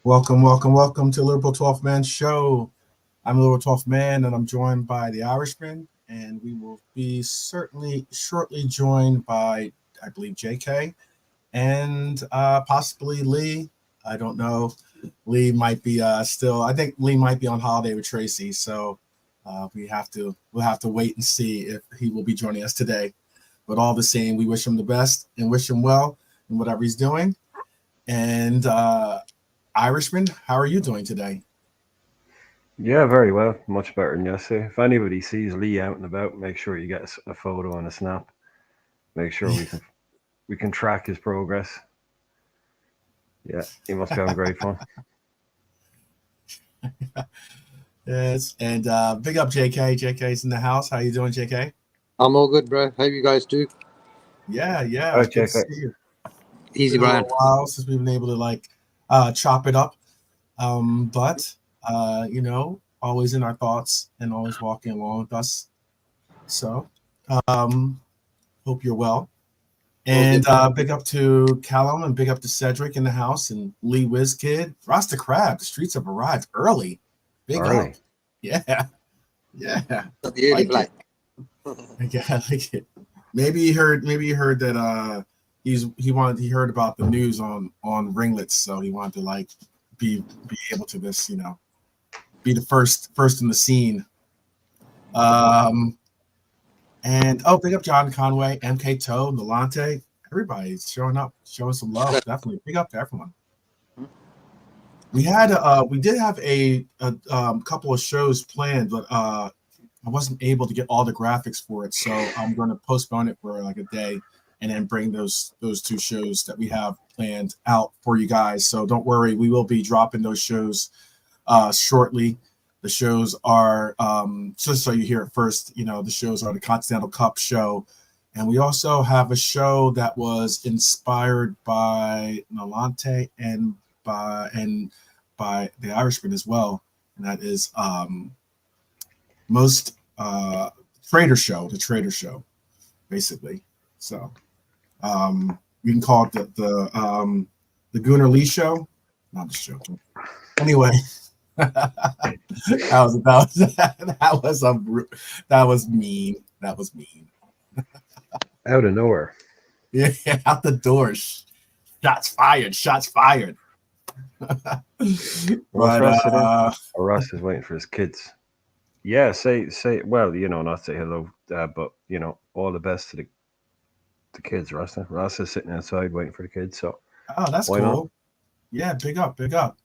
Welcome to Liverpool 12th Man Show. I'm Liverpool 12th Man, and I'm joined by the Irishman, and we will be certainly shortly joined by, I believe, JK and possibly Lee. I don't know. Lee might be still. I think Lee might be on holiday with Tracy, so we'll have to wait and see if he will be joining us today. But all the same, we wish him the best and wish him well in whatever he's doing. And Irishman, how are you doing today? Yeah, very well. Much better than yesterday. If anybody sees Lee out and about, make sure you get a photo and a snap. Make sure we can track his progress. Yeah, he must be having great fun. Yes, and big up JK. JK's in the house. How you doing, JK? I'm all good, bro. How you guys do? Yeah, Oh, it's good to check see it. you. Easy, Been a Brian. little while since we've been able to chop it up. But always in our thoughts and always walking along with us. So um hope you're well. All good. And big up to Callum and big up to Cedric in the house and Lee Wizkid. Rasta Crab, the streets have arrived early. Big up. Early. Yeah, yeah. Got the early Like flight. it. Yeah, I like it. Maybe he heard that he heard about the news on ringlets, so he wanted to be able to be the first in the scene. Um and big up John Conway, MK Toe, Nalante, everybody's showing up, showing some love. Definitely big up to everyone. We did have a couple of shows planned, but I wasn't able to get all the graphics for it, so I'm going to postpone it for like a day, and then bring those two shows that we have planned out for you guys. So don't worry, we will be dropping those shows shortly. The shows are just so you hear it first. The shows are the Continental Cup show, and we also have a show that was inspired by Nalante and by the Irishman as well, and that is most the trader show, basically. So you can call it the Gunnar Lee show. Not just joking. Anyway, that was mean. That was mean. Out of nowhere. Yeah, out the door. Shots fired. Shots fired. What's But Russ today? Oh, Russ is waiting for his kids. Yeah, say. Well, not say hello, but all the best to the kids. Russ is sitting outside waiting for the kids. So oh, that's why not? cool. Yeah, big up, big up.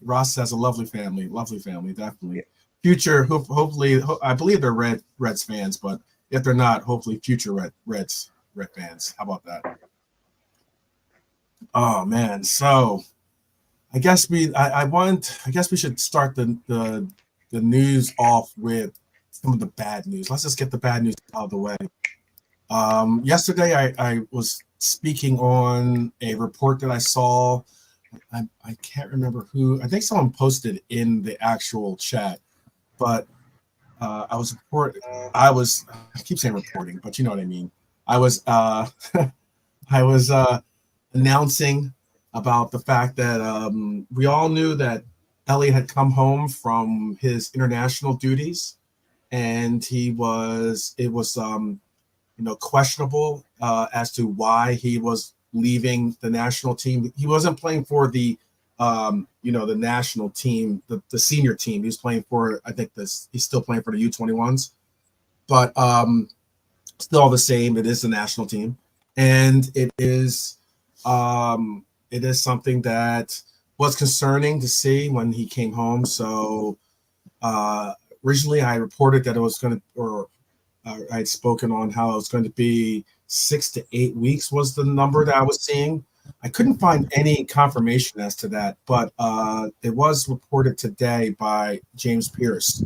Ross has a lovely family, Yeah. definitely. Future, hopefully, I believe they're Reds fans, but if they're not, hopefully future Red fans. How about that? Oh man, so I guess we should start the news off with some of the bad news. Let's just get the bad news out of the way. Yesterday, I was speaking on a report that I saw. I can't remember who. I think someone posted in the actual chat, but I was report. I keep saying reporting, but you know what I mean. I was I was announcing about the fact that we all knew that Elliot had come home from his international duties, and it was questionable as to why he was leaving the national team. He wasn't playing for the national team, the senior team. He was playing for, I think he's still playing for the U21s, but still the same. It is the national team, and it is something that was concerning to see when he came home. So originally, I reported that it was going to, or I had spoken on how it was going to be 6 to 8 weeks was the number that I was seeing. I couldn't find any confirmation as to that, but it was reported today by James Pierce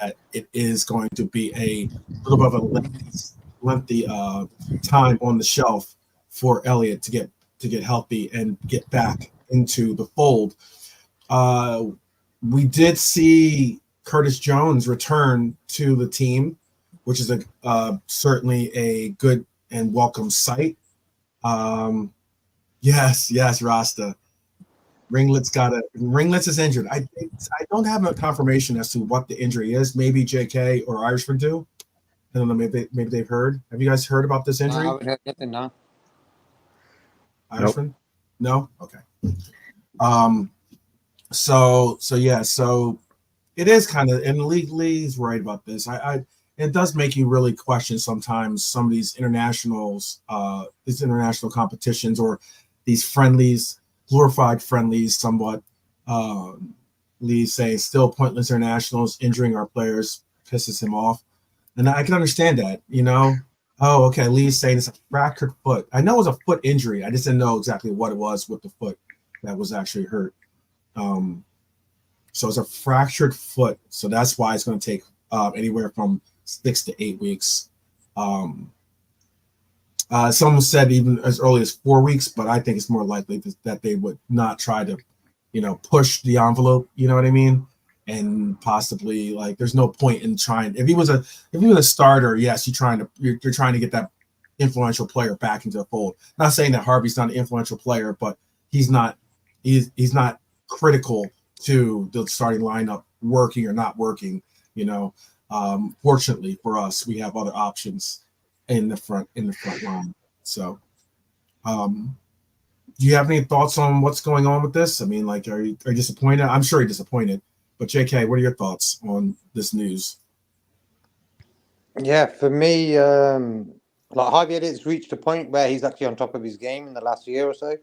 that it is going to be a little bit of a lengthy time on the shelf for Elliott to get healthy and get back into the fold. Uh, we did see Curtis Jones return to the team, which is certainly a good and welcome sight. Yes, Rasta. Ringlets is injured. I don't have a confirmation as to what the injury is. Maybe JK or Irishman do. I don't know. Maybe they've heard. Have you guys heard about this I injury? haven't heard nothing now. Irishman? No? Okay. So yeah, so it is kind of, and Lee's right about this. It does make you really question sometimes some of these international competitions or these friendlies, glorified friendlies, somewhat. Lee's saying still pointless internationals, injuring our players pisses him off, and I can understand that. Oh, okay. Lee's saying it's a fractured foot. I know it was a foot injury. I just didn't know exactly what it was with the foot that was actually hurt. So it's a fractured foot. So that's why it's going to take anywhere from 6 to 8 weeks. Someone said even as early as 4 weeks, but I think it's more likely that they would not try to, push the envelope. You know what I mean? And possibly there's no point in trying. If he was a starter, yes, you're trying to get that influential player back into the fold. Not saying that Harvey's not an influential player, but he's not critical to the starting lineup working or not working. Fortunately for us, we have other options in the front line. So, do you have any thoughts on what's going on with this? I mean, are you disappointed? I'm sure you're disappointed. But JK, what are your thoughts on this news? Yeah, for me, Harvey Elliott's reached a point where he's actually on top of his game in the last year or so.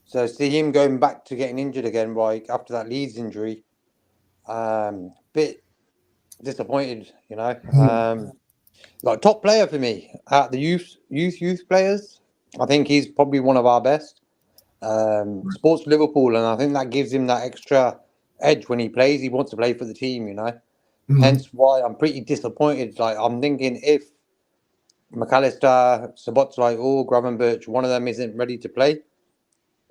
So see him going back to getting injured again, after that Leeds injury, bit disappointed, top player for me at the youth players. I think he's probably one of our best. Sports Liverpool, and I think that gives him that extra edge when he plays. He wants to play for the team, Hence why I'm pretty disappointed. I'm thinking if McAllister, Szoboszlai, or Gravenberch, one of them isn't ready to play,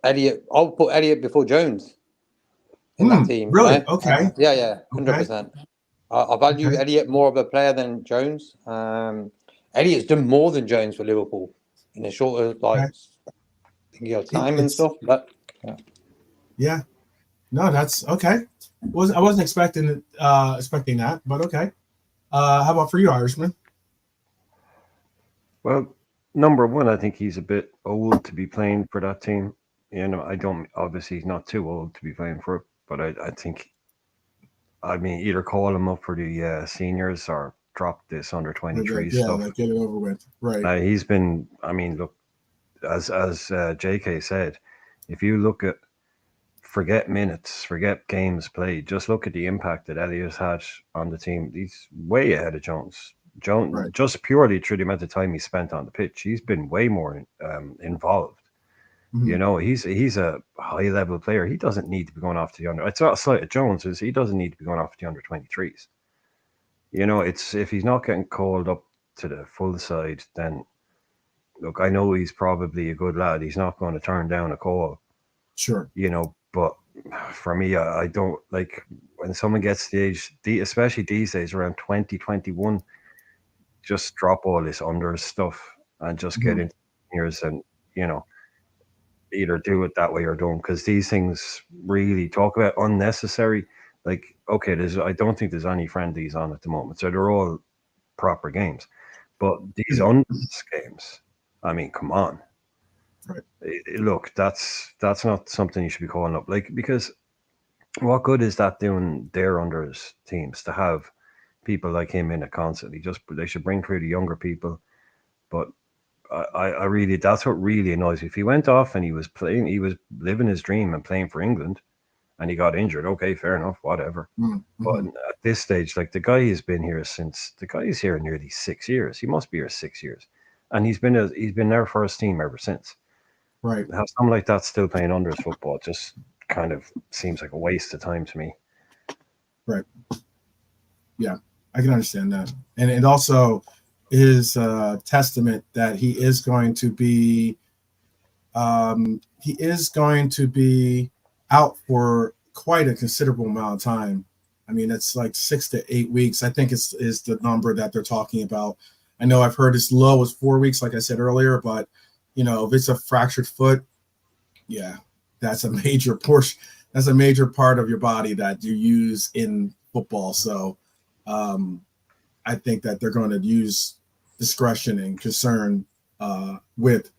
I'll put Elliott before Jones in that team. Really? Okay. Yeah, 100%. I value Elliott more of a player than Jones. Elliott's done more than Jones for Liverpool in a shorter time and stuff. But yeah, no, that's okay. I wasn't expecting that, but okay. How about for you, Irishman? Well, number one, I think he's a bit old to be playing for that team. Obviously he's not too old to be playing for it, but I think, either call him up for the seniors or drop this under 23 stuff. Yeah, get it over with. Right. He's been, look, as JK said, if you look at, forget minutes, forget games played, just look at the impact that Elliott's had on the team. He's way ahead of Jones. Right. Just purely through the amount of time he spent on the pitch, he's been way more involved. Mm-hmm. He's a high level player. He doesn't need to be going off to the under. It's not a slight at Jones. He doesn't need to be going off to the under 23s. It's if he's not getting called up to the full side, then look, I know he's probably a good lad. He's not going to turn down a call. Sure. But for me, I don't like when someone gets the age, especially these days around 2021, just drop all this under stuff and just get into years and, either do it that way or don't, because these things really talk about unnecessary. Okay, I don't think there's any friendlies on at the moment, so they're all proper games. But these unders games, come on. Right. Look, that's not something you should be calling up, because what good is that doing their unders teams to have people like him in it constantly? They should bring through the younger people. But I really, that's what really annoys me. If he went off and he was living his dream and playing for England, and he got injured, okay, fair enough, whatever. Mm-hmm. But at this stage, the guy has been here the guy's here nearly 6 years. He must be here 6 years, and he's been their first team ever since. Right. How someone like that still playing unders football just kind of seems like a waste of time to me. Right. Yeah, I can understand that, and it also is a testament that he is going to be out for quite a considerable amount of time. It's 6 to 8 weeks. I think is the number that they're talking about. I know I've heard as low as 4 weeks, like I said earlier, but if it's a fractured foot, yeah, that's a major portion. That's a major part of your body that you use in football. So I think that they're going to use discretion and concern with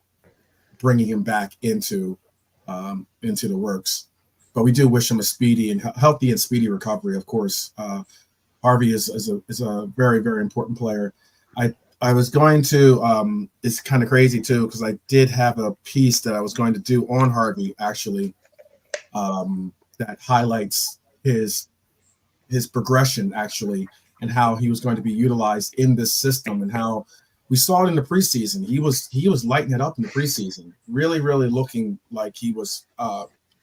bringing him back into the works. But we do wish him a speedy and healthy and speedy recovery. Of course, Harvey is a very, very important player. I was going to. It's kind of crazy too because I did have a piece that I was going to do on Harvey actually that highlights his progression actually and how he was going to be utilized in this system and how we saw it in the preseason. He was lighting it up in the preseason, really, really looking like he was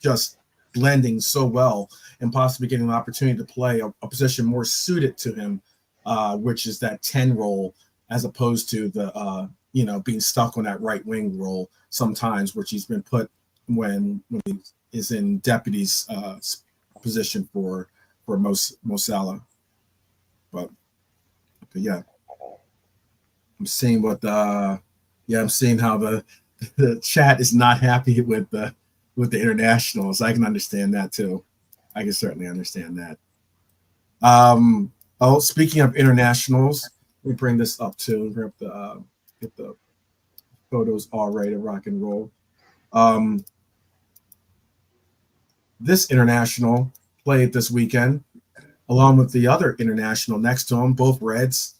just blending so well and possibly getting an opportunity to play a position more suited to him, which is that 10 role, as opposed to the being stuck on that right wing role sometimes, which he's been put when he is in deputy's position for Mo Salah. But yeah. I'm seeing I'm seeing how the chat is not happy with the internationals. I can understand that too. I can certainly understand that. Speaking of internationals, let me bring this up too. Get the photos all right to rock and roll. This international played this weekend, along with the other international next to him, both Reds.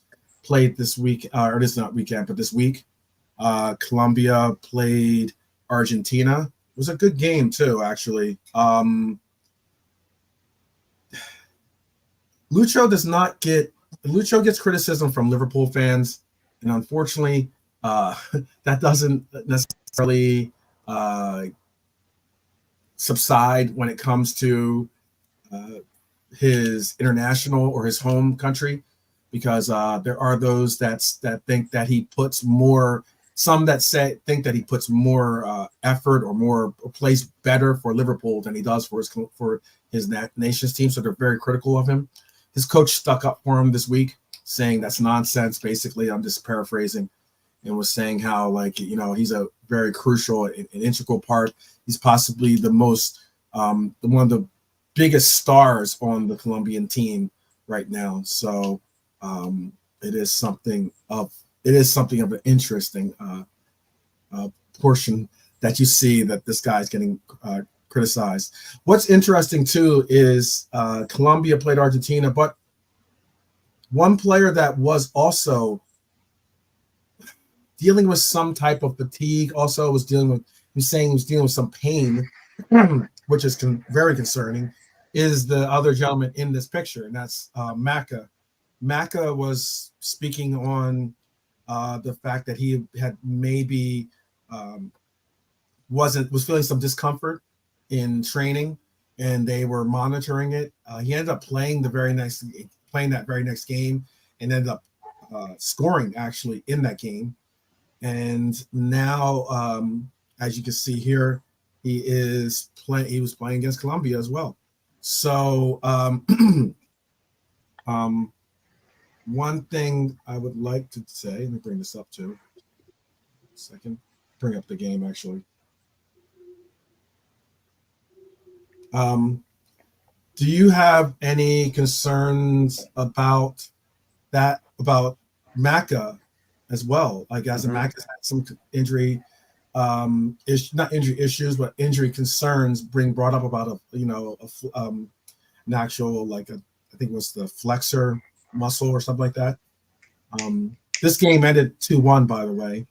Played this week, or this not weekend, but this week. Colombia played Argentina. It was a good game too, actually. Lucho gets criticism from Liverpool fans, and unfortunately, that doesn't necessarily subside when it comes to his international or his home country. Because there are those that think that he puts more. Some that think that he puts more effort or plays better for Liverpool than he does for his nation's team. So they're very critical of him. His coach stuck up for him this week, saying that's nonsense. Basically, I'm just paraphrasing, and was saying how he's a very crucial and integral part. He's possibly the most one of the biggest stars on the Colombian team right now. So. It is something of an interesting portion that you see that this guy's getting criticized. What's interesting too is Colombia played Argentina, but one player that was also dealing with some type of fatigue, also was dealing with some pain, which is very concerning, is the other gentleman in this picture, and that's Maka. Maka was speaking on the fact that he had maybe was feeling some discomfort in training, and they were monitoring it. He ended up playing that very next game, and ended up scoring actually in that game. And now, as you can see here, he was playing against Colombia as well. So. One thing I would like to say, let me bring this up too. A second, bring up the game actually. Do you have any concerns about Maka as well? Like as Maka's had some injury, not injury issues, but injury concerns brought up about an actual I think it was the flexor muscle or something like that. This game ended 2-1, by the way.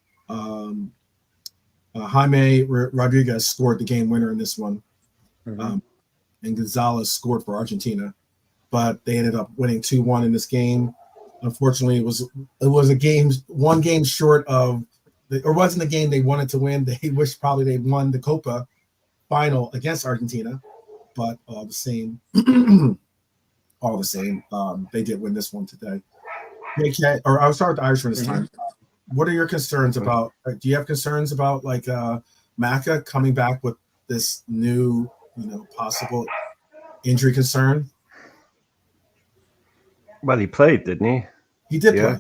Jaime Rodriguez scored the game winner in this one, and Gonzalez scored for Argentina, but they ended up winning 2-1 in this game. Unfortunately, it was one game short of, or wasn't the game they wanted to win. They wished probably they won the Copa final against Argentina, but all the same. They did win this one today. I'll start with the Irishman this time. What are your concerns about? Do you have concerns about Maka coming back with this new, possible injury concern? Well, he played, didn't he? He did play.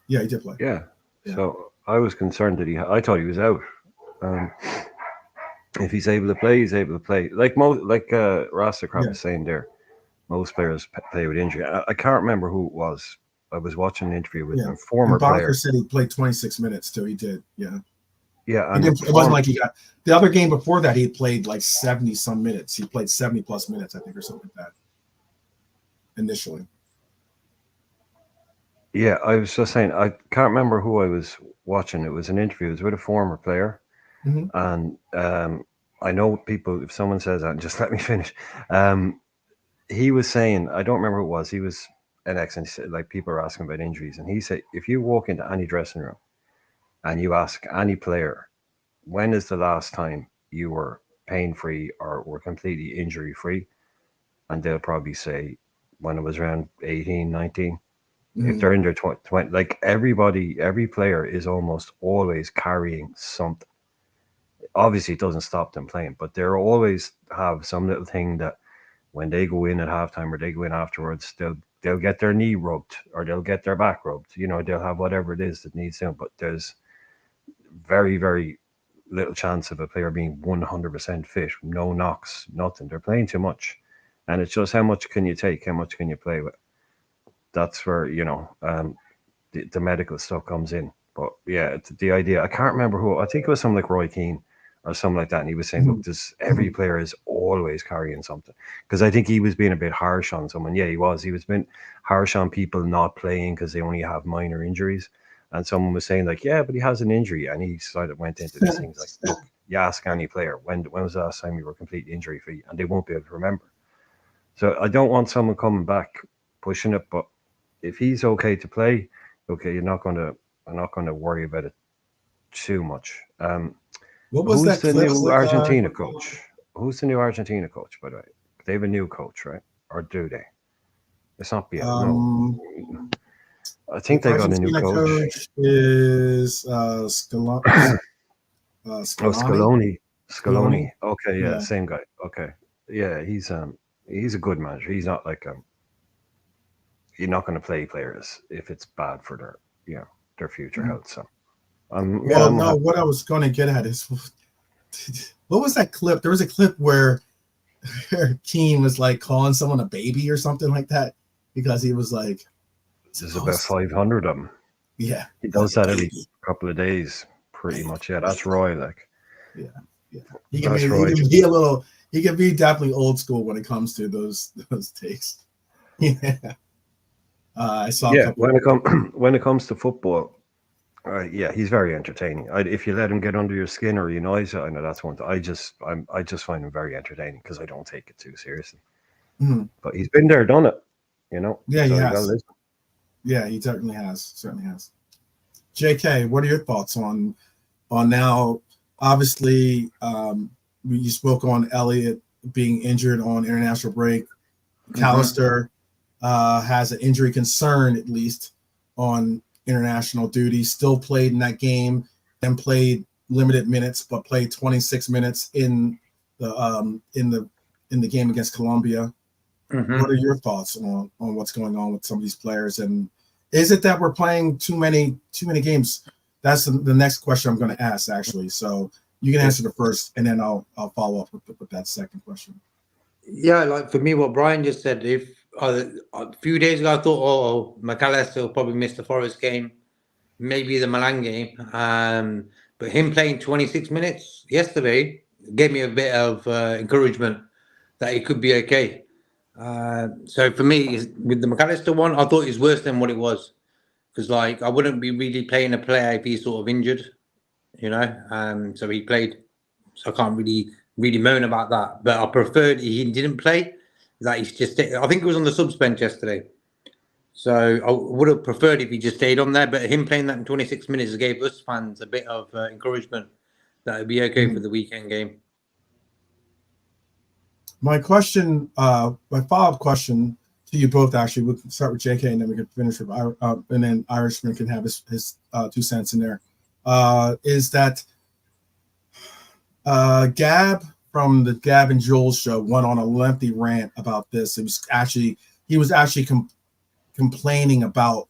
Yeah, he did play. Yeah. So I was concerned that I thought he was out. If he's able to play, he's able to play. Like Rastacrop Yeah, was saying there, most players play with injury. I can't remember who it was. I was watching an interview with yeah. a And former Bonker player. said he played 26 minutes too. He did. Yeah. Yeah, He and didn't, it wasn't like he got the other game before that. He played like 70 some minutes. He played 70 plus minutes, I think, or something like that initially. yeah, I was just saying I can't remember who I was watching. It was an interview. It was with a former player, Hmm. and I know people. If someone says that, just let me finish. Um, he was saying, I don't remember who it was. He was an ex, and he said, like people are asking about injuries, and he said, if you walk into any dressing room and you ask any player, when is the last time you were pain free or were completely injury free, and they'll probably say when it was around 18, 19. If Hmm. they're in their 20, like everybody, every player is almost always carrying something. Obviously, it doesn't stop them playing, but they're always have some little thing that when they go in at halftime or they go in afterwards, they'll get their knee rubbed or they'll get their back rubbed. You know, they'll have whatever it is that needs them. But there's very, very little chance of a player being 100% fit, no knocks, nothing. They're playing too much. And it's just how much can you take? How much can you play with? That's where, the medical stuff comes in. But yeah, the idea, I can't remember who, I think it was something like Roy Keane or something like that. And he was saying, Hmm. look, this every player is always carrying something. Because I think he was being a bit harsh on someone. Yeah, he was. He was being harsh on people not playing because they only have minor injuries. And someone was saying, like, yeah, but he has an injury. And he sort of went into this thing. He's like, look, you ask any player, when was the last time you were completely injury free? And they won't be able to remember. So I don't want someone coming back pushing it, but if he's okay to play, okay, I'm not gonna worry about it too much. What was Who's that the clip new with? Argentina coach? Who's the new Argentina coach, by the way? They have a new coach, right? Or do they? It's not Biel. No, Um, I the think they got a new Argentina coach. coach is Oh, Scaloni. Scaloni. Scaloni. Scaloni. Okay, yeah, Yeah. same guy. Okay, yeah, he's a good manager. He's not like you're not going to play players if it's bad for their future Mhm. health. So Well, I'm no. happy. What I was going to get at is, what was that clip? There was a clip where Keane was like calling someone a baby or something like that because he was like There's about supposed. 500 of them. Yeah, He like does a that every baby. couple of days, pretty Baby. much. Yeah, that's Roy. Like Yeah, yeah. that's He Roy. can be a little. He can be definitely old school when it comes to those takes. Yeah. I saw a Yeah, couple. when it comes to football, yeah, he's very entertaining. If you let him get under your skin or you noise it, I know that's one thing. I just find him very entertaining because I don't take it too seriously. Mhm. But he's been there, done it. Yeah, he So you got to has. listen. Yeah, he certainly has. Certainly has. JK, what are your thoughts on now? Obviously, you spoke on Elliott being injured on international break. Mm-hmm. Callister has an injury concern, at least on international duty. Still played in that game and played limited minutes, but played 26 minutes the um, in the in the game against Colombia. What Mm-hmm. are your thoughts on what's going on with some of these players? And is it that we're playing too many games? That's the next question I'm going to ask, actually. So you can answer the first, and then I'll follow up with that second question. Yeah, like for me, what Brian just said, if a few days ago I thought, oh, McAllister will probably miss the Forest game, maybe the Milan game, but him playing 26 minutes yesterday gave me a bit of encouragement that it could be okay. So for me, with the McAllister one, I thought it was worse than what it was because like I wouldn't be really playing a player if he's sort of injured, you know. So he played, so I can't really moan about that. But I preferred he didn't play. That he's just, I think it was on the subs bench yesterday. So I would have preferred if he just stayed on there. But him playing that in 26 minutes gave us fans a bit of encouragement that it'd be okay for Mhm. the weekend game. My question, my follow-up question to you both, actually, we can start with JK, and then we can finish with and then Irishman can have his 2 cents in there. Is that Gab from the Gab and Jules show went on a lengthy rant about this. He was actually complaining about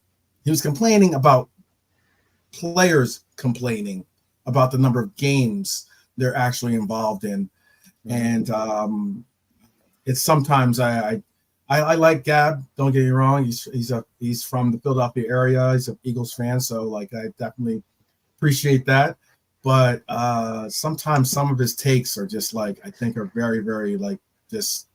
players complaining about the number of games they're actually involved in. And it's sometimes I like Gab. Don't get me wrong. He's from the Philadelphia area. He's an Eagles fan, so like I definitely appreciate that. But sometimes some of his takes are just like I think are very, very like just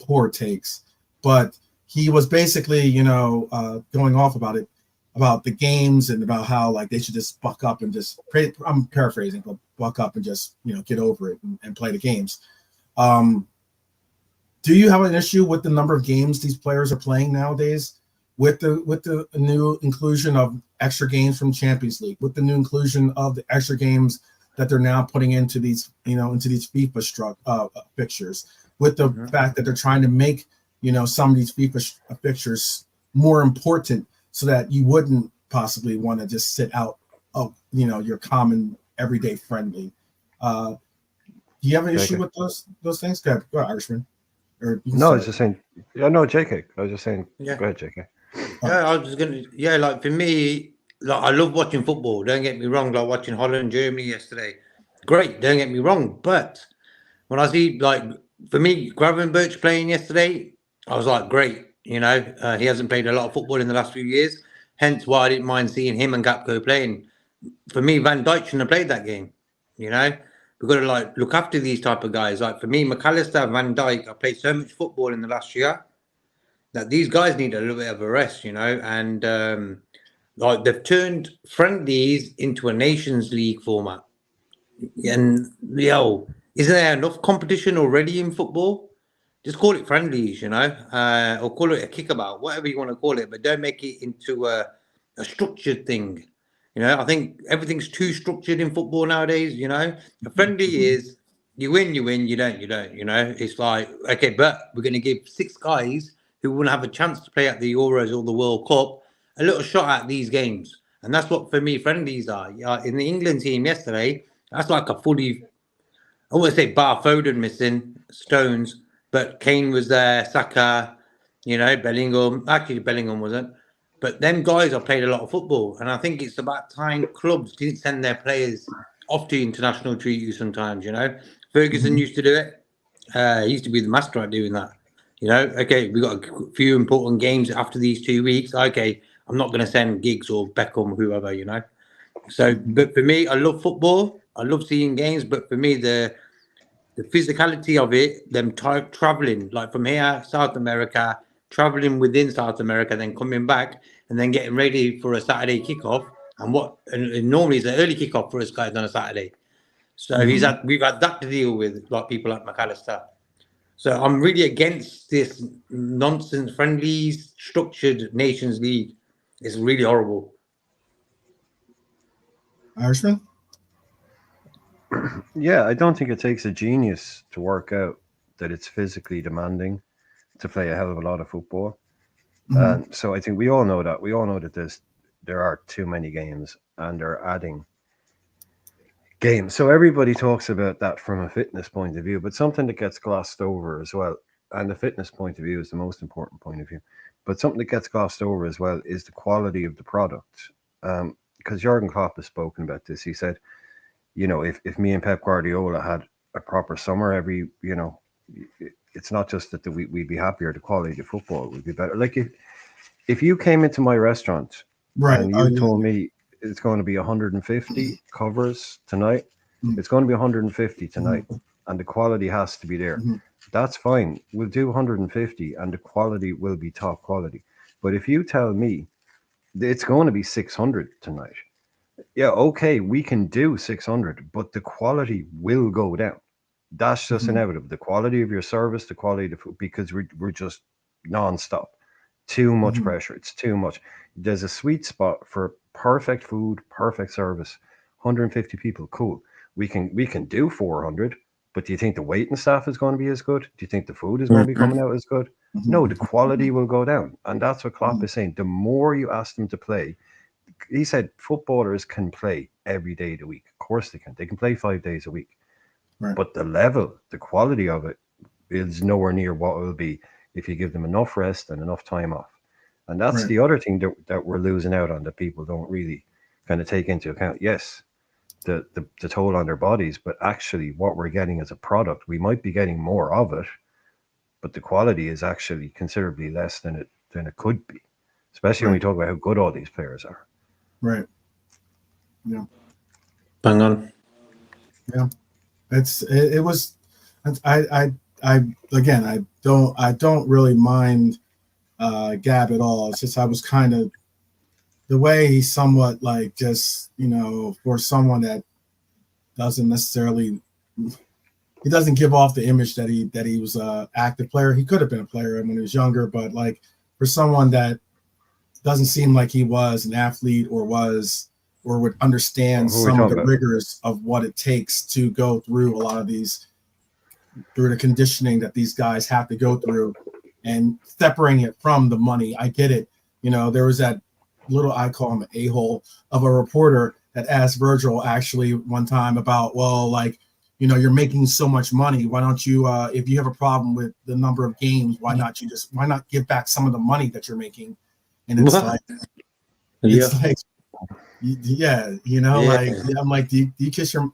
poor takes. But he was basically, going off about the games and about how like they should just buck up and just I'm paraphrasing, but buck up and just get over it and play the games. Do you have an issue with the number of games these players are playing nowadays? With the new inclusion of extra games from Champions League, with the new inclusion of the extra games that they're now putting into these FIFA fixtures, with the fact that they're trying to make some of these FIFA fixtures more important, so that you wouldn't possibly want to just sit out of your common everyday friendly. Do you have an issue with those things? Go ahead, Irishman. No, I was just saying. Yeah, no, JK. I was just saying. Yeah. Go ahead, JK. Yeah, I was just gonna. Yeah, like for me, like I love watching football. Don't get me wrong. Like watching Holland, Germany yesterday, great. Don't get me wrong. But when I see like for me, Gravenberch playing yesterday, I was like, great. He hasn't played a lot of football in the last few years. Hence why I didn't mind seeing him and Gapco playing. For me, Van Dijk shouldn't have played that game. We've got to like look after these type of guys. Like for me, McAllister, Van Dijk, I played so much football in the last year that these guys need a little bit of a rest, and like they've turned friendlies into a Nations League format. And isn't there enough competition already in football? Just call it friendlies, or call it a kickabout, whatever you want to call it, but don't make it into a structured thing. I think everything's too structured in football nowadays. A friendly is you win, you don't. It's like, okay, but we're going to give 6 guys who want to have a chance to play at the Euros or the World Cup a little shot at these games. And that's what, for me, friendlies are. In the England team yesterday, that's like a fully, I wouldn't say Bar Foden missing, Stones, but Kane was there, Saka, Bellingham. Actually, Bellingham wasn't. But them guys have played a lot of football. And I think it's about time clubs didn't send their players off to international treaties sometimes, Ferguson used to do it. He used to be the master at doing that. Okay, we got a few important games after these 2 weeks. Okay, I'm not going to send Giggs or Beckham, whoever, So, but for me, I love football. I love seeing games. But for me, the physicality of it, them traveling, like from here, South America, traveling within South America, then coming back and then getting ready for a Saturday kickoff. And normally it's an early kickoff for us guys on a Saturday. So we've had that to deal with, like people like McAllister. So I'm really against this nonsense friendly structured Nations League. It's really horrible. Irishman? Yeah, I don't think it takes a genius to work out that it's physically demanding to play a hell of a lot of football. So I think we all know that. We all know that there are too many games and they're adding games. So everybody talks about that from a fitness point of view, but something that gets glossed over as well. And the fitness point of view is the most important point of view. But something that gets glossed over as well is the quality of the product. Because Jurgen Klopp has spoken about this. He said, if me and Pep Guardiola had a proper summer it's not just that we'd be happier, the quality of football would be better. Like if you came into my restaurant and you told me it's going to be 150 covers tonight, it's going to be 150 tonight, and the quality has to be there. That's fine. We'll do 150 and the quality will be top quality. But if you tell me it's going to be 600 tonight, yeah, okay, we can do 600, but the quality will go down. That's just inevitable. The quality of your service, the quality of the food, because we're just non-stop. Too much pressure. It's too much. There's a sweet spot for perfect food, perfect service. 150 people, cool. We can do 400, but do you think the waiting staff is going to be as good? Do you think the food is going to be coming out as good? No, the quality will go down. And that's what Klopp is saying. The more you ask them to play, he said footballers can play every day of the week. Of course they can. They can play 5 days a week. Right. But the level, the quality of it is nowhere near what it will be if you give them enough rest and enough time off. And that's the other thing that we're losing out on, that people don't really kind of take into account. Yes, the toll on their bodies, but actually what we're getting as a product, we might be getting more of it, but the quality is actually considerably less than it could be, especially when we talk about how good all these players are. Right. Yeah. Bang on. Yeah. It was. I again, I don't really mind Gab at all. It's just I was kind of the way he's somewhat like just, for someone that doesn't necessarily, he doesn't give off the image that he was a active player. He could have been a player when he was younger, but like for someone that doesn't seem like he was an athlete or would understand some of the rigors of what it takes to go through a lot of these, through the conditioning that these guys have to go through, and separating it from the money. I get it. There was that little, I call him an a-hole, of a reporter that asked Virgil actually one time about, well, like, you're making so much money. Why don't you, if you have a problem with the number of games, why not give back some of the money that you're making? And it's like, yeah, like, I'm like, do you kiss your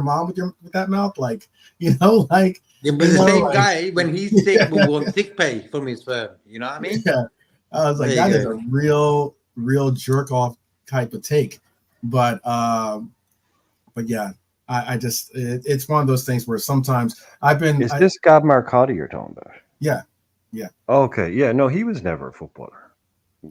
mom with that mouth? Like, like. Yeah, but the same guy, when he's sick, will want sick pay from his firm. You know what I mean? Yeah. I was like, that is a real jerk off type of take. But yeah, I just, it's one of those things where sometimes Is this Gab Marcotti you're talking about? Yeah. Yeah. Okay. Yeah. No, he was never a footballer.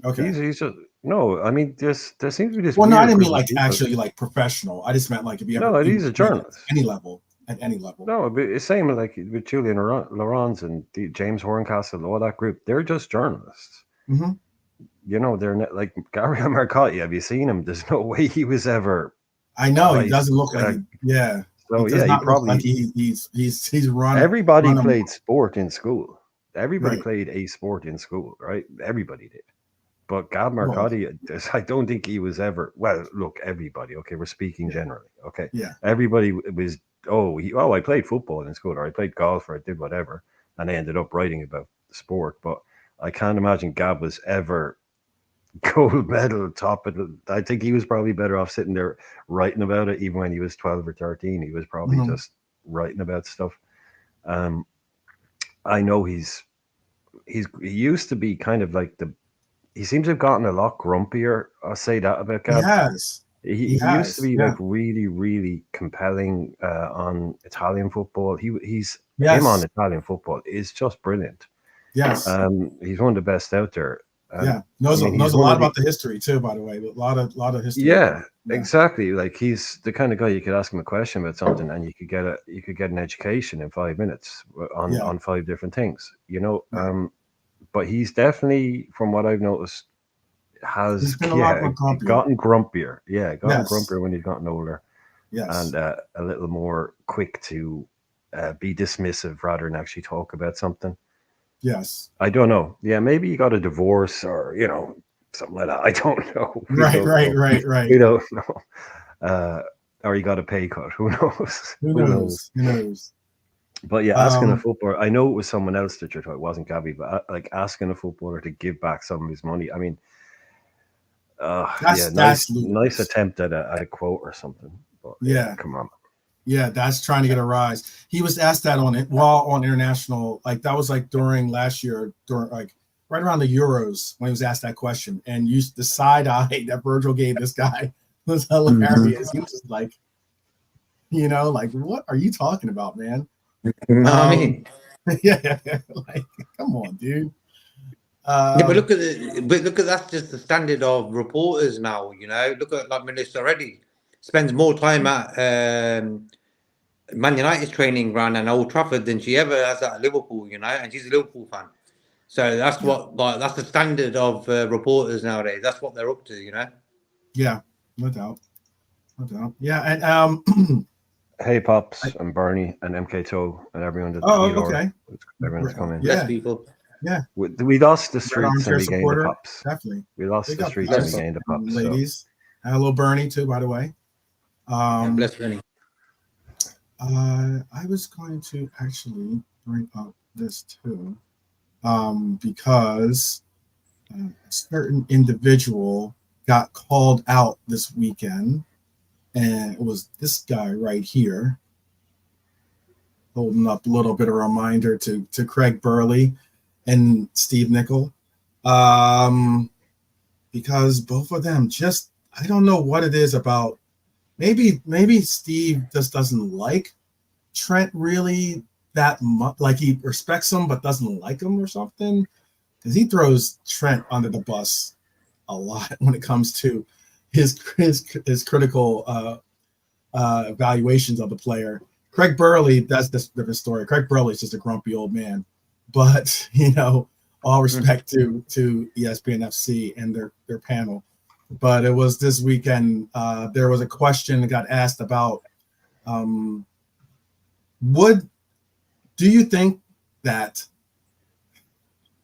Okay. He's just, no, I mean, there seems to be this. Well, no, I didn't mean like actually like professional. I just meant like if you ever. No, he's a journalist. At any level. No, but it's same like with Julian Laurens and James Horncastle, all that group. They're just journalists. Mm-hmm. They're not like Gabriel Marcotti. Have you seen him? There's no way he was ever. I know he doesn't look like yeah. So he probably like he's run. Everybody played sport in school. Everybody played a sport in school, right? Everybody did. But Gab Marcotti, I don't think he was ever. Well, look, everybody. Okay, we're speaking generally. Okay, yeah. Everybody was. I played football in school, or I played golf, or I did whatever, and I ended up writing about sport. But I can't imagine Gab was ever gold medal top of the. I think he was probably better off sitting there writing about it, even when he was 12 or 13. He was probably just writing about stuff. I know he used to be kind of like he seems to have gotten a lot grumpier. I'll say that about Gab. He used to be like really, really compelling on Italian football. He's him on Italian football is just brilliant. Yes. He's one of the best out there. Knows a lot about the history too, by the way. A lot of history. Yeah, exactly. Like he's the kind of guy you could ask him a question about something and you could get an education in 5 minutes on 5 different things. But he's definitely, from what I've noticed, has gotten grumpier. Yeah, grumpier when he's gotten older. Yes. And a little more quick to be dismissive rather than actually talk about something. Yes. I don't know. Yeah, maybe he got a divorce or, something like that. I don't know. Right. We don't know. Or he got a pay cut. Who knows? Who knows? But yeah, asking a footballer, I know it was someone else that you're talking, it wasn't Gabby, but like asking a footballer to give back some of his money. I mean, nice attempt at a quote or something. But come on. Yeah, that's trying to get a rise. He was asked that on international, like that was like during last year, like right around the Euros when he was asked that question, and the side eye that Virgil gave this guy was hilarious. He was just like, like, what are you talking about, man? I mean, like, come on, dude. But look at that's just the standard of reporters now. Look at like Melissa Reddy spends more time at Man United's training ground and Old Trafford than she ever has at Liverpool. And she's a Liverpool fan. So that's that's the standard of reporters nowadays. That's what they're up to. Yeah, no doubt. Yeah, and hey, Pops and Bernie and MK Toe and everyone that everyone's coming. Yes, people. Yeah, we lost the streets and we gained the Pops. Definitely, we lost the streets and we gained the Pops. Ladies, and hello Bernie too, by the way. Bless Bernie. I was going to actually bring up this too, because a certain individual got called out this weekend and it was this guy right here, holding up a little bit of a reminder to Craig Burley and Steve Nicol, because both of them just, I don't know what it is about. Maybe Steve just doesn't like Trent really that much. Like he respects him but doesn't like him or something, because he throws Trent under the bus a lot when it comes to his critical evaluations of the player. Craig Burley, that's this different story. Craig Burley is just a grumpy old man, but all respect to ESPN FC and their panel. But it was this weekend. There was a question that got asked about do you think that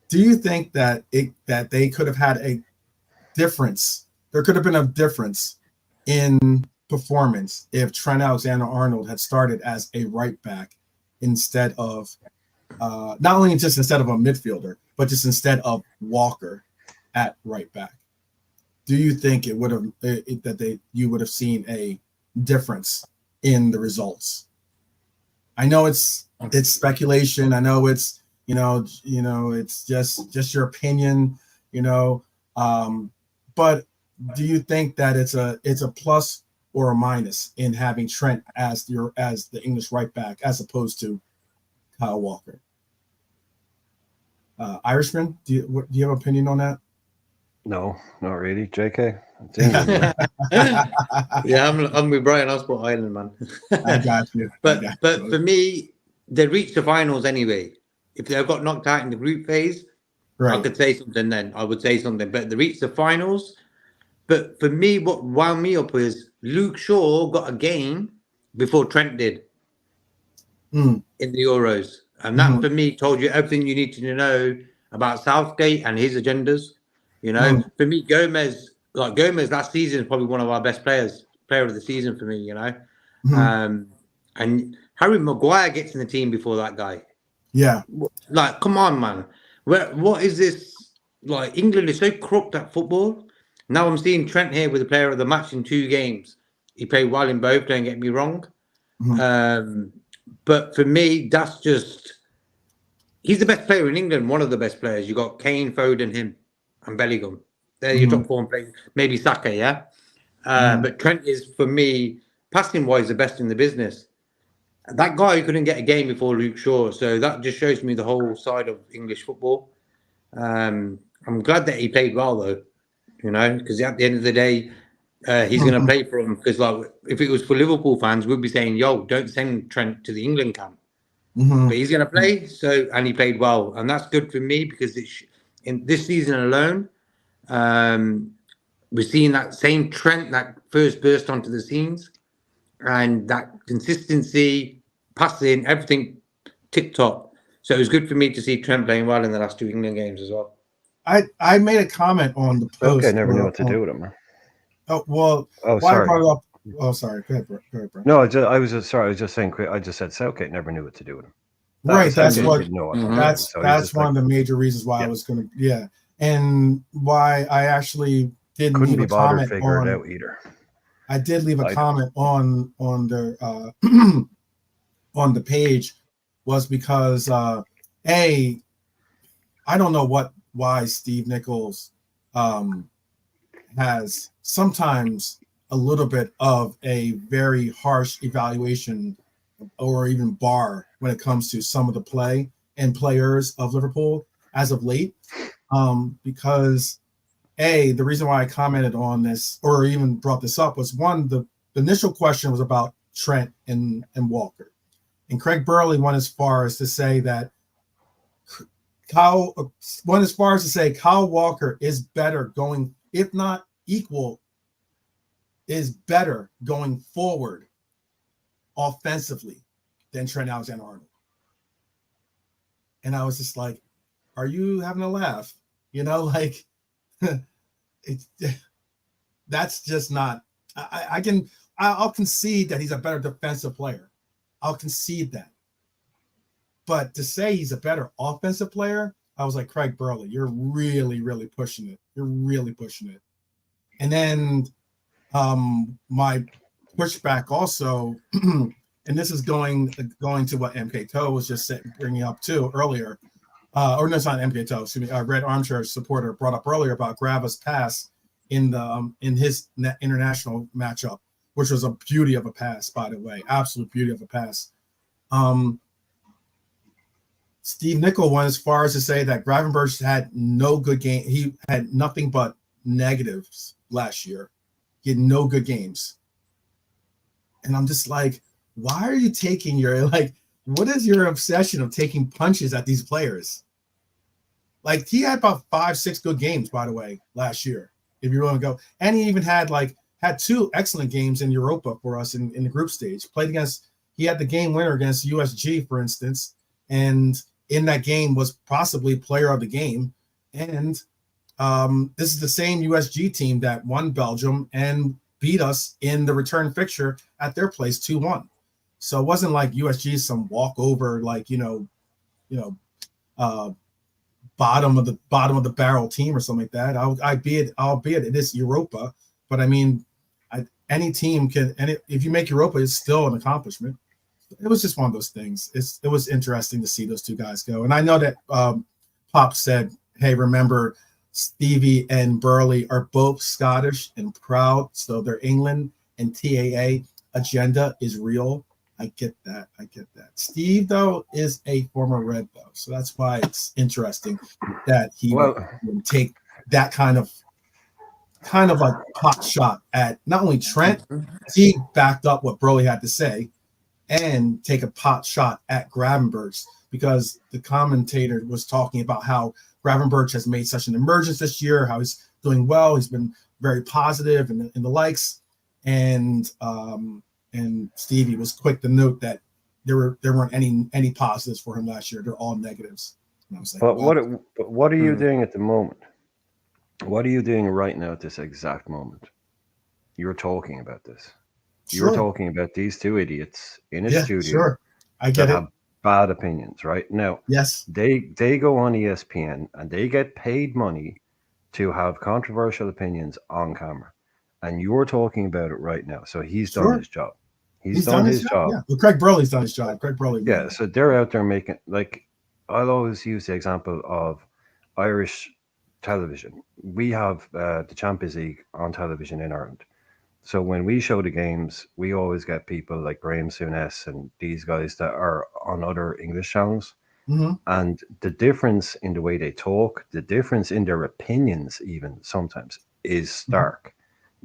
they could have had a difference? There could have been a difference in performance if Trent Alexander-Arnold had started as a right back instead of not only just instead of a midfielder, but just instead of Walker at right back. Do you think it would have you would have seen a difference in the results? I know it's speculation. I know it's it's just your opinion. But do you think that it's a plus or a minus in having Trent as the English right back as opposed to Kyle Walker? Irishman, do you have an opinion on that? No, not really. JK, it's England. Yeah, I'm with Brian Osborne Island, man. I got you. But for me, they reached the finals anyway. If they got knocked out in the group phase, right, I could say something then. I would say something. But they reached the finals. But for me, what wound me up is Luke Shaw got a game before Trent did in the Euros. And that, for me, told you everything you need to know about Southgate and his agendas. For me, Gomez last season is probably one of our best player of the season for me, and Harry Maguire gets in the team before that guy. Yeah. Like, come on, man. What is this? Like, England is so corrupt at football. Now I'm seeing Trent here with the player of the match in 2 games. He played well in both, don't get me wrong. But for me, that's just... He's the best player in England, one of the best players. You got Kane, Foden, him, and Bellingham. They're your top 4 players. Maybe Saka, yeah? But Trent is, for me, passing-wise, the best in the business. That guy couldn't get a game before Luke Shaw. So that just shows me the whole side of English football. I'm glad that he played well, though. Because at the end of the day, he's going to play for him. Because like, if it was for Liverpool fans, we'd be saying, yo, don't send Trent to the England camp. But he's going to play, and he played well. And that's good for me because in this season alone, we're seeing that same Trent that first burst onto the scenes. And that consistency, passing, everything tip-top. So it was good for me to see Trent playing well in the last 2 England games as well. I made a comment on the post. Okay, never knew what to do with him. Oh, well. Oh, sorry. I brought it up. Oh, sorry. Go ahead, bro. No, I was just saying quick. I just said Southgate never knew what to do with him. That's one of the major reasons why I was going to, and why I actually didn't couldn't leave be a bothered comment figure on it out either. I did leave a comment on the on the page was because I don't know why Steve Nichols has sometimes a little bit of a very harsh evaluation or even bar when it comes to some of the play and players of Liverpool as of late, because the reason why I commented on this or even brought this up was one, the initial question was about Trent and Walker, and Craig Burley went as far as to say that Kyle Walker is better going, if not equal, is better going forward offensively than Trent Alexander-Arnold. And I was just like, are you having a laugh? That's just not, I'll concede that he's a better defensive player. I'll concede that. But to say he's a better offensive player, I was like, Craig Burley, you're really, really pushing it. You're really pushing it. And then my pushback also, and this is going to what MK Toe was just bringing up too earlier, or no, it's not MK Toe. Excuse me, Red Armchair supporter brought up earlier about Grava's pass in the in his international matchup, which was a beauty of a pass, by the way, absolute beauty of a pass. Steve Nicol went as far as to say that Gravenberch had no good game. He had nothing but negatives last year. He had no good games. And I'm just like, why are you taking what is your obsession of taking punches at these players? Like, he had about 5-6 good games, by the way, last year, if you want to go. And he even had 2 excellent games in Europa for us in the group stage. He had the game winner against USG, for instance, and in that game was possibly player of the game. And this is the same USG team that won Belgium and beat us in the return fixture at their place 2-1. So it wasn't like USG some walkover, bottom of the barrel team or something like that. Albeit it is Europa, but I mean, any team can, and if you make Europa, it's still an accomplishment. It was just one of those things. It was interesting to see those two guys go. And I know that Pop said, hey, remember, Stevie and Burley are both Scottish and proud, so they're England, and TAA agenda is real. I get that. Steve, though, is a former Red, though, so that's why it's interesting that he would take that kind of a pot shot at not only Trent, he backed up what Burley had to say, and take a pot shot at Gravenberch, because the commentator was talking about how Gravenberch has made such an emergence this year, how he's doing well, he's been very positive and the likes, and Stevie was quick to note that there weren't any positives for him last year. They're all negatives. And I was like, but wow. what are you doing at the moment? What are you doing right now at this exact moment? You're talking about this. Sure. You're talking about these two idiots in a studio. Sure. I get that it. have bad opinions, right? Now, yes, they go on ESPN and they get paid money to have controversial opinions on camera. And you're talking about it right now. So he's done his job. He's done his job. Yeah. Well, Craig Burley's done his job. Craig Burley. Yeah, so they're out there making, I'll always use the example of Irish television. We have the Champions League on television in Ireland. So when we show the games, we always get people like Graham Souness and these guys that are on other English channels. Mm-hmm. And the difference in the way they talk, the difference in their opinions even sometimes is stark. Mm-hmm.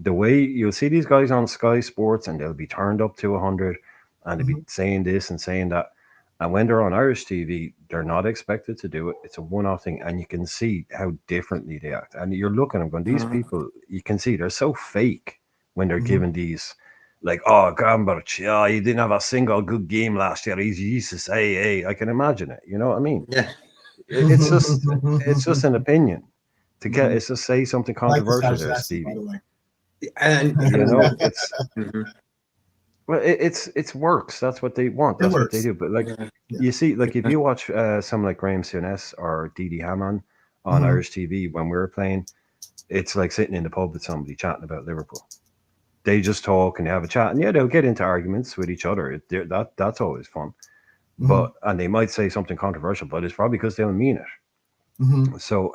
The way you'll see these guys on Sky Sports and they'll be turned up to 100 and they'll be saying this and saying that. And when they're on Irish TV, they're not expected to do it. It's a one-off thing. And you can see how differently they act. And you're looking at them going, these people, you can see they're so fake when they're given these, Gravenberch, he didn't have a single good game last year. He's used to say, hey, I can imagine it. You know what I mean? Yeah. It's just an opinion. It's just say something controversial there, Stevie. And it's well, it's works. That's what they want. That's what they do. But you see, if you watch someone like Graham Souness or Didi Hamann on Irish TV when we're playing, it's like sitting in the pub with somebody chatting about Liverpool. They just talk and they have a chat, and they'll get into arguments with each other. That's always fun. But and they might say something controversial, but it's probably because they don't mean it. So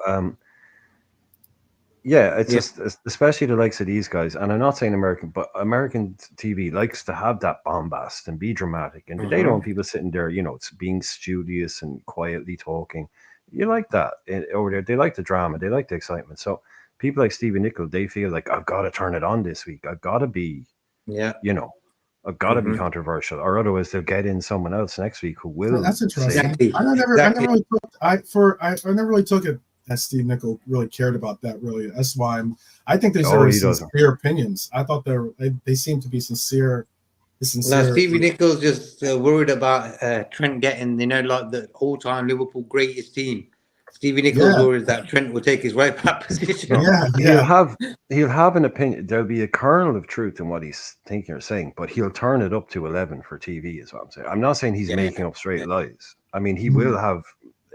it's just, especially the likes of these guys, and I'm not saying American, but American TV likes to have that bombast and be dramatic, and they don't want people sitting there, it's being studious and quietly talking. You like that over there. They like the drama, they like the excitement. So people like Stevie Nicol, they feel like, I've got to turn it on this week. I've got to be, I've got to be controversial, or otherwise they'll get in someone else next week who will. That's interesting. I never really took it that Steve Nicol really cared about that. Really, that's why I think there's sincere opinions. I thought they seem to be sincere. No, Stevie Nicol just worried about Trent getting, the all-time Liverpool greatest team. Stevie Nicol worries that Trent will take his right back position. He'll have an opinion. There'll be a kernel of truth in what he's thinking or saying, but he'll turn it up to 11 for TV, is what I'm saying. I'm not saying he's making up straight lies. I mean, he will have,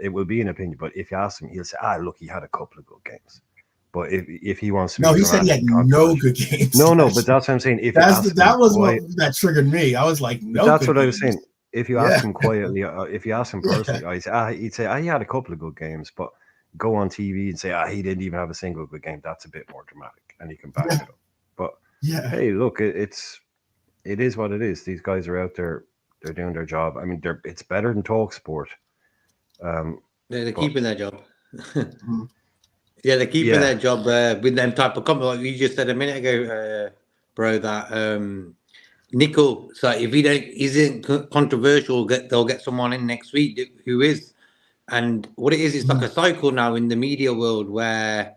it will be an opinion, but if you ask him, he'll say, look, he had a couple of good games. But if he wants to be No, he said he dramatic had and no controversial, good games. no, last but year. that's what I'm saying. If you ask That him was what quiet, that triggered me. I was like, but no that's good what I was games. saying. If you Yeah. ask him quietly, if you ask him Yeah. personally, he'd say, he had a couple of good games, but go on TV and say, he didn't even have a single good game. That's a bit more dramatic, and he can back Yeah. it up. But Yeah. hey, look, it is what it is. These guys are out there, they're doing their job. I mean, it's better than talk sport. They're But keeping their job. Mhm. Yeah, they're keeping yeah, their job with them type of comment. Like you just said a minute ago, bro, that Nico. So if he don't isn't controversial, they'll get someone in next week who is. And what it is, it's like a cycle now in the media world where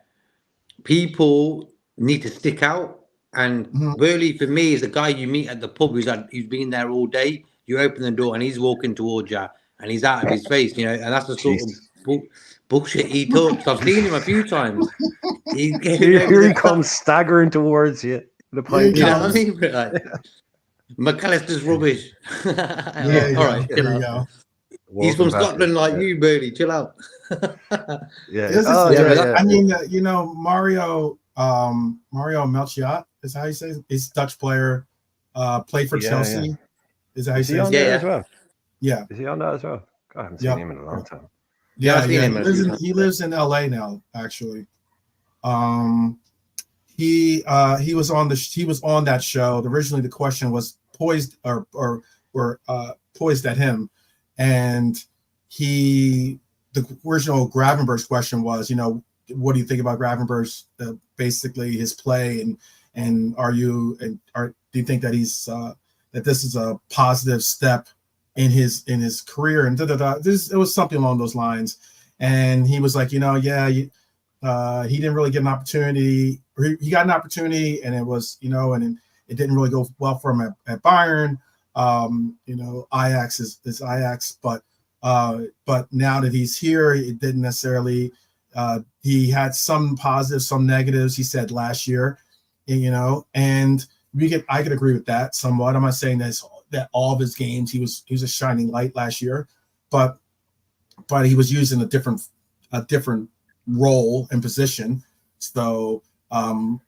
people need to stick out. And Mhm. Burley, for me, is a guy you meet at the pub who's been there all day. You open the door and he's walking towards you and he's out of his face, and that's the sort of jeez. bullshit he talks. I've seen him a few times. He's getting over Here the he top. comes staggering towards you. The Here he pint You know what I comes. glasses. mean? But like, McAllister's rubbish. There you All go. right, There chill you out. go. He's Walking from past you. Scotland, like Yeah. you, Burley. Chill out. Yeah. This is Oh, Yeah, yeah, but yeah. I mean, Mario Melchiot is how you say it? He's a Dutch player, played for Yeah, Chelsea. Is that how you Is say he his on name? there yeah. as well? Yeah. Is he on that as well? God, I haven't seen Yep. him in a long time. Yeah, Yeah, I've seen yeah. him a few times. He lives in LA now, actually. He was on that show. Originally the question was poised poised at him, and the original Gravenberg's question was, what do you think about Gravenberg's basically his play, and do you think that he's that this is a positive step in his career, and it was something along those lines, and he was like, yeah, he didn't really get an opportunity. Or he got an opportunity, and it was, and it didn't really go well for him at Bayern. Ajax is Ajax, but now that he's here, it didn't necessarily. He had some positives, some negatives. He said last year, and I could agree with that somewhat. I'm not saying that all of his games he was a shining light last year, but he was using a different role and position. So,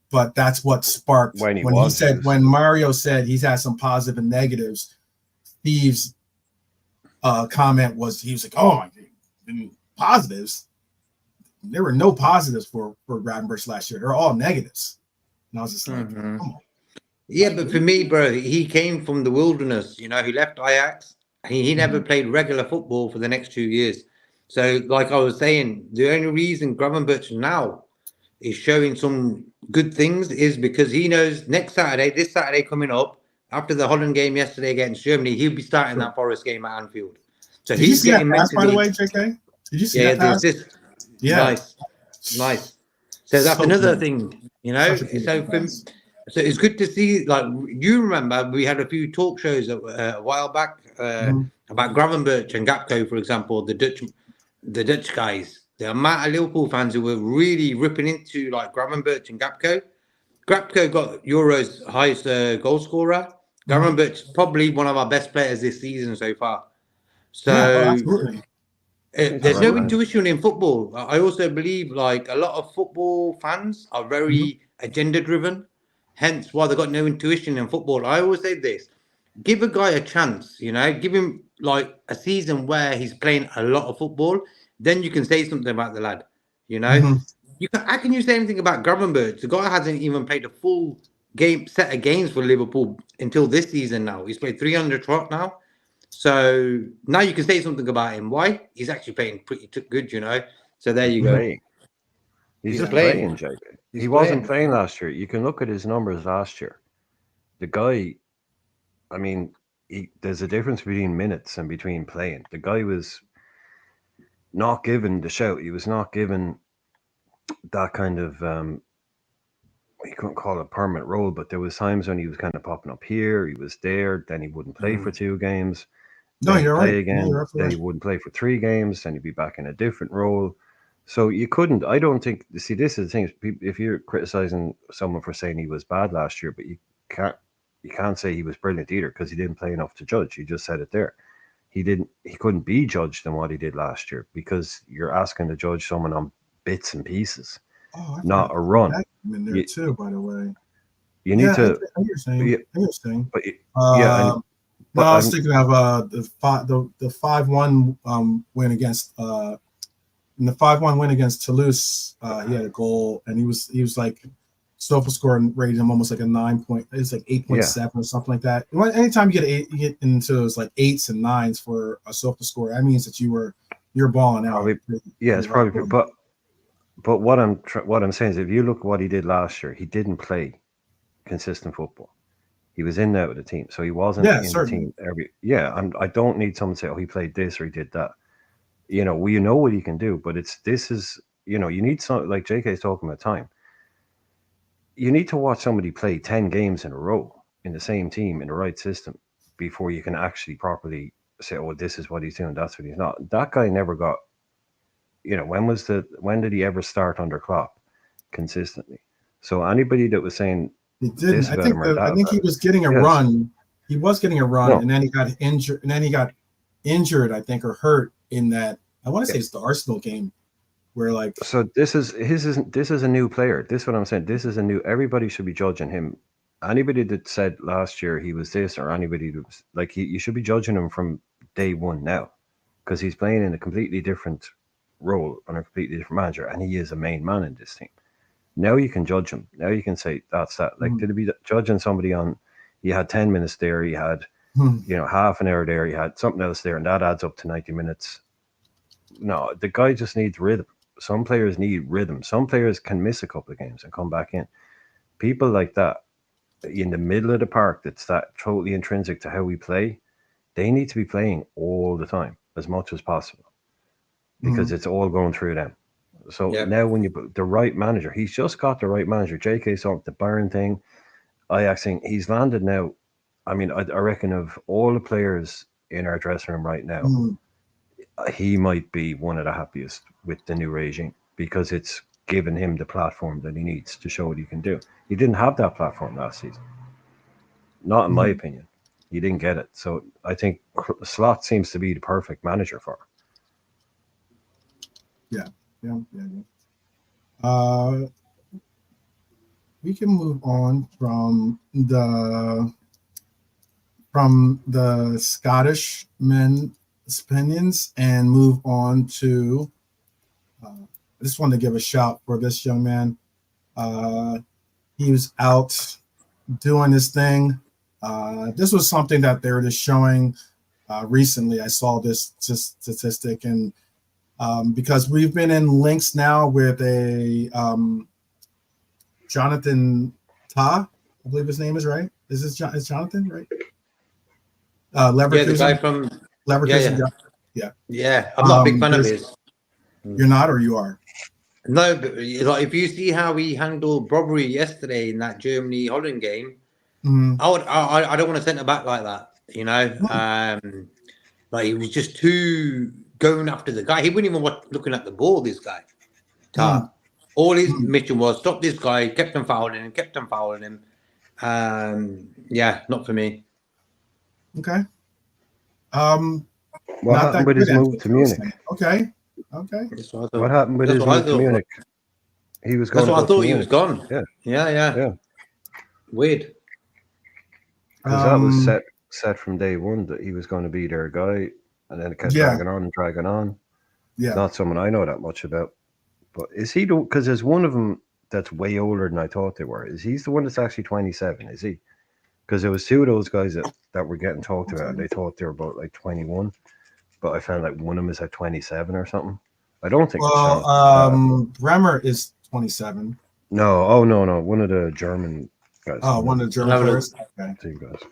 but that's what sparked when Mario said he's had some positive and negatives. Steve's comment was, he was like, "Oh my God, positives? There were no positives for Gravenberch last year. They're all negatives." And I was just like, "Come on." Yeah, but for me, bro, he came from the wilderness. He left Ajax. He never played regular football for the next 2 years. So, like I was saying, the only reason Gravenberch now is showing some good things is because he knows this Saturday coming up, after the Holland game yesterday against Germany, he'll be starting that Forest game at Anfield. So Did you see that pass, by the way, JK? Did you see that pass? Yeah. Nice. So that's another thing, Such a beautiful pass. So it's good to see. Like, you remember, we had a few talk shows a while back about Gravenberch and Gapco, for example, the Dutch guys. The amount of Liverpool fans who were really ripping into like Gravenberch and Gapco. Gapco got Euro's highest goal scorer. Gravenberch probably one of our best players this season so far. So absolutely. There's no intuition in football. I also believe like a lot of football fans are very agenda driven, hence why they got no intuition in football. I always say this: give a guy a chance, give him like a season where he's playing a lot of football, then you can say something about the lad. How can you say anything about Gravenberch? The guy hasn't even played a full set of games for Liverpool until this season. Now he's played 300 trot now. So now you can say something about him. Why? He's actually playing pretty good, So there you go. He's just playing, JK. He wasn't playing last year. You can look at his numbers last year. The guy, I mean, there's a difference between minutes and between playing. The guy was not given the shout. He was not given that kind of, you couldn't call it a permanent role, but there was times when he was kind of popping up here. He was there. Then he wouldn't play for 2 games. No, you're right. Again. Then he wouldn't play for 3 games. Then he'd be back in a different role. So you couldn't. I don't think. See, this is the thing. If you're criticizing someone for saying he was bad last year, but you can't say he was brilliant either because he didn't play enough to judge. You just said it there. He couldn't be judged on what he did last year because you're asking to judge someone on bits and pieces. Oh, I not forgot a run. that came in there You, too, by the way. you need to, I hear what you're saying. yeah, I hear what you're saying. but yeah, and No, but I was thinking of the 5-1 win against in the 5-1 win against Toulouse. He had a goal, and he was like SOFA score rated him almost like a 9 point. It's like 8.7 or something like that. Anytime you get into those like 8s and 9s for a SOFA score, that means that you're balling out. probably, yeah, it's probably, but what I'm saying is, if you look at what he did last year, he didn't play consistent football. He was in and out of the team, so he wasn't in certainly. the team I don't need someone to say, oh, he played this or he did that. We know what he can do, but this is you need some, like JK is talking about time. You need to watch somebody play 10 games in a row in the same team in the right system before you can actually properly say, oh, this is what he's doing, that's what he's not. That guy never got, when did he ever start under Klopp consistently? So anybody that was saying He didn't. this about him or that I think about he him, was getting a yes, run. He was getting a run, no, and then he got injured. I think, or hurt in that. I want to say it's the Arsenal game where like. so this is a new player. This is what I'm saying. This is a new. Everybody should be judging him. Anybody that said last year he was this, or anybody that was like you should be judging him from day one now, because he's playing in a completely different role on a completely different manager, and he is a main man in this team. Now you can judge him. Now you can say that's that. Like, did it be judging somebody on? He had 10 minutes there. He had half an hour there. He had something else there, and that adds up to 90 minutes. No, the guy just needs rhythm. Some players need rhythm. Some players can miss a couple of games and come back in. People like that in the middle of the park, that's that totally intrinsic to how we play. They need to be playing all the time, as much as possible, because it's all going through them. So now when you put the right manager, he's just got the right manager. JK saw the Bayern thing, Ajax thing. He's landed now. I mean, I reckon of all the players in our dressing room right now, he might be one of the happiest with the new regime, because it's given him the platform that he needs to show what he can do. He didn't have that platform last season. Not in my opinion. He didn't get it. So I think Slot seems to be the perfect manager for him. Yeah. We can move on from the Scottish men's opinions and move on to. I just wanted to give a shout for this young man. He was out doing his thing. This was something that they were just showing recently. I saw this statistic, and because we've been in links now with a Jonathan Tah, I believe his name is right. Is Jonathan right? Leverkusen. Yeah, the guy from Leverkusen. Yeah. I'm not a big fan of his. You're not, or you are? No, but like if you see how he handled Bobbery yesterday in that Germany Holland game, I don't want to send it back like that. Like he was just too going after the guy. He wasn't even looking at the ball. This guy, all his mission was stop this guy. Kept on fouling him. Not for me. Okay. What happened with his move to Munich? Okay. What happened with his move to Munich? He was going. That's what I thought. He was gone. Yeah. Weird. Because that was set from day one that he was going to be their guy, and then it kept dragging on. Yeah. Not someone I know that much about. But is he because there's one of them that's way older than I thought they were. Is he the one that's actually 27? Is he? Because there was two of those guys that were getting talked about, and they thought they were about like 21. But I found like one of them is like 27 or something. I don't think. Well, Bremer is 27. No, no. One of the German guys. Oh, one of the German players. Okay. Team guys.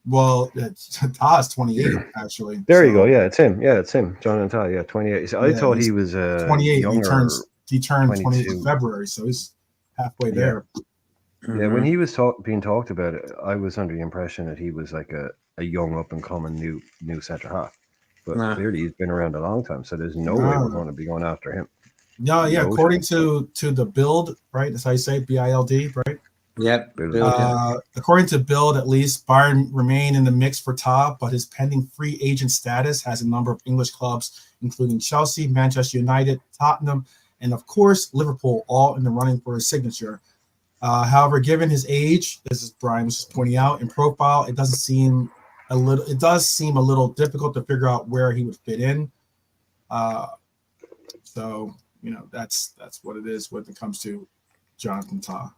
Well, Tah is 28 actually. There you go. Yeah, it's him. Jonathan Tah. Yeah, 28. So I thought he was 28. Younger, he turned 28 in February, so he's halfway there. Yeah, when he was being talked about it, I was under the impression that he was like a young up and coming new centre half. But clearly he's been around a long time, so there's no way we're going to be going after him. No, according to the Bild, right? That's how you say it, BILD, right? Yep. According to Bild, at least, Bayern remain in the mix for Tah, but his pending free agent status has a number of English clubs, including Chelsea, Manchester United, Tottenham, and of course Liverpool, all in the running for his signature. However, given his age, this is Brian was just pointing out, in profile, it does seem a little difficult to figure out where he would fit in. So that's what it is when it comes to Jonathan Tah.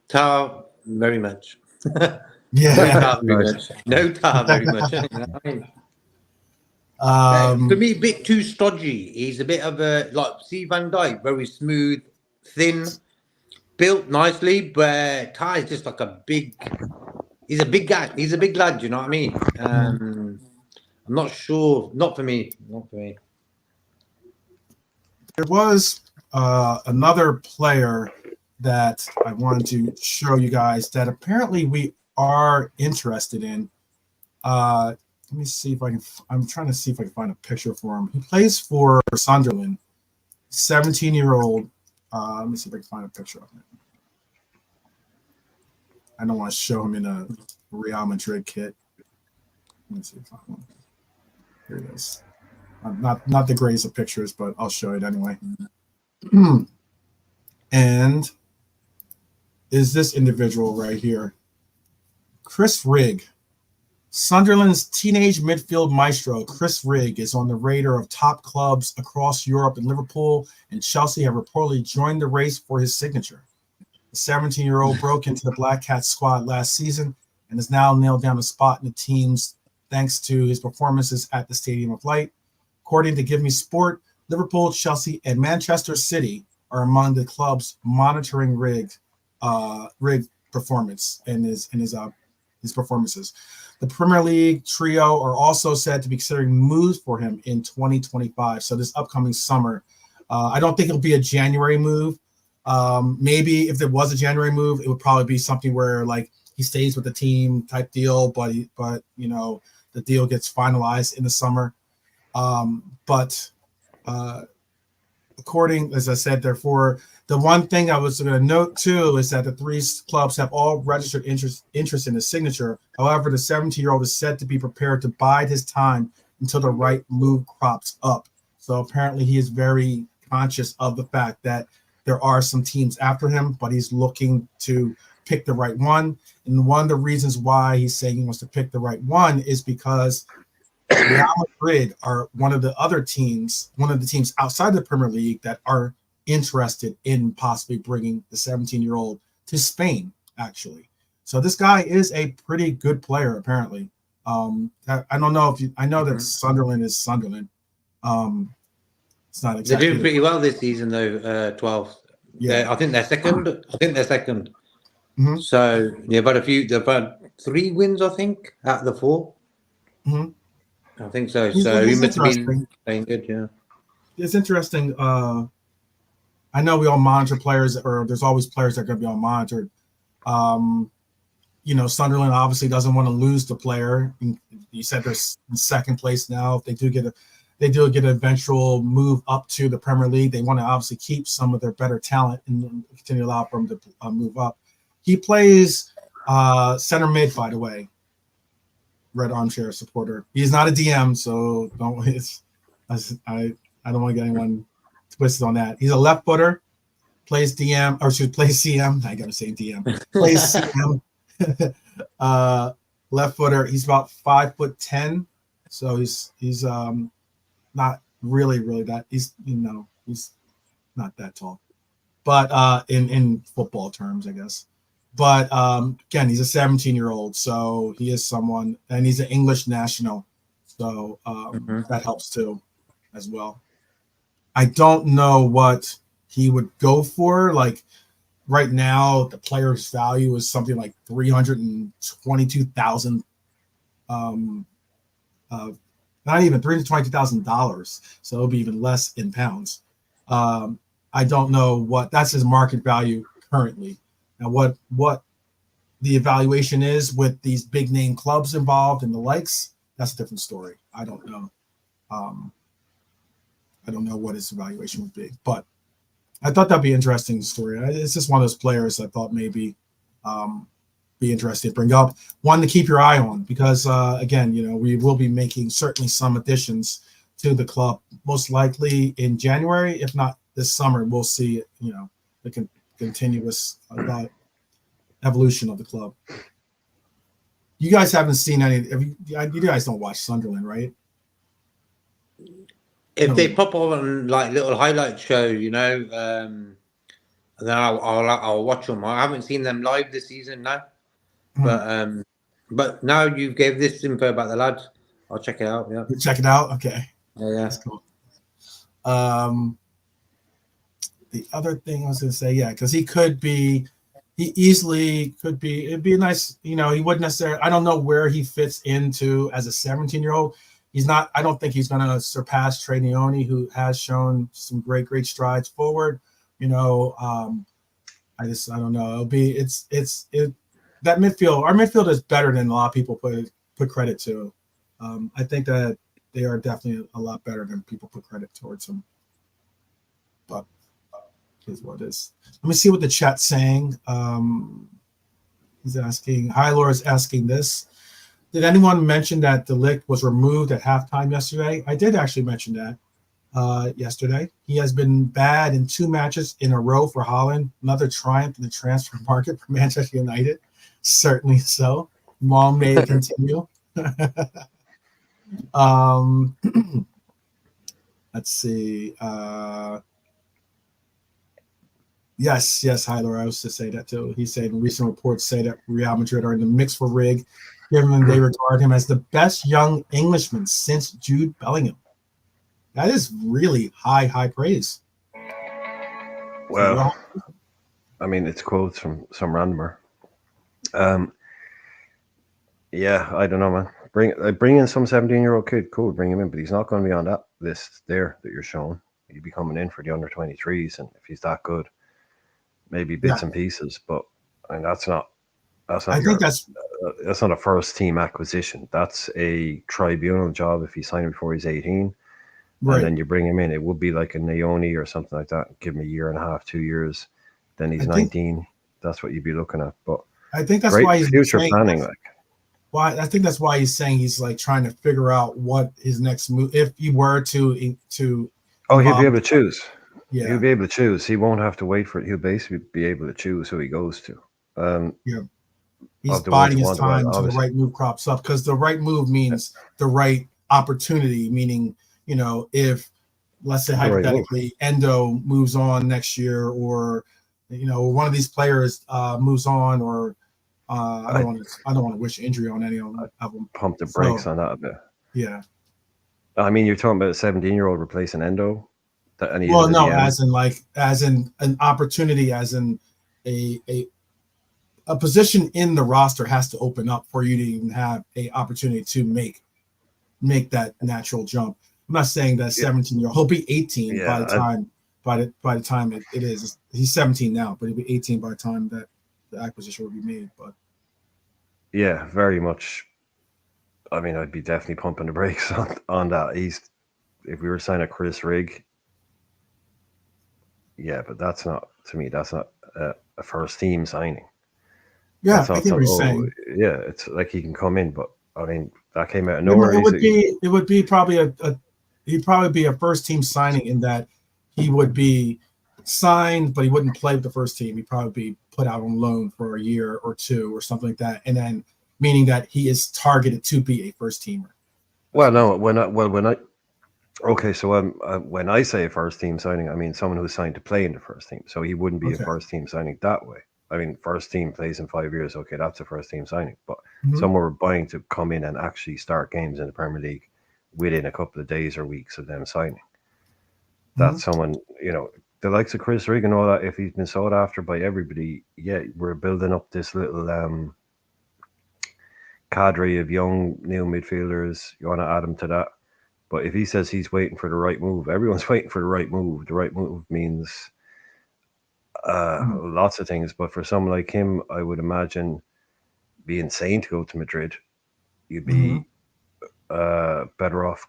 Tah, very much. Yeah, No Tah, very much. For me, a bit too stodgy. He's a bit of a see Van Dijk, very smooth, thin, built nicely, but Tah is just like a big. He's a big guy. He's a big lad. You know what I mean? I'm not sure. Not for me. Not for me. There was another player that I wanted to show you guys that apparently we are interested in. Let me see if I can. I'm trying to see if I can find a picture for him. He plays for Sunderland. 17-year-old. Let me see if I can find a picture of him. I don't want to show him in a Real Madrid kit. Let me see if I can. Here it is. Not the greatest of pictures, but I'll show it anyway. And is this individual right here, Chris Rigg. Sunderland's teenage midfield maestro, Chris Rigg, is on the radar of top clubs across Europe, and Liverpool and Chelsea have reportedly joined the race for his signature. The 17-year-old broke into the Black Cats squad last season and has now nailed down a spot in the teams thanks to his performances at the Stadium of Light. According to Give Me Sport, Liverpool, Chelsea, and Manchester City are among the clubs monitoring Rigg performance and his performances. The Premier League trio are also said to be considering moves for him in 2025. So this upcoming summer, I don't think it'll be a January move. Maybe if there was a January move, it would probably be something where like he stays with the team type deal, but the deal gets finalized in the summer. But according, as I said, therefore, the one thing I was going to note too is that the three clubs have all registered interest in his signature. However, the 17-year-old is said to be prepared to bide his time until the right move crops up. So apparently he is very conscious of the fact that there are some teams after him, but he's looking to pick the right one. And one of the reasons why he's saying he wants to pick the right one is because Real Madrid are one of the teams outside the Premier League that are interested in possibly bringing the 17-year-old to Spain, actually. So this guy is a pretty good player, apparently. I don't know I know that Sunderland is Sunderland. It's not exactly. They're doing pretty well this season, though. 12th. Yeah, I think they're second. Mm-hmm. So they've had 3 wins, I think, out of the 4. Mm-hmm. I think so. So he must have been playing good. Yeah, it's interesting. I know we all monitor players, or there's always players that are going to be all monitored. Sunderland obviously doesn't want to lose the player. You said they're in second place now. If they do get an eventual move up to the Premier League, they want to obviously keep some of their better talent and continue to allow for them to move up. He plays center mid, by the way. Red Armchair supporter. He's not a DM, so I don't want to get anyone twisted on that. He's a left footer, plays DM, or should play CM. I gotta say DM. Plays CM. Left footer. He's about 5'10", so he's not really that. He's not that tall, but in football terms, I guess. But again, he's a 17-year-old, so he is someone, and he's an English national, so that helps too, as well. I don't know what he would go for. Like right now, the player's value is something like $322,000. Not even $322,000, so it'll be even less in pounds. I don't know what that's his market value currently. Now, what the evaluation is with these big name clubs involved and the likes, that's a different story. I don't know. I don't know what his evaluation would be, but I thought that'd be an interesting story. It's just one of those players I thought maybe be interested to bring up. One to keep your eye on because, again, we will be making certainly some additions to the club, most likely in January, if not this summer. We'll see, the continuous evolution of the club. You guys haven't seen any. You guys don't watch Sunderland, right? If they pop on like little highlight show, and then I'll watch them. I haven't seen them live this season now, but now you gave this info about the lads, I'll check it out. Yeah, you check it out. Okay, yeah, that's cool. The other thing I was going to say, because he easily could be. It'd be a nice, he wouldn't necessarily. I don't know where he fits into as a 17-year-old. He's not. I don't think he's going to surpass Trey Neone, who has shown some great strides forward. I don't know. That midfield. Our midfield is better than a lot of people put credit to. I think that they are definitely a lot better than people put credit towards them. But is what it is. Let me see what the chat's saying. He's asking. Hylor is asking this. Did anyone mention that De Ligt was removed at halftime yesterday? I did actually mention that yesterday. He has been bad in 2 matches in a row for Holland. Another triumph in the transfer market for Manchester United. Certainly so. Long may it continue. Let's see. Yes, Hylor, I was to say that too. He said recent reports say that Real Madrid are in the mix for Rig, given they regard him as the best young Englishman since Jude Bellingham. That is really high praise. Well, I mean, it's quotes from some randomer. Yeah, I don't know, man. Bring in some 17-year-old kid, cool, bring him in, but he's not going to be on that list there that you're showing. He'd be coming in for the under 23s, and if he's that good, maybe bits and pieces. But I mean, that's not that's not a first team acquisition. That's a tribunal job if you sign him before he's 18, and then you bring him in. It would be like a Neone or something like that. Give him a year and a half, 2 years, then he's 19. That's what you'd be looking at. But I think that's why he's future planning. I think that's why he's saying he's like trying to figure out what his next move. If he were to he'll be able to choose. Yeah, he'll be able to choose. He won't have to wait for it. He'll basically be able to choose who he goes to. He's biding his time until the right move crops up, because the right move means the right opportunity. Meaning, if let's say hypothetically Endo moves on next year, or one of these players moves on, or I don't want to wish injury on any of them. Pump the brakes on that a bit. Yeah. I mean, you're talking about a 17-year-old replacing Endo. As in an opportunity, as in a position in the roster has to open up for you to even have a opportunity to make that natural jump. I'm not saying that 17-year-old, he'll be 18 by the time it is. He's 17 now, but he'll be 18 by the time that the acquisition will be made. But yeah, very much. I mean, I'd be definitely pumping the brakes on that. If we were signing a Chris Rigg, but that's not a first team signing. Yeah, I think what you're saying. Yeah, it's like he can come in, but I mean that came out of nowhere. It would be probably he'd probably be a first team signing in that he would be signed, but he wouldn't play with the first team. He'd probably be put out on loan for a year or two or something like that, and then meaning that he is targeted to be a first teamer. Well, no, when I say a first team signing, I mean someone who's signed to play in the first team. So he wouldn't be a first team signing that way. I mean, first team plays in 5 years. Okay, that's a first team signing. But someone we're buying to come in and actually start games in the Premier League within a couple of days or weeks of them signing. That's someone, the likes of Chris Rigg and all that, if he's been sought after by everybody, we're building up this little cadre of young new midfielders. You want to add him to that. But if he says he's waiting for the right move, everyone's waiting for the right move. The right move means lots of things. But for someone like him, I would imagine be insane to go to Madrid. You'd be better off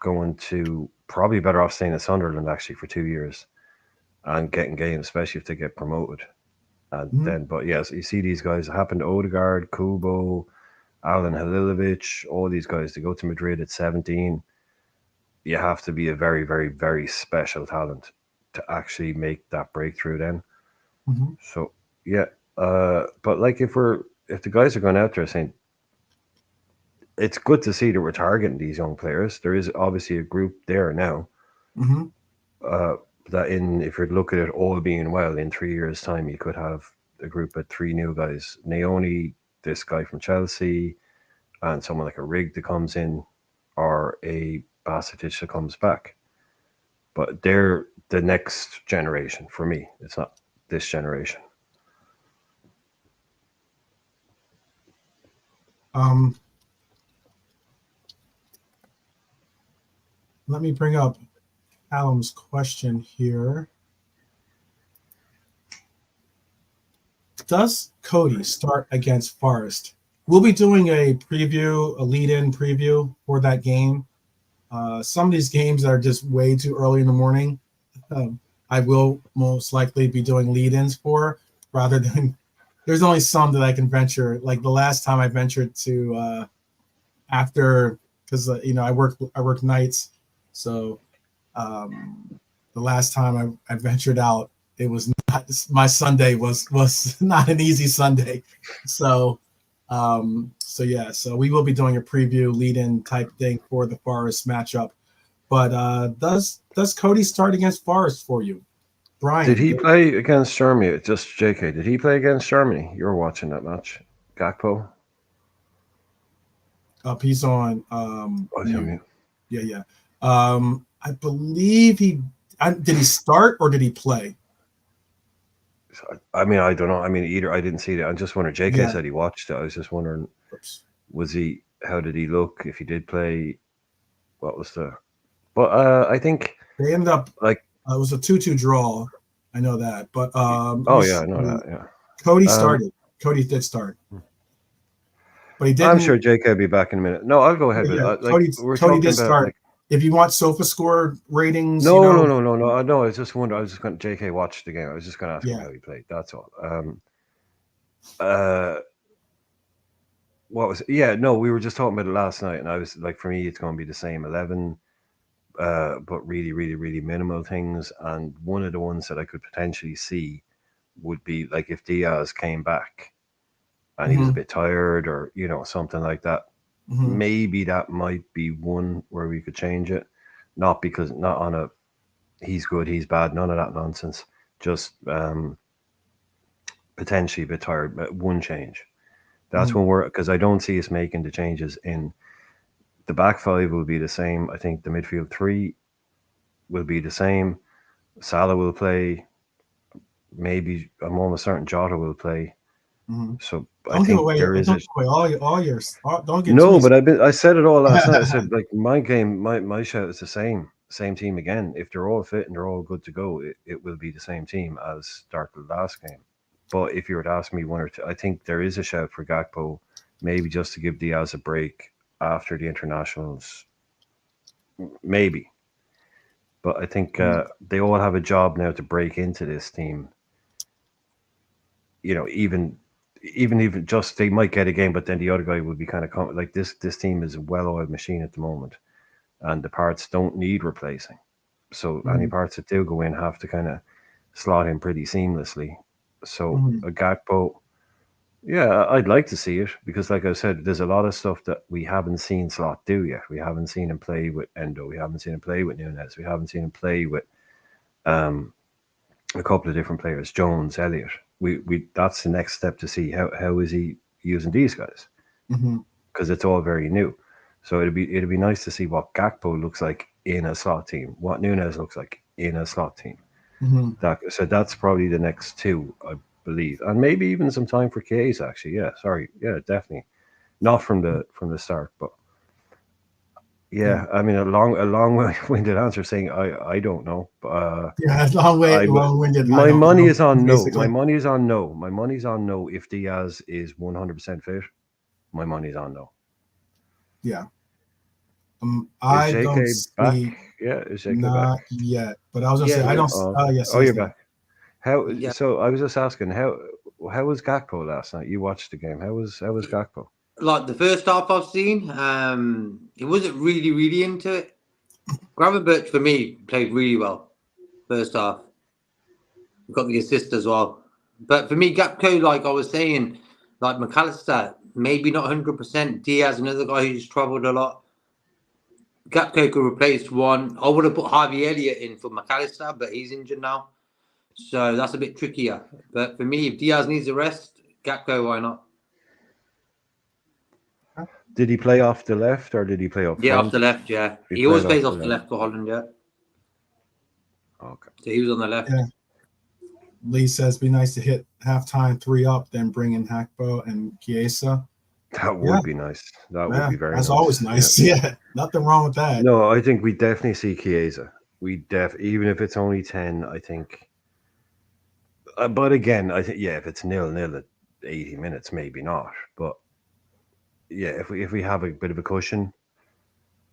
staying at Sunderland actually for 2 years and getting games, especially if they get promoted. And then, but yes, you see these guys. It happened to Odegaard, Kubo, Alan Halilovic, all these guys. They go to Madrid at 17. you have to be a very, very, very special talent to actually make that breakthrough then. Mm-hmm. So yeah, but like if the guys are going out there saying it's good to see that we're targeting these young players. There is obviously a group there now. Mm-hmm. Uh, that if you're looking at all being well, in 3 years' time, you could have a group of three new guys: Naoni, this guy from Chelsea, and someone like a Rig that comes in, or a Bacetic that comes back. But they're the next generation for me. It's not this generation. Let me bring up Callum's question here. Does Cody start against Forest? We'll be doing a preview, a lead-in preview for that game. Some of these games are just way too early in the morning. I will most likely be doing lead-ins for, rather than. There's only some that I can venture. Like the last time I ventured to after, because I work nights, so the last time I ventured out, it was not, my Sunday was not an easy Sunday. So so we will be doing a preview lead-in type thing for the Forest matchup. But does Cody start against Forest for you, Brian? Did he play against Germany? Just JK, did he play against Germany? You were watching that match, Gakpo. He's on. Yeah. Yeah. I believe did he start or did he play? I mean, I don't know. I mean, either I didn't see it. I just wondering. JK said he watched it. I was just wondering, was he? How did he look? If he did play, what was the? But I think they ended up like it was a 2-2 draw. I know that, but I know that. Yeah, Cody started. Cody did start, but he didn't. I'm sure JK will be back in a minute. No, I'll go ahead with it. Cody did start. Like, if you want SofaScore ratings, no. I was just wondering. I was just going to JK watch the game. I was just going to ask him how he played. That's all. What was it? Yeah, no, we were just talking about it last night, and I was like, for me, it's going to be the same 11, but really, really, really minimal things. And one of the ones that I could potentially see would be like if Diaz came back and he was a bit tired, or something like that. Maybe that might be one where we could change it. Not on a he's good, he's bad, none of that nonsense. Just potentially a bit tired, but one change. That's when because I don't see us making the changes in the back five will be the same. I think the midfield three will be the same. Salah will play. Maybe I'm almost certain Jota will play. So I think there is all yours. Don't get no, but I said it all last night. I said like my shout is the same team again. If they're all fit and they're all good to go, it will be the same team as start the last game. But if you were to ask me one or two, I think there is a shout for Gakpo, maybe just to give Diaz a break after the internationals. Maybe. But I think they all have a job now to break into this team. Even just they might get a game, but then the other guy would be kind of like this team is a well-oiled machine at the moment, and the parts don't need replacing. So any parts that do go in have to kind of slot in pretty seamlessly. So a Gakpo, yeah, I'd like to see it because, like I said, there's a lot of stuff that we haven't seen Slot do yet. We haven't seen him play with Endo. We haven't seen him play with Nunes. We haven't seen him play with a couple of different players, Jones, Elliott. We that's the next step to see how is he using these guys because it's all very new. So it'd be nice to see what Gakpo looks like in a slot team, what Nunes looks like in a slot team. So that's probably the next two, I believe, and maybe even some time for Case. Actually, definitely, not from the start, but yeah. I mean, a long-winded answer saying I don't know, but long-winded. My money is on no. My money is on no. My money's on no. If Diaz is 100% fit, my money's on no. Yeah. I don't see. Back? Yeah, is JK not back? Yet, but I was gonna say I don't. Yes. Oh, you're back. How? Yeah. So I was just asking how was Gakpo last night? You watched the game. How was Gakpo? Like the first half I've seen, he wasn't really into it. Gravenberch for me played really well first half. Got the assist as well. But for me, Gapco, like I was saying, like McAllister, maybe not 100%. Diaz, another guy who's travelled a lot. Gapco could replace one. I would have put Harvey Elliott in for McAllister, but he's injured now. So that's a bit trickier. But for me, if Diaz needs a rest, Gapco, why not? Did he play off the left or did he play up Yeah, front? off the left, yeah. He played always plays off off the the left for Holland, yeah. Okay. So he was on the left. Yeah. Lee says, "Be nice to hit halftime 3 up, then bring in Hackbo and Chiesa." That would be nice. That would be very that's nice. always nice. Yeah. Nothing wrong with that. No, I think we definitely see Chiesa. Even if it's only 10, I think. But again, I think if it's 0-0 at 80 minutes, maybe not. But yeah, if we have a bit of a cushion,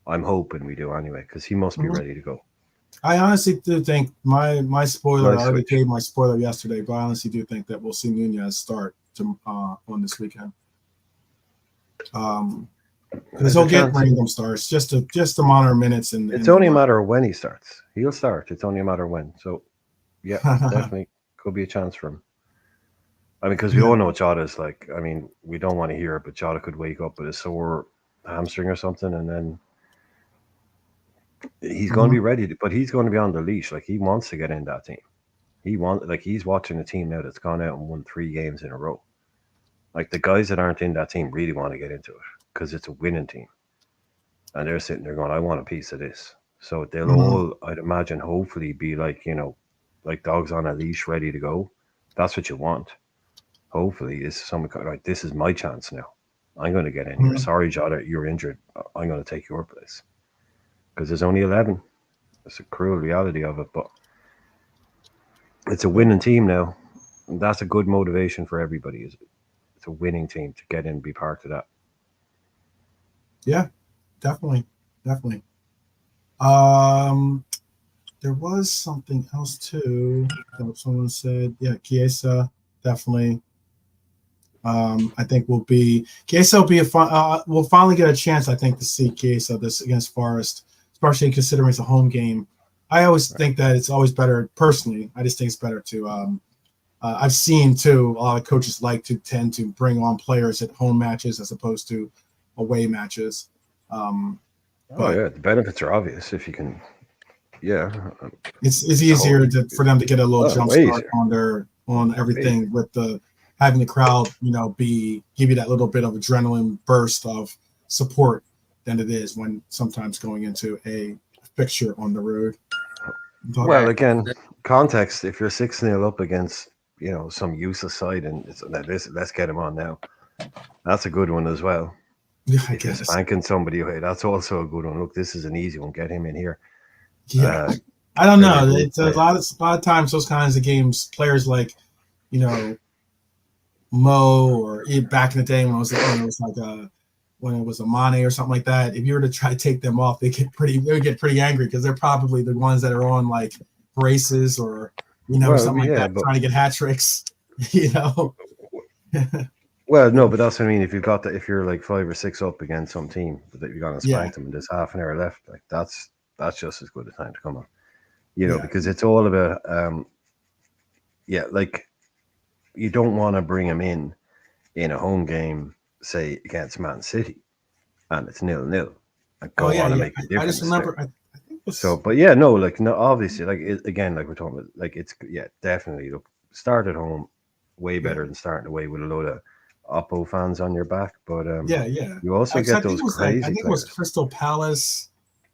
I'm hoping we do anyway, because he must be ready to go. I honestly do think my spoiler. Nice I already switch. gave my spoiler yesterday, but I honestly do think that we'll see Nunez start on this weekend. Because he'll get random starts just to monitor minutes and. It's only a matter of when he starts. He'll start. It's only a matter of when. So yeah, definitely could be a chance for him. I mean, because we all know what Jota's like. I mean, we don't want to hear it, but Jota could wake up with a sore hamstring or something, and then he's going to be ready. But he's going to be on the leash. Like, he wants to get in that team. He's watching a team now that's gone out and won 3 games in a row. Like, the guys that aren't in that team really want to get into it because it's a winning team, and they're sitting there going, "I want a piece of this." So they'll all, I'd imagine, hopefully be like, like dogs on a leash, ready to go. That's what you want. Hopefully, this is someone like, this is my chance now. I'm going to get in here. Sorry, Jota, you're injured. I'm going to take your place. Because there's only 11. That's a cruel reality of it. But it's a winning team now. And that's a good motivation for everybody. It's a winning team to get in and be part of that. Yeah, definitely. Definitely. There was something else too that someone said. Yeah, Chiesa, definitely. I think Chiesa will be a fun. We'll finally get a chance, I think, to see Chiesa this against Forest, especially considering it's a home game. I always think that it's always better. Personally, I just think it's better to. I've seen too a lot of coaches tend to bring on players at home matches as opposed to away matches. The benefits are obvious if you can. Yeah, it's easier for them to get a little jump start on everything with having the crowd, give you that little bit of adrenaline burst of support than it is when sometimes going into a fixture on the road. Well, again, context. If you're 6-0 up against some useless side, and let's get him on now. That's a good one as well. Yeah, I if you're guess. spanking somebody away, that's also a good one. Look, this is an easy one. Get him in here. Yeah, I don't know. It's a lot of times those kinds of games, players like, Mo or back in the day when it was a Mane or something like that. If you were to try to take them off, they would get pretty angry because they're probably the ones that are on like braces or something like that, trying to get hat tricks. Well, no, but that's what I mean. If you're like 5 or 6 up against some team that you're gonna spank them, and there's half an hour left, like that's just as good a time to come on. Because it's all about like you don't want to bring them in a home game, say against Man City, and it's 0-0, and go on and make a difference. I just remember. I think obviously, like again, like we're talking about, like it's definitely start at home, way better than starting away with a load of Oppo fans on your back, but you also get those crazy. I think it was Crystal Palace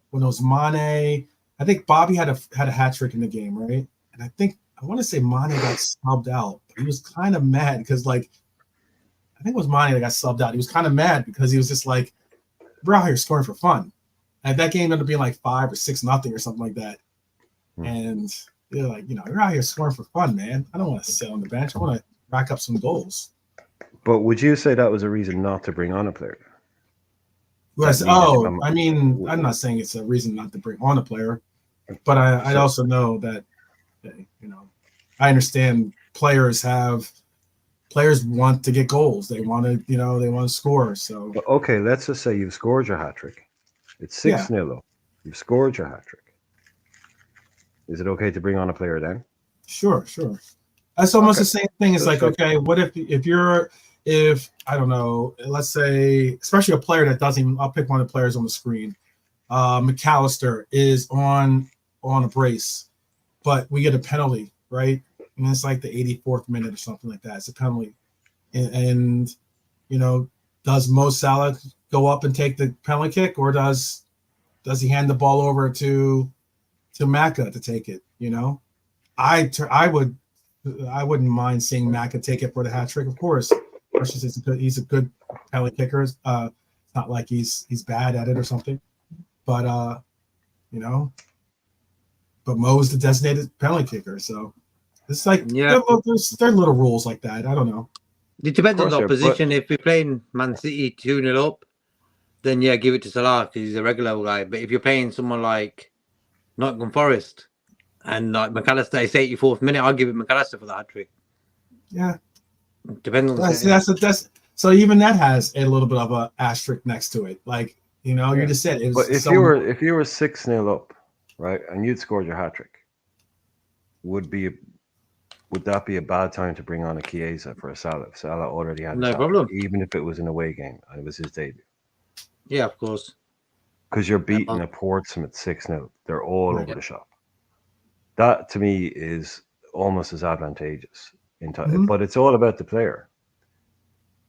when it was Mane. I think Bobby had a hat trick in the game, right? And I want to say Mane got subbed out. He was kind of mad because, I think it was Mane that got subbed out. He was kind of mad because he was just like, "We're out here scoring for fun." And that game ended up being like 5 or 6-0 or something like that. And they're like, you're out here scoring for fun, man. I don't want to sit on the bench. I want to rack up some goals. But would you say that was a reason not to bring on a player? I'm not saying it's a reason not to bring on a player, but I also know that, I understand players want to get goals. They want to, score. So okay, let's just say you've scored your hat trick. It's 6-0. You've scored your hat trick. Is it okay to bring on a player then? Sure. That's almost Okay. the same thing. It's That's like, fair. okay, what if I don't know, let's say, especially a player that doesn't even, I'll pick one of the players on the screen. McAllister is on a brace, but we get a penalty, right? And it's like the 84th minute or something like that. It's a penalty. And you know, does Mo Salah go up and take the penalty kick, or does he hand the ball over to Maka to take it? You know, I wouldn't mind seeing Maka take it for the hat trick, of course. He's a good penalty kicker. It's not like he's bad at it or something, but you know, but Mo's the designated penalty kicker, so it's like there's little rules like that. I don't know. It depends on the Of course, yeah, opposition. If we're playing Man City 2-0 up, then yeah, give it to Salah because he's a regular guy. But if you're playing someone like Nottingham Forest and like McAllister, it's 84th minute, I'll give it McAllister for the hat trick. Yeah, Depends on the setting. that's so even that has a little bit of a asterisk next to it. Like, you know, you just said it was. But if you were 6-0 up, right, and you'd scored your hat trick, would that be a bad time to bring on a Chiesa for a Salah? If Salah already had No problem. Even if it was an away game and it was his debut. Yeah, of course. Because you're beating a Portsmouth 6-0. They're all over the shop. That, to me, is almost as advantageous. But it's all about the player.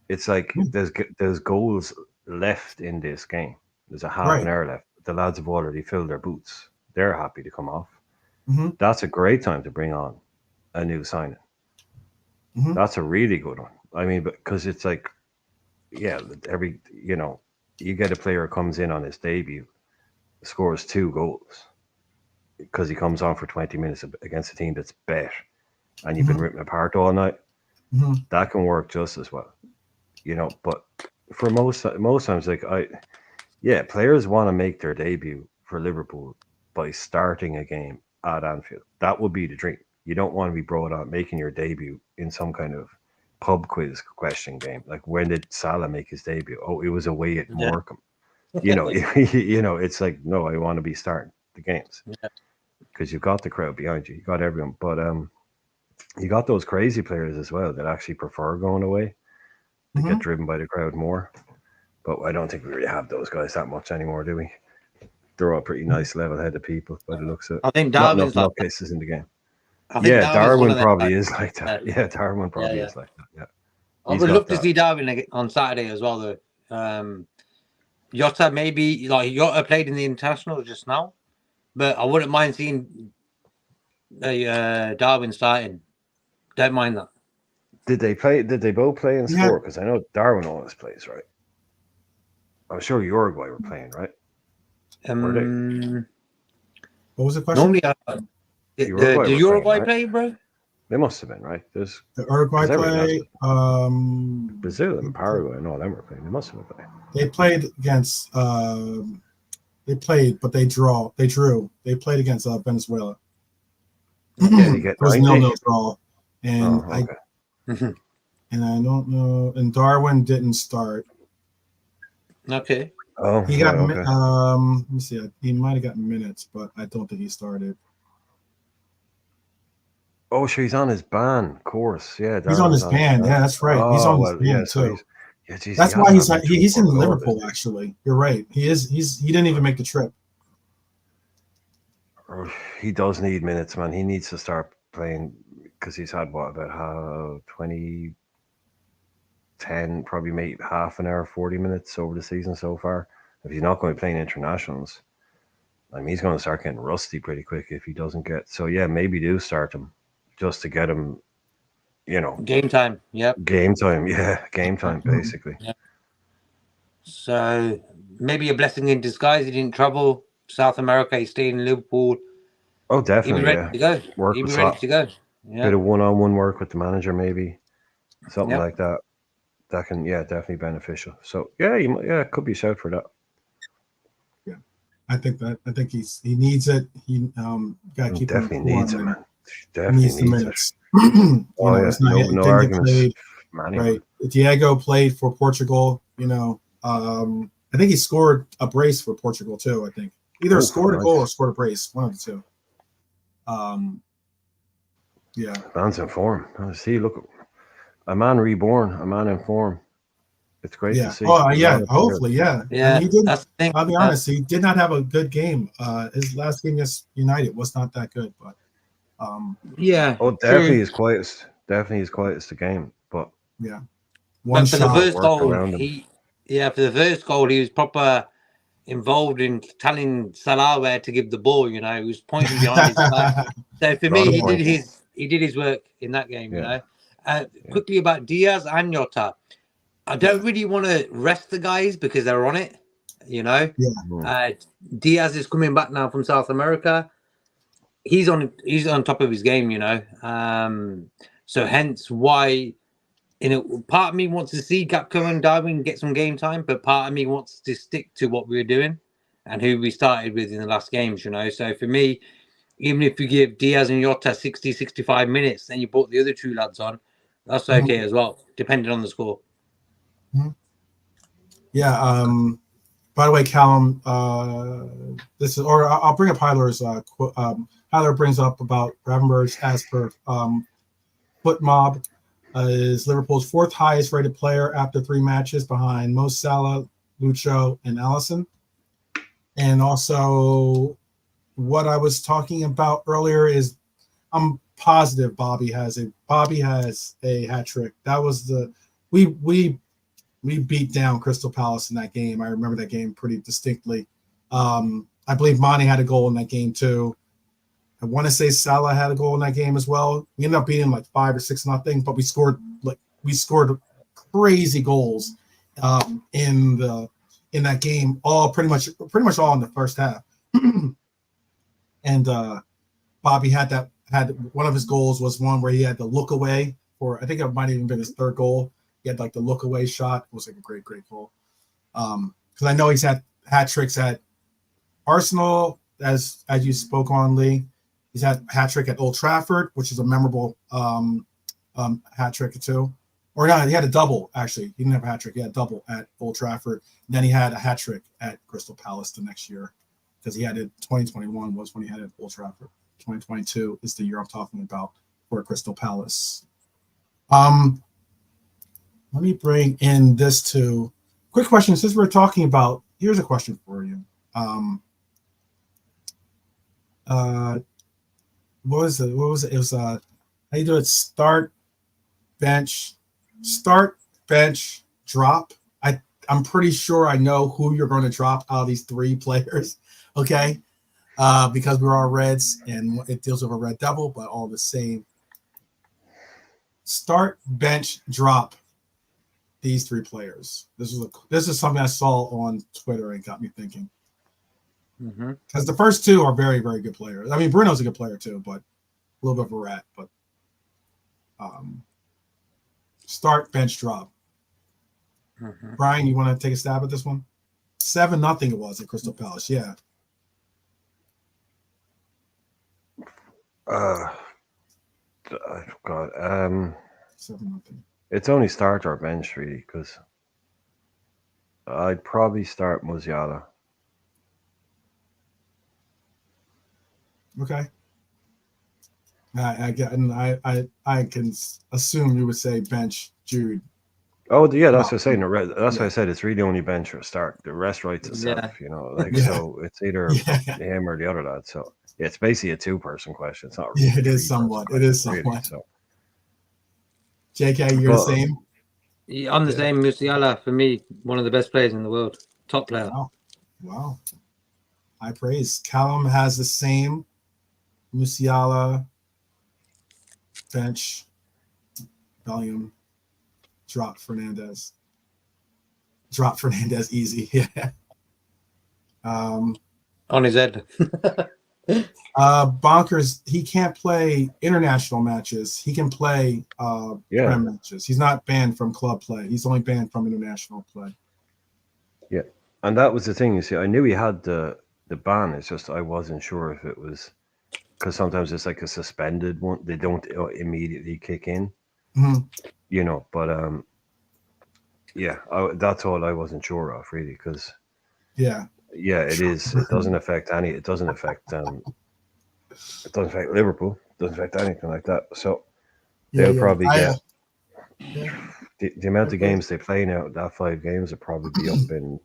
It's like there's goals left in this game. There's a half an hour left. The lads have already filled their boots. They're happy to come off. Mm-hmm. That's a great time to bring on a new signing. Mm-hmm. That's a really good one. I mean, because it's like, yeah, you get a player who comes in on his debut, scores 2 goals because he comes on for 20 minutes against a team that's bet, and you've been ripping apart all night. Mm-hmm. That can work just as well, you know. But for most times, like players want to make their debut for Liverpool by starting a game at Anfield. That would be the dream. You don't want to be brought on making your debut in some kind of pub quiz question game. Like, when did Salah make his debut? Oh, it was away at Morecambe. You know, it's like, no, I want to be starting the games because you've got the crowd behind you. You got everyone, but you got those crazy players as well that actually prefer going away. They get driven by the crowd more. But I don't think we really have those guys that much anymore, do we? They're all pretty nice, level-headed people by the looks of it. I think Not Darwin's enough like nutcases in the game. Darwin probably is like that. Yeah, Darwin probably is like that. Yeah. I would love to see Darwin on Saturday as well, though. Jota maybe, like, Jota played in the international just now, but I wouldn't mind seeing Darwin starting. Don't mind that. Did they both play in sport? Because I know Darwin always plays, right? I'm sure Uruguay were playing, right? Were they? What was the question? Normally, did Uruguay play, bro? They must have been, right? The Uruguay play. Brazil and Paraguay and all them were playing. They must have been playing. They played against. They played, but they drew. They played against Venezuela. It was 0-0 draw, and and I don't know. And Darwin didn't start. Okay. Oh, he got. Let me see. He might have gotten minutes, but I don't think he started. Oh, sure, he's on his ban, of course. Yeah, he's on his ban. Yeah, that's right. He's on his ban too. Geez, that's why he's in Liverpool. Actually, you're right. He is. He didn't even make the trip. He does need minutes, man. He needs to start playing because he's had about 20, 10, probably maybe half an hour, 40 minutes over the season so far. If he's not going to be playing internationals, I mean, he's going to start getting rusty pretty quick if he doesn't get. So yeah, maybe do start him just to get him, game time. Yep. Game time. Yeah, game time basically. Yeah. So maybe a blessing in disguise. He didn't travel South America. He stayed in Liverpool. Oh, definitely. He'll be ready to go. He'll be ready to go. Yeah. Bit of one-on-one work with the manager, maybe something like that. That can, definitely beneficial. So it could be a shout for that. Yeah, I think he needs it. He got to keep definitely needs it, man. Definitely needs the minutes. It's not, no arguments. Right, Diego played for Portugal. I think he scored a brace for Portugal too. I think Either Oh, scored a nice. goal or scored a brace. One of the two. Yeah. Man's in form. See, look, a man reborn, a man in form. It's great to Yeah. see. Oh, A yeah. lot of players. Hopefully, yeah. Yeah, And he didn't. that's the thing. I'll be honest. He did not have a good game. His last game against United was not that good, but Yeah, Oh, definitely true. his quietest. Definitely his quietest the game. But yeah. One But for the shot. first work goal, around him. for the first goal, he was proper involved in telling Salah where to give the ball. You know, he was pointing behind his back. So for me, Lot of he did his work in that game. Yeah. You know, quickly about Diaz and Jota. I don't really want to rest the guys because they're on it. You know, Diaz is coming back now from South America. He's on top of his game. You know, so hence why. Part of me wants to see Gakpo and Darwin get some game time, but part of me wants to stick to what we were doing and who we started with in the last games, you know. So for me, even if you give Diaz and Jota 60, 65 minutes, then you put the other two lads on, that's okay as well, depending on the score. Yeah. By the way, Callum, this is, or I'll bring up Hyler's quote. Hyler brings up about Gravenberch as per Foot Mob. Is Liverpool's fourth highest rated player after 3 matches behind Mo Salah, Lucho, and Allison. And also, what I was talking about earlier is I'm positive Bobby has a hat trick. That was we beat down Crystal Palace in that game. I remember that game pretty distinctly. I believe Monty had a goal in that game too. I want to say Salah had a goal in that game as well. We ended up beating like 5 or 6-0, but we scored crazy goals in that game. All pretty much all in the first half. And Bobby had one of his goals was one where he had to look away for, I think it might have even been his third goal. He had like the look away shot. It was like a great goal. Because I know he's had hat tricks at Arsenal, as you spoke on, Lee. He's had a hat trick at Old Trafford, which is a memorable hat trick too. Or no, he had a double, actually. He didn't have a hat trick. He had a double at Old Trafford. And then he had a hat trick at Crystal Palace the next year. Because he had it, 2021 was when he had it at Old Trafford. 2022 is the year I'm talking about for Crystal Palace. Let me bring in this too. Quick question, since we're talking about, here's a question for you. What was it? It was how you do it? Start, bench, drop. I'm pretty sure I know who you're going to drop out of these 3 players. Okay, because we're all Reds and it deals with a Red Devil, but all the same. Start, bench, drop these 3 players. This is something I saw on Twitter and got me thinking. Because the first 2 are very, very good players. I mean, Bruno's a good player too, but a little bit of a rat. But start, bench, drop. Brian, you want to take a stab at this one? 7-0 it was at Crystal Palace. Yeah. God. 7-0. It's only start or bench really, because I'd probably start Musiala. Okay. I can assume you would say bench Jude. Oh yeah, that's what I said. That's why I said it's really only bench or start. The rest writes itself, you know. Like so, it's either him or the other lad. So yeah, it's basically a 2-person question. It's not really. Yeah, it is somewhat. Really, so. JK, you're the same. Yeah, I'm the same. Musiala for me, one of the best players in the world, top player. Wow. High praise. Callum has the same. Musiala, bench, Bellingham, drop Fernandez. Drop Fernandez easy. Yeah. On his head. Bonkers, he can't play international matches. He can play prem matches. He's not banned from club play. He's only banned from international play. Yeah. And that was the thing, you see. I knew he had the ban. It's just I wasn't sure if it was because sometimes it's like a suspended one. They don't immediately kick in, you know. But that's all I wasn't sure of really, because Yeah, it is. It doesn't affect any. It doesn't affect. It doesn't affect Liverpool. It doesn't affect anything like that. So Yeah, they'll yeah. probably get Yeah. the amount of games they play now. That 5 games will probably be up in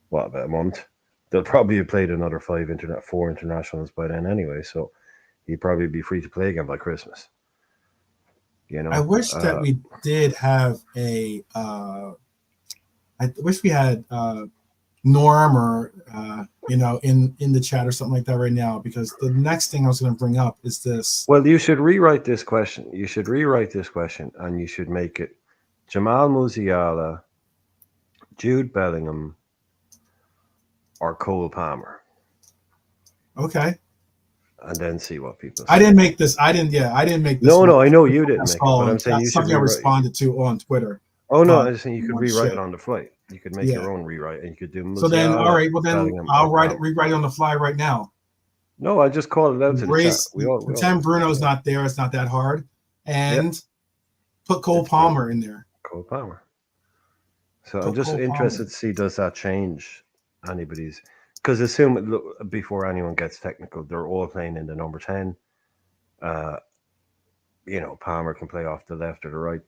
what, about a month. They'll probably have played another 4 internationals by then anyway. So he'd probably be free to play again by Christmas. You know, I wish that we did have a. I wish we had Norm or in the chat or something like that right now, because the next thing I was going to bring up is this. Well, you should rewrite this question. You should rewrite this question, and you should make it Jamal Musiala, Jude Bellingham, or Cole Palmer, Okay. and then see what people say. I didn't make this. I didn't make this. No, I know you didn't make it, but I'm saying you should something I rewrite. responded to on Twitter. Oh no, I'm just saying you could rewrite shit. it on the fly. You could make your own rewrite, and you could do Musiala. So then, all right. Well, then Bellingham, I'll rewrite it on the fly right now. No, I just called it out to the chat. Pretend Bruno's not there. It's not that hard, and put Cole Palmer in there. Cole Palmer. So I'm just interested to see, does that change anybody's? Because assume before anyone gets technical, they're all playing in the number 10. Palmer can play off the left or the right,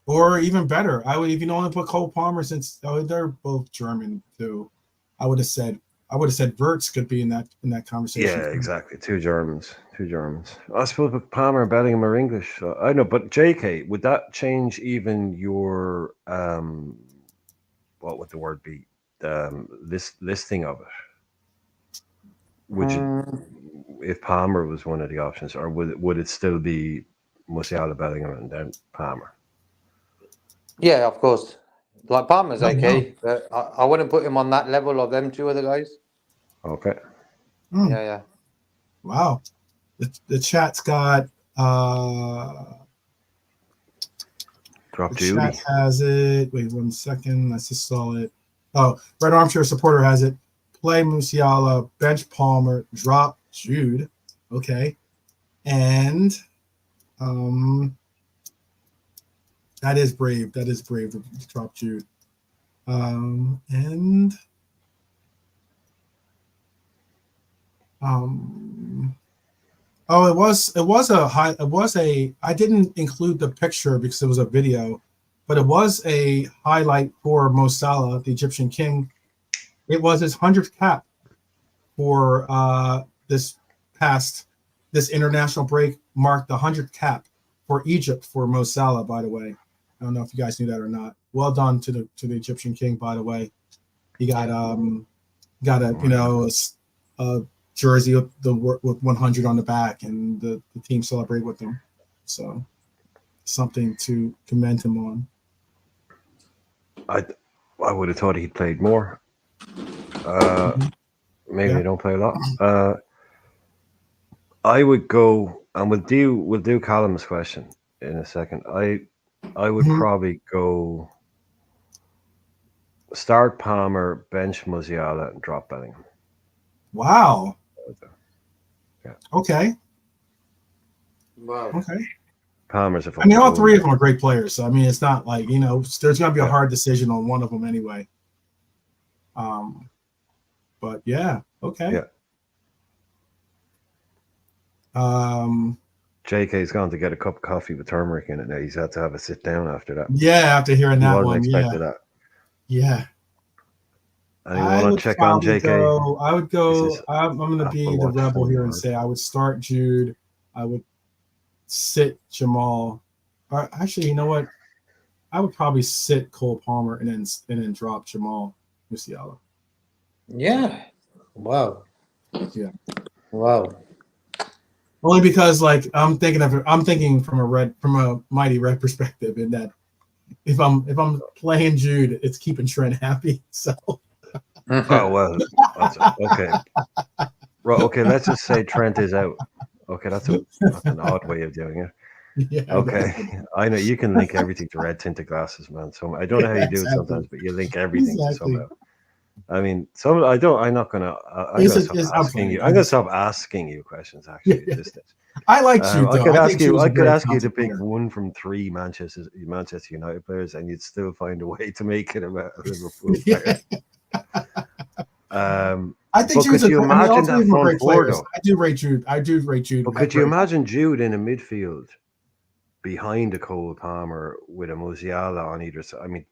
or even better, I would even only put Cole Palmer, since they're both German too. I would have said Wirtz could be in that conversation. Yeah, exactly. Two Germans. I suppose Palmer and Bellingham are English. So I know, but JK, would that change even your what would the word be? This listing of it? Would you, if Palmer was one of the options, or would it still be Musiala, Bellingham, and then Palmer? Yeah, of course. Like Palmer's okay, but I wouldn't put him on that level of them two other guys. Okay. Yeah. Wow. The chat's got Drop the Judy. chat has it. Wait 1 second. I just saw it. Oh, Red Armchair Supporter has it. Play Musiala, bench Palmer, drop Jude. Okay. And that is brave. That is brave to drop Jude. I didn't include the picture because it was a video, but it was a highlight for Mo Salah, the Egyptian king. It was his 100th cap for this international break, marked the 100th cap for Egypt for Mo Salah, by the way. I don't know if you guys knew that or not. Well done to the Egyptian king, by the way. He got a jersey with 100 on the back, and the team celebrate with him. So something to commend him on. I would have thought he'd played more. Maybe they don't play a lot. I would go, and we'll do Callum's question in a second. I would probably go start Palmer, bench Musiala, and drop Bellingham. Wow. Yeah. Okay. Wow. Okay. Palmer's a. All three of them are great players. So it's not like there's going to be a hard decision on one of them anyway. But yeah. Okay. Yeah. JK's gone to get a cup of coffee with turmeric in it now. He's had to have a sit down after that. Yeah, after hearing that one. Expected that. Yeah. Anyone want to check on JK? I would go. I'm going to be the rebel here and say I would start Jude. I would sit Jamal. Or actually, you know what? I would probably sit Cole Palmer and then drop Jamal Musiala. Yeah. Wow. Yeah. Wow. Only because I'm thinking from a mighty red perspective, in that if I'm playing Jude, it's keeping Trent happy. So. Oh well. Okay. Right. Okay. Let's just say Trent is out. Okay, that's an odd way of doing it. Yeah, okay, I know you can link everything to red tinted glasses, man. So I don't know how you do it sometimes, but you link everything to somehow. I mean, I'm not gonna. I'm gonna stop asking you questions. Actually, I like you. I could ask you to pick one from 3 Manchester United players, and you'd still find a way to make it about a Liverpool player. I think But Jude's. could you I mean, all imagine three of that them are front great four players. though? I do rate Jude. I do rate Jude. But could you imagine Jude in a midfield behind a Cole Palmer with a Musiala on either side? I mean,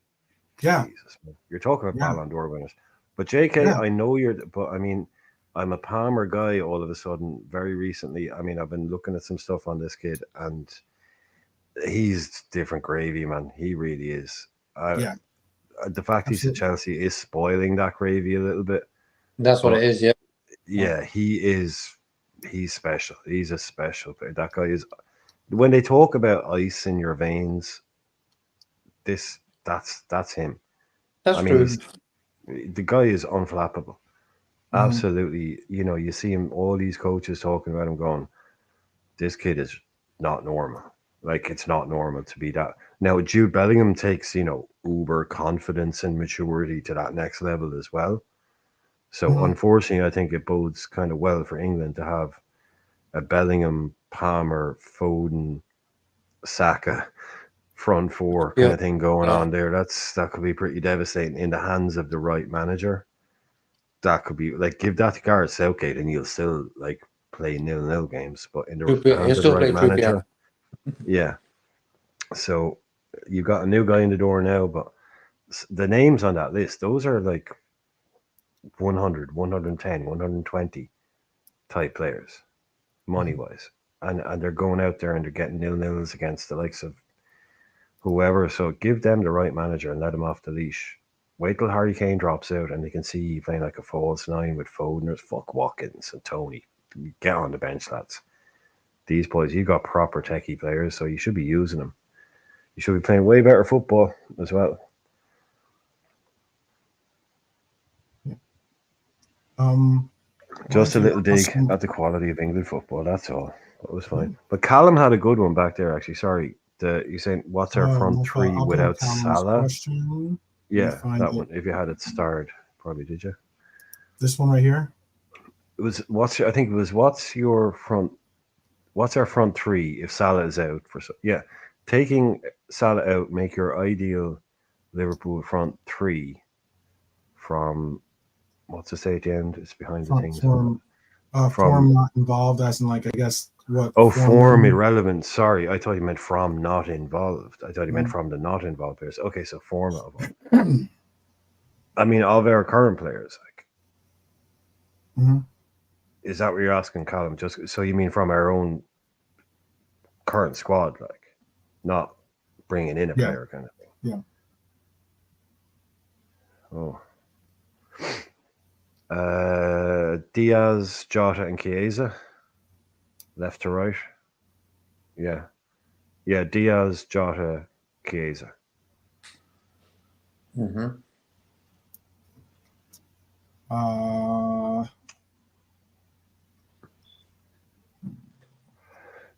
Yeah. Jesus, man. You're talking about Yeah. Ballon d'Or winners. But JK, Yeah. I know but I mean, I'm a Palmer guy all of a sudden. Very recently, I mean, I've been looking at some stuff on this kid, and he's different gravy, man. He really is. Yeah. The fact he's at Absolutely. Chelsea is spoiling that gravy a little bit. That's what But it is. Yeah. yeah, he is. He's special. He's a special player. That guy is. When they talk about ice in your veins, that's him. That's I mean, true. the guy is unflappable. Mhm. Absolutely. You know, you see him. All these coaches talking about him, going, "This kid is not normal. Like, it's not normal to be that." Now, Jude Bellingham takes, uber confidence and maturity to that next level as well. So, Mhm. unfortunately, I think it bodes kind of well for England to have a Bellingham, Palmer, Foden, Saka front four kind of thing going on there. That could be pretty devastating in the hands of the right manager. That could be like, give that to Gareth Southgate and you'll still like play 0-0 games, but in the hands He'll of the still right play manager, Trippier. yeah. So you've got a new guy in the door now, but the names on that list, those are like 100, 110, 120 type players, money wise. And they're going out there and they're getting 0-0s against the likes of whoever. So give them the right manager and let them off the leash. Wait till Harry Kane drops out and they can see you playing like a false nine with Foden. Fuck Watkins and Tony. Get on the bench, lads. These boys, you got proper techie players, so you should be using them. You should be playing way better football as well. Just a little dig at the quality of England football. That's all. That was fine. But Callum had a good one back there, actually. Sorry. You're saying, what's our front three without Salah? Question. Yeah, that one. If you had it starred, probably did you? This one right here. It was what's our front three if Salah is out taking Salah out, make your ideal Liverpool front three from what's to say at the end? It's behind the things. Form not involved, as in like I guess what? Oh, form irrelevant. Sorry, I thought you meant from not involved. I thought you meant from the not involved players. Okay, so form not involved. I mean, of our current players, like, is that what you're asking, Callum? Just so you mean from our own current squad, like, not bringing in a player kind of thing. Yeah. Oh. Diaz, Jota, and Chiesa, left to right. Yeah. Diaz, Jota, Chiesa.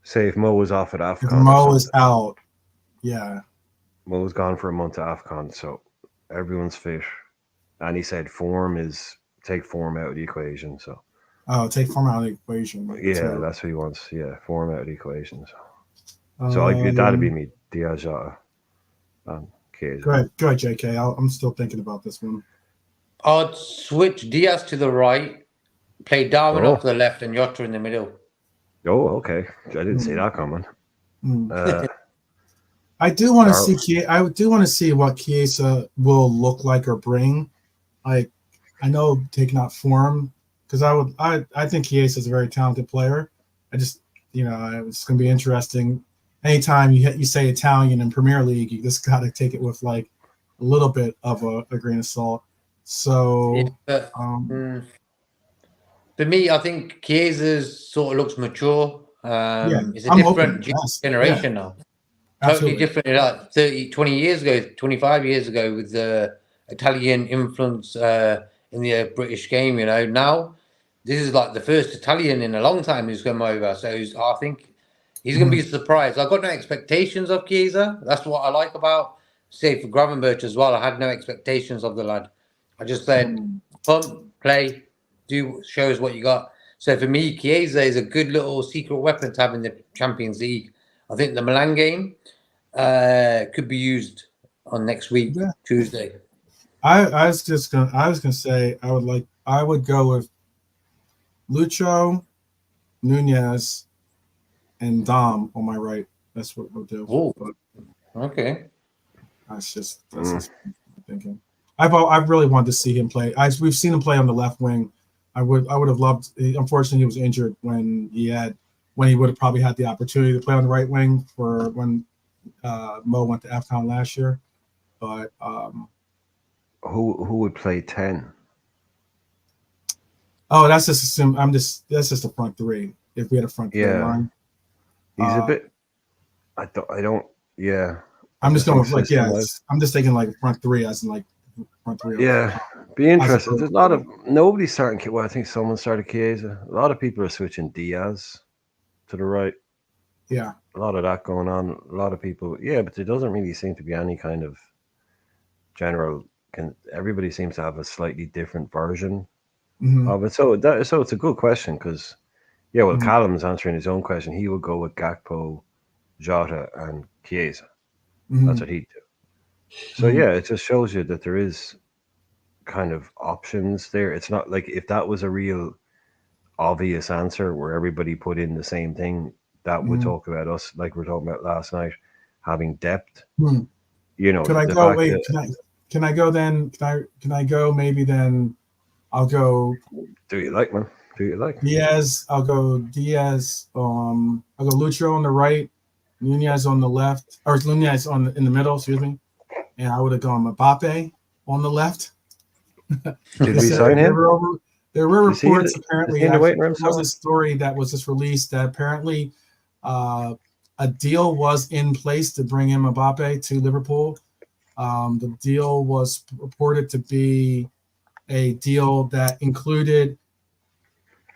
Say if Mo was off at AFCON. If Mo is out, yeah. Mo's gone for a month to AFCON, so everyone's fit. And he said take form out of the equation. So. Take form out of the equation. Yeah, that's what he wants. Yeah, form out of the equation. So that'd be me, Diaz, Jota, and Chiesa. Go ahead, JK. I'm still thinking about this one. I'd switch Diaz to the right, play Darwin off to the left, and Jota in the middle. Oh, okay. I didn't see that coming. I do want to see. I do want to see what Chiesa will look like or bring. I know taking out form because I think Chiesa is a very talented player. I just it's going to be interesting. Anytime you say Italian in Premier League, you just got to take it with like a little bit of a grain of salt. So, for me, I think Chiesa sort of looks mature. It's a different generation now. Totally different. Like 30, 20 years ago, 25 years ago, with the Italian influence in the British game. Now this is like the first Italian in a long time who's come over. So I think he's going to be surprised. I've got no expectations of Chiesa. That's what I like about, say, for Gravenberch as well. I had no expectations of the lad. I just said, come, play, show us what you got. So for me, Chiesa is a good little secret weapon to have in the Champions League. I think the Milan game could be used on next week, Tuesday. I was gonna say I I would go with Lucho, Nunez, and Dom on my right. That's what we'll do. Oh, But okay. that's just thinking. I've really wanted to see him play. We've seen him play on the left wing. I would have loved. Unfortunately, he was injured when he would have probably had the opportunity to play on the right wing for when Mo went to AFCON last year. But who would play 10? that's just that's just a front three. If we had a front three line, he's a bit. I don't. Yeah. I'm just going with I'm just thinking like front three as in like front three. Yeah, be interesting. There's a lot of nobody's starting. Well, I think someone started Chiesa. A lot of people are switching Diaz to the right. Yeah, a lot of that going on. A lot of people. Yeah, but there doesn't really seem to be any kind of general. Everybody seems to have a slightly different version of it. So it's a good question because Callum's answering his own question. He would go with Gakpo, Jota, and Chiesa. That's what he'd do. So it just shows you that there is kind of options there. It's not like if that was a real obvious answer where everybody put in the same thing, that would talk about us like we were talking about last night, having depth. You know, could I go? Wait, can I go then? Can I go? Maybe then I'll go. Do you like, man? Do you like Diaz? I'll go Diaz. I'll go Lucho on the right, Nunez on the left, or Nunez in the middle. Excuse me. And I would have gone Mbappe on the left. Did we sign him? There were reports apparently. There was a story that was just released that apparently a deal was in place to bring in Mbappe to Liverpool. The deal was reported to be a deal that included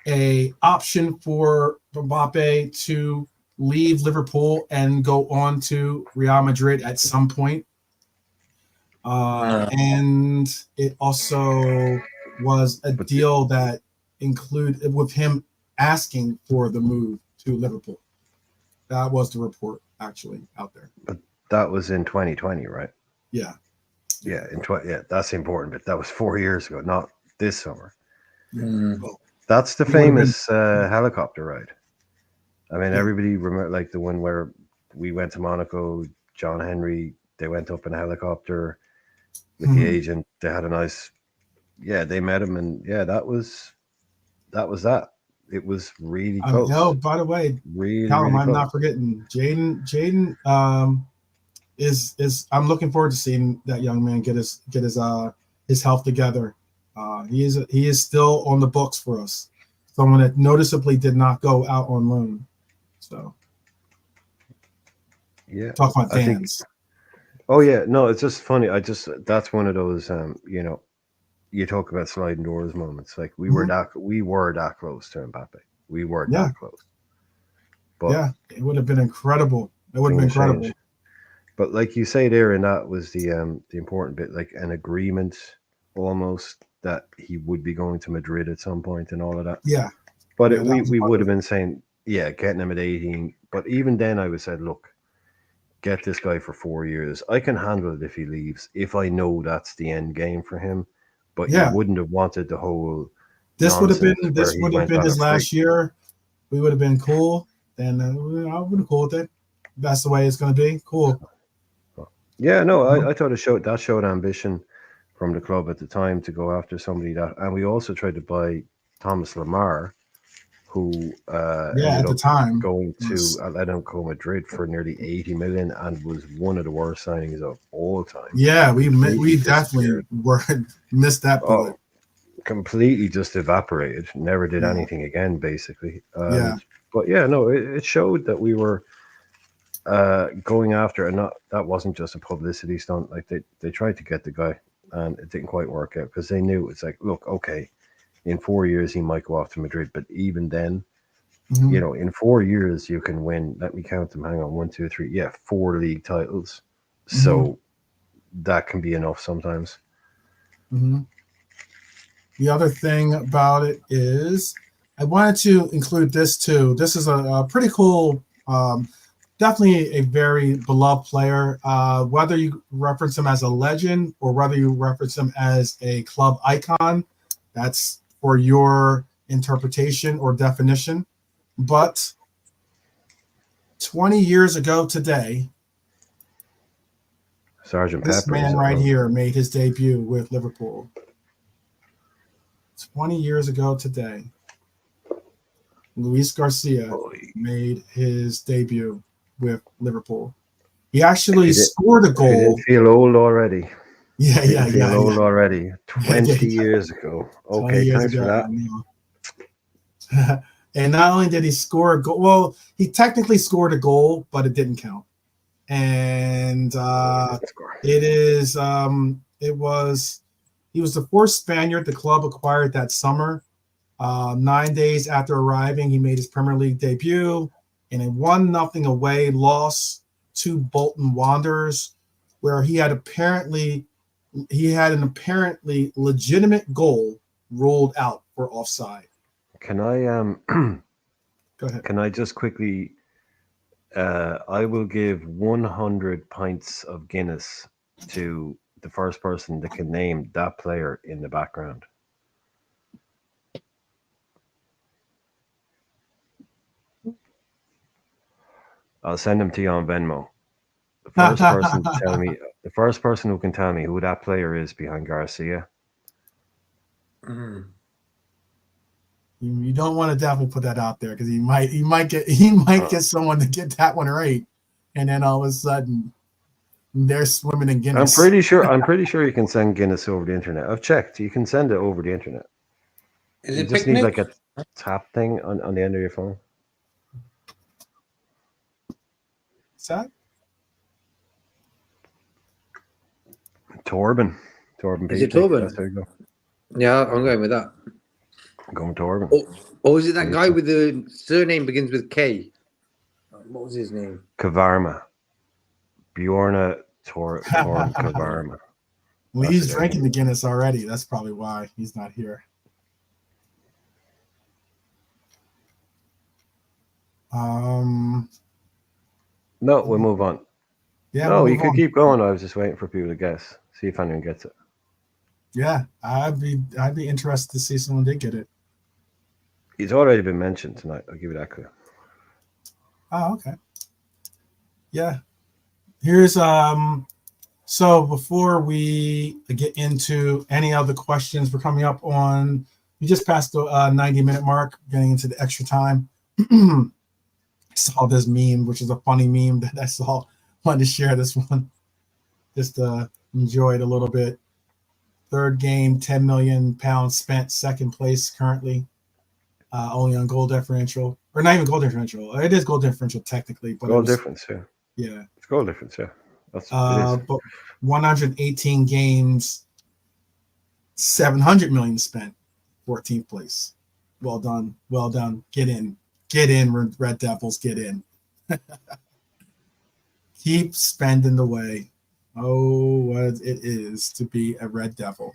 a option for Mbappe to leave Liverpool and go on to Real Madrid at some point. And it also was a deal that included with him asking for the move to Liverpool. That was the report actually out there. But that was in 2020, right? Yeah. Yeah, that's important. But that was 4 years ago, not this summer. Well, that's the famous helicopter ride. I mean, everybody remember like the one where we went to Monaco. John Henry, they went up in a helicopter with the agent. They had a nice, they met him, and that was that. It was really close. Oh, by the way, really, Callum, really I'm not forgetting Jaden. Is I'm looking forward to seeing that young man get his health together. He is still on the books for us. Someone that noticeably did not go out on loan. So talk about dance. Oh yeah, no, it's just funny. That's one of those you talk about sliding doors moments. Like we were that close to Mbappe. We were that close. But it would have been incredible. It would have been incredible. Changed. But like you say there, and that was the important bit, like an agreement almost that he would be going to Madrid at some point and all of that. Yeah. But we would have been saying, getting him at 18. But even then I would say, look, get this guy for 4 years. I can handle it if he leaves, if I know that's the end game for him. But you wouldn't have wanted the whole. This would have been his last year. We would have been cool. Then I would have been cool with it. That's the way it's going to be. Cool. Yeah, no, I thought it showed ambition from the club at the time to go after somebody that, and we also tried to buy Thomas Lemar, who at the time going to Atletico Madrid for nearly 80 million and was one of the worst signings of all time. Yeah, we definitely missed that bullet. Completely just evaporated. Never did anything again, basically. But it showed that we were going after, and that wasn't just a publicity stunt. Like they tried to get the guy, and it didn't quite work out because they knew it's like, look, okay, in 4 years he might go off to Madrid, but even then, in 4 years you can win. Let me count them. Hang on, 1, 2, 3. 4 league titles. So that can be enough sometimes. The other thing about it is I wanted to include this too. This is a pretty cool. Definitely a very beloved player. Whether you reference him as a legend or whether you reference him as a club icon, that's for your interpretation or definition, but 20 years ago today, Sergeant this Pepper. man right here made his debut with Liverpool. 20 years ago today, Luis Garcia made his debut with Liverpool. He actually scored a goal. He didn't feel old already. Yeah. Old already. 20 years ago. Okay, thanks for that. And not only did he score a goal, well, he technically scored a goal, but it didn't count. And he was the fourth Spaniard the club acquired that summer. 9 days after arriving, he made his Premier League debut in a 1-0 away loss to Bolton Wanderers, where he had an apparently legitimate goal ruled out for offside. Can I Go ahead. Can I just quickly I will give 100 pints of Guinness to the first person that can name that player in the background. I'll send them to you on Venmo. The first person who can tell me who that player is behind Garcia. You don't want to definitely put that out there because he might get someone to get that one right, and then all of a sudden they're swimming in Guinness. I'm pretty sure you can send Guinness over the internet. I've checked. You can send it over the internet. You just need like a tap thing on the end of your phone. What's that? Torben. Is it Torben? That's how you go. Yeah, I'm going with that. I'm going Torben. Or is it that guy with the surname begins with K? What was his name? Kavarma. Bjorna Torm Kavarma. Well, he's drinking the Guinness already. That's probably why he's not here. No, we'll move on. Yeah. No, you can keep going. I was just waiting for people to guess. See if anyone gets it. Yeah, I'd be interested to see someone did get it. He's already been mentioned tonight. I'll give you that clue. Oh, okay. Yeah. Here's so before we get into any other questions, we're coming up on, we just passed the 90-minute mark, getting into the extra time. I saw this meme, which is a funny meme that I saw. Wanted to share this one just to enjoy it a little bit. Third game, £10 million spent, second place currently, only on goal differential, or not even goal differential. It is goal differential technically, but goal difference, yeah. Yeah, it's goal difference, yeah. That's but 118 games, 700 million spent, 14th place. Well done. Get in, Red Devils, get in. Keep spending the way. Oh, what it is to be a Red Devil.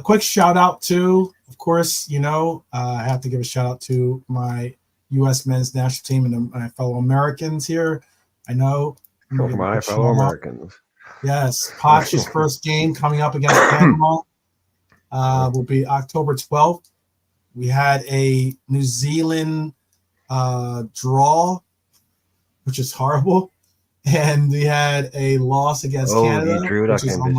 Quick shout out to, of course, I have to give a shout out to my U.S. men's national team and my fellow Americans here. I know. My fellow Americans. Yes. Potch's first game coming up against Panama will be October 12th. We had a New Zealand draw, which is horrible. And we had a loss against Canada. You drew that game,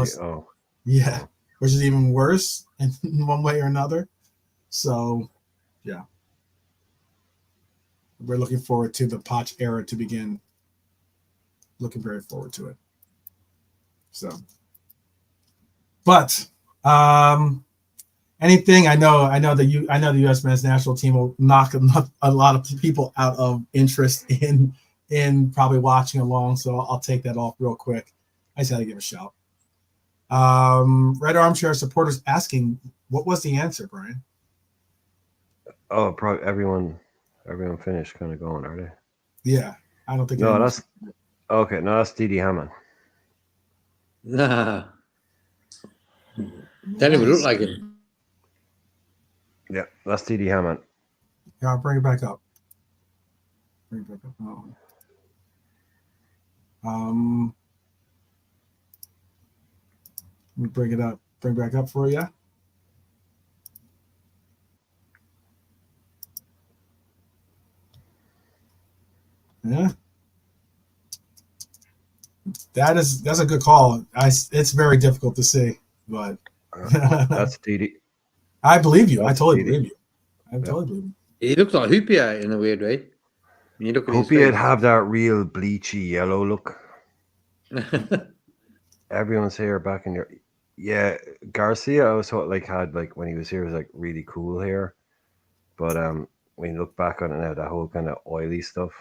which is even worse in one way or another. So, yeah. We're looking forward to the Potch era to begin. Looking very forward to it. So, but anything I know the U.S. men's national team will knock a lot of people out of interest in probably watching along. So I'll take that off real quick. I just had to give a shout. Red Armchair supporters asking, what was the answer, Brian? Oh, probably everyone finished kind of going, are they? Yeah, I don't think. No, that's okay. No, that's Didi Hamann. Nah, don't even look like him. Yeah, that's Didi Hamann. Yeah, I'll bring it back up. Oh. Let me bring it up. bring back up for you. Yeah. That's a good call. It's very difficult to see, but That's DD. I believe you. I That's totally DD. believe you. I totally believe you. He looks like Hoopier in a weird way. When you look at his Hope you'd face. have that real bleachy yellow look. Everyone's hair back in your. Yeah, Garcia. I always thought had when he was here was really cool hair, but when you look back on it now, that whole kind of oily stuff.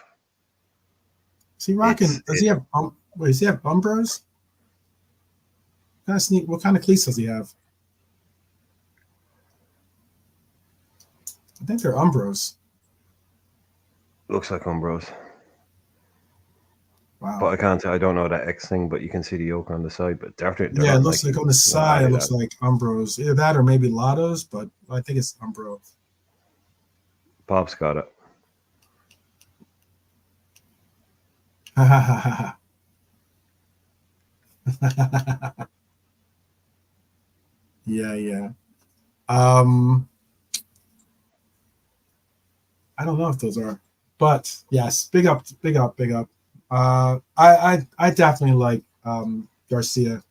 Is he rocking? Does he have? Does he have Umbros? What kind of cleats does he have? I think they're Umbros. Looks like Umbros. Wow. But I can't say I don't know that X thing, but you can see the yoke on the side. But definitely, Yeah, it looks like on the side it looks like Umbros. Either that or maybe Lottos, but I think it's Umbro. Pop's got it. Yeah. I don't know if those are, but yes, big up. I definitely like Garcia,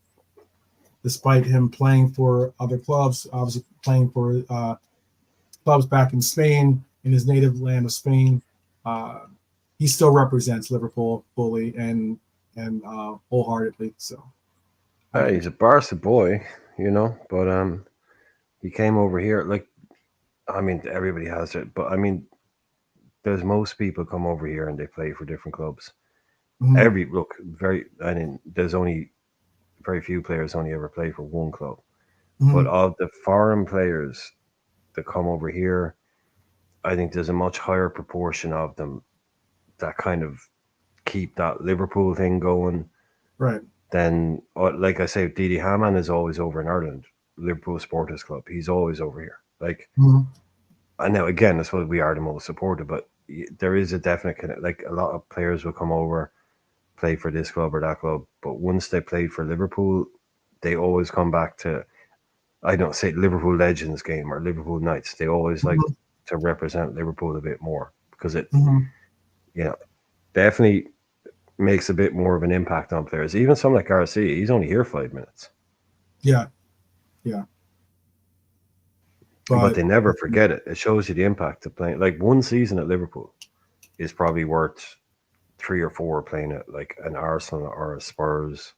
despite him playing for other clubs, obviously playing for clubs back in Spain, in his native land of Spain. He still represents Liverpool fully and wholeheartedly. So He's a Barca boy, but he came over here. I mean, everybody has it, but I mean, there's most people come over here and they play for different clubs. Mm-hmm. There's only very few players only ever play for one club. Mm-hmm. But of the foreign players that come over here, I think there's a much higher proportion of them that kind of keep that Liverpool thing going. Right. Then, like I say, Didi Hamann is always over in Ireland, Liverpool Supporters Club. He's always over here. Mm-hmm. I know, again, I suppose we are the most supported, but there is a definite a lot of players will come over, play for this club or that club, but once they played for Liverpool, they always come back to, I don't say Liverpool Legends game or Liverpool Knights. They always like to represent Liverpool a bit more because it, definitely makes a bit more of an impact on players. Even someone like Garcia, he's only here 5 minutes. Yeah. But they never forget it. It shows you the impact of playing. One season at Liverpool is probably worth 3 or 4 playing at an Arsenal or a Spurs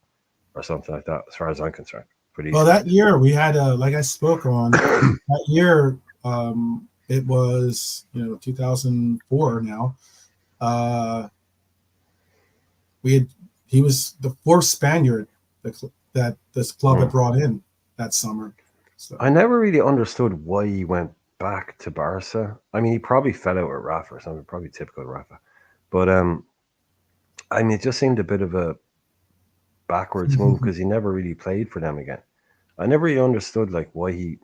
or something like that, as far as I'm concerned. Well, that year we had like I spoke on that year. It was 2004 now. He was the 4th Spaniard that this club had brought in that summer. So I never really understood why he went back to Barca. I mean, he probably fell out with Rafa or something, probably typical Rafa. But I mean, it just seemed a bit of a backwards move because he never really played for them again. I never really understood why he,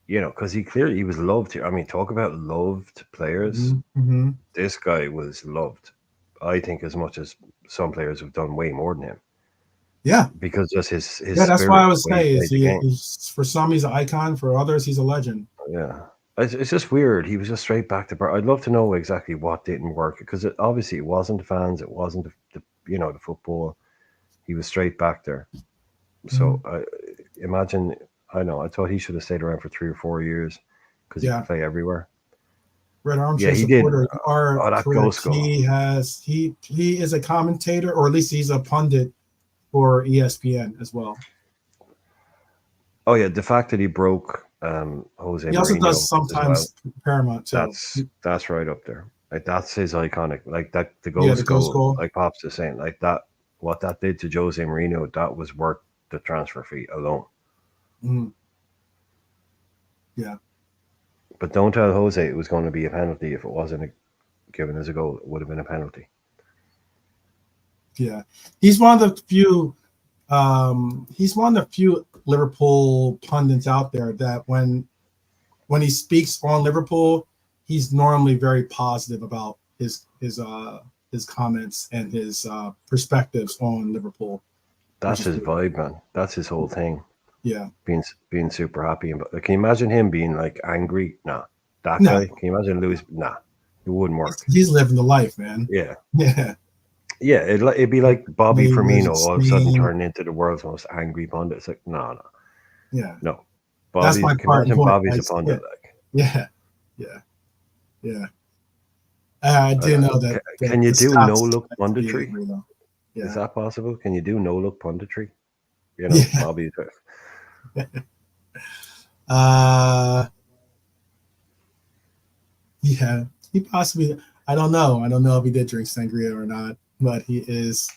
because he was loved here. I mean, talk about loved players. Mm-hmm. This guy was loved, I think, as much as some players have done way more than him. Yeah, because just his that's why I was saying he's for some he's an icon, for others he's a legend. Yeah, it's just weird. He was just straight back to Bar. I'd love to know exactly what didn't work because obviously it wasn't the fans, it wasn't the football. He was straight back there. So I imagine. I know. I thought he should have stayed around for 3 or 4 years because he could play everywhere. Red Armchair supporter. He is a commentator, or at least he's a pundit for ESPN as well. Oh yeah, the fact that he broke Jose. He also Mourinho does sometimes Paramount too. That's right up there. That's his iconic. The ghost goal. Like Pops is saying, that. What that did to Jose Mourinho, that was worth the transfer fee alone. Mm. Yeah. But don't tell Jose it was going to be a penalty if it wasn't given as a goal. It would have been a penalty. Yeah, he's one of the few. He's one of the few Liverpool pundits out there that when he speaks on Liverpool, he's normally very positive about his comments and his perspectives on Liverpool. That's his vibe, man. That's his whole thing. Yeah. being super happy. But like, can you imagine him being like angry? Nah, that No, guy. Can you imagine Lewis? Nah, it wouldn't work. he's living the life, man. Yeah, Yeah. yeah. It'd be like Bobby He Firmino was all of a sudden seeing, turning into the world's most angry pundit. It's like, no, yeah. no. That's my Can you part and imagine point. Bobby's a pundit? Like, Yeah. Yeah. Yeah. I do know that can you the do no stats look completely punditry? agree, though. Is Yeah. that possible? Can you do no look punditry? You know, Yeah. Bobby. Yeah. He possibly. I don't know. I don't know if he did drink sangria or not, but he is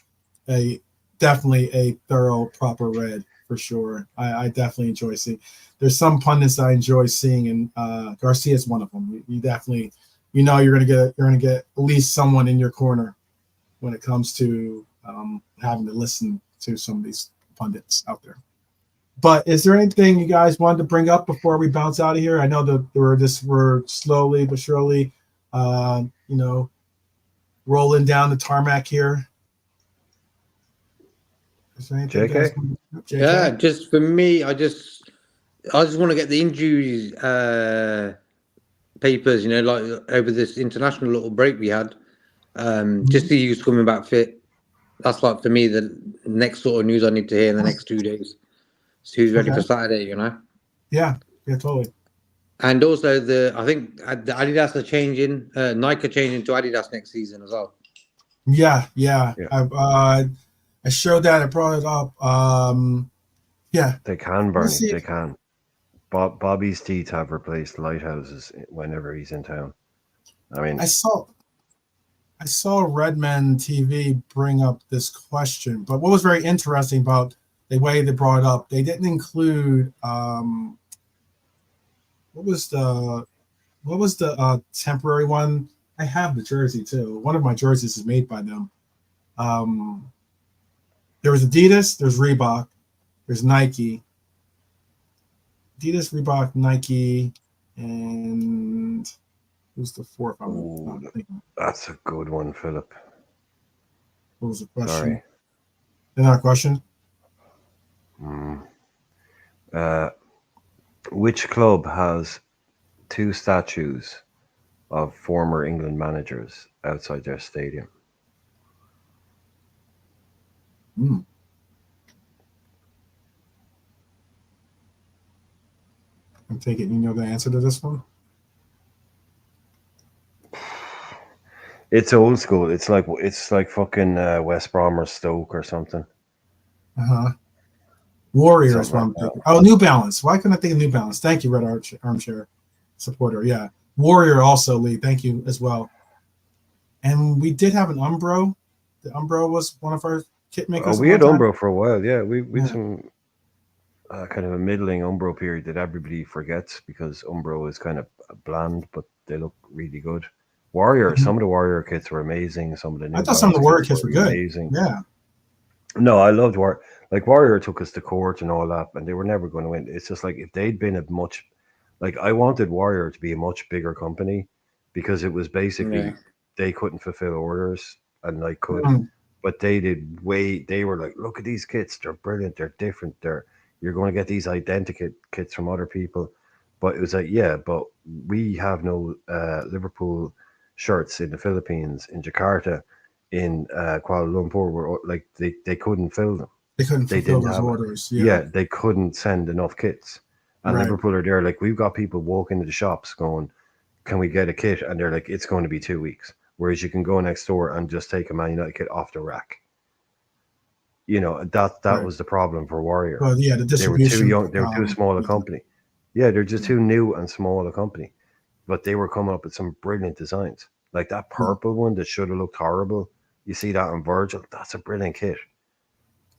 definitely a thorough, proper red for sure. I definitely enjoy seeing. There's some pundits I enjoy seeing, and Garcia is one of them. You definitely, you're gonna get at least someone in your corner when it comes to having to listen to some of these pundits out there. But is there anything you guys wanted to bring up before we bounce out of here? I know that we're slowly but surely, uh, you know, rolling down the tarmac here. Is there anything you guys JK? want to JK? Yeah, just for me, I just want to get the injuries papers, like over this international little break we had. Just see who's coming back fit. That's like for me the next sort of news I need to hear in the next 2 days. So who's ready Okay. for Saturday, Yeah, totally. And also I think the Adidas are changing, Nike are changing to Adidas next season as well. Yeah. Yeah. I showed that. I brought it up. Yeah. They can, Bernie. see They if- can. Bobby's teeth have replaced lighthouses whenever he's in town. I mean, I saw Redman TV bring up this question, but what was very interesting about the way they brought it up, they didn't include what was the temporary one. I have the jersey too. One of my jerseys is made by them. There was Adidas, there's Reebok, there's Nike. Adidas, Reebok, Nike, and who's the fourth? that's a good one, Philip. What was the question? Sorry. Another question? Which club has 2 statues of former England managers outside their stadium? I'm taking you know the answer to this one. It's old school. It's like fucking West Brom or Stoke or something. Warriors. Something What I'm like thinking. Oh, New Balance. Why couldn't I think of New Balance? Thank you, Red Armchair supporter. Yeah, Warrior also, Lee. Thank you as well. And we did have an Umbro. The Umbro was one of our kit makers. We had Umbro for a while. Yeah, we had some kind of a middling Umbro period that everybody forgets because Umbro is kind of bland, but they look really good. Warrior, some of the Warrior kits were amazing. Some of the New I thought some of the Balance Warrior kits were good. amazing. Yeah. No, I loved Warrior. Like Warrior took us to court and all that, and they were never going to win. It's just like if they'd been a much, like I wanted Warrior to be a much bigger company because it was basically they couldn't fulfill orders and like could, but they did they were like, look at these kits, they're brilliant, they're different, you're going to get these identical kits from other people. But it was like, yeah, but we have no Liverpool shirts in the Philippines, in Jakarta, in Kuala Lumpur, where like they couldn't fill them. They couldn't fulfill those orders. Yeah, they couldn't send enough kits. And Liverpool are there, like we've got people walking into the shops going, can we get a kit? And they're like, it's going to be 2 weeks. Whereas you can go next door and just take a Man United kit off the rack. That was the problem for Warrior. Well, yeah, the distribution. They were too young. They were too small a company. Yeah, they're just too new and small a company. But they were coming up with some brilliant designs. Like that purple one that should have looked horrible. You see that on Virgil. That's a brilliant kit.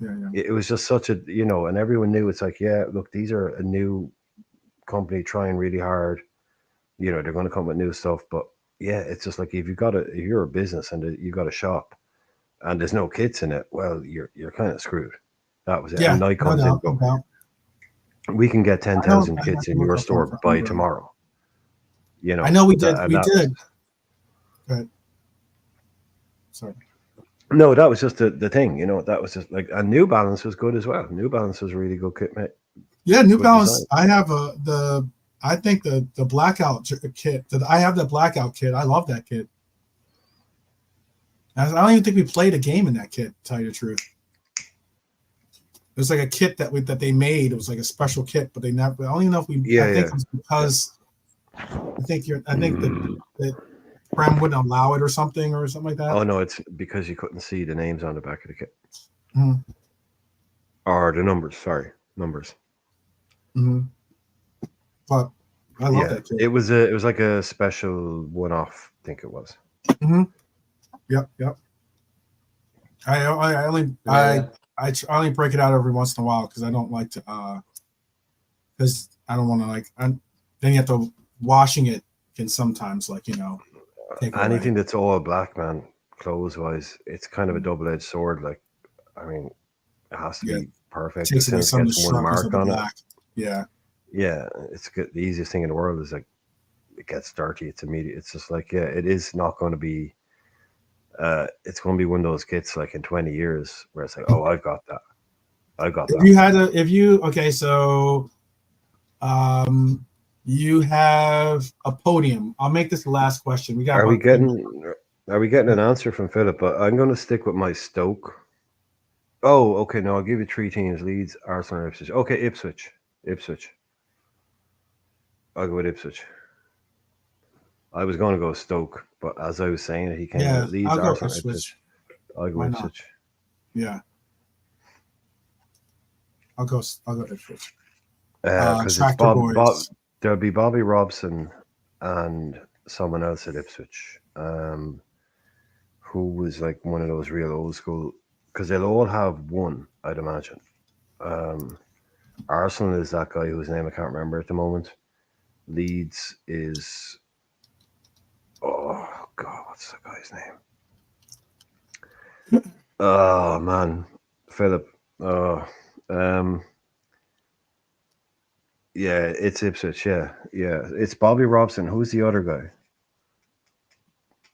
Yeah. It was just such a, and everyone knew it's like, yeah, look, these are a new company trying really hard. They're going to come with new stuff. But yeah, it's just like if you're a business and you got a shop and there's no kits in it, well, you're kind of screwed. That was it. Yeah, and Nike comes in, we can get 10,000 kits in your store by tomorrow. I know we did. We did. Go ahead. Sorry. No, that was just the thing, that was just like, and New Balance was good as well. New Balance was a really good kit, mate. Yeah, New Good Balance. design. I have I think the blackout kit. I have the blackout kit. I love that kit. I don't even think we played a game in that kit. To tell you the truth, it was like a kit that they made. It was like a special kit, but they never. I don't even know if we. Yeah, I think yeah. it was because I think that Prem wouldn't allow it or something like that. Oh no, it's because you couldn't see the names on the back of the kit. Mhm. Or the numbers, sorry. Numbers. Mm-hmm. But I love Yeah. that kit. It was like a special one-off, I think it was. Mm-hmm. Yep. I only Yeah. I only break it out every once in a while because I don't like to because I don't want to then you have to washing it can sometimes take away. Anything that's all black, man, clothes wise, it's kind of a double-edged sword. Like, I mean, it has to Yeah, be perfect. takes As soon away as it some of the gets one sharpness of mark the on it, black. Yeah. yeah, it's good. The easiest thing in the world is like it gets dirty. It's immediate. It's just like, yeah, it is not going to be. It's going to be one of those kits like in 20 years where it's like, oh, I've got that. I got If that. you had okay, so you have a podium. I'll make this the last question. We got Are we about 10 getting? Are we getting an answer from Philip? But I'm going to stick with my Stoke. Oh, okay. No, I'll give you three teams: Leeds, Arsenal, Ipswich. Okay, Ipswich. Ipswich. I'll go with Ipswich. I was going to go Stoke, but as I was saying it, he came Yeah, out. Leeds, I'll go Arsenal, Ipswich. Ipswich. I'll go Why not? Ipswich. Yeah. I'll go Ipswich. Because it's Tractor Boys. there'll be Bobby Robson and someone else at Ipswich, who was like one of those real old school. Because they'll all have one, I'd imagine. Arsenal is that guy whose name I can't remember at the moment. Leeds is, oh god, what's the guy's name? Oh man, Philip. Oh, yeah, it's Ipswich. Yeah, it's Bobby Robson. Who's the other guy?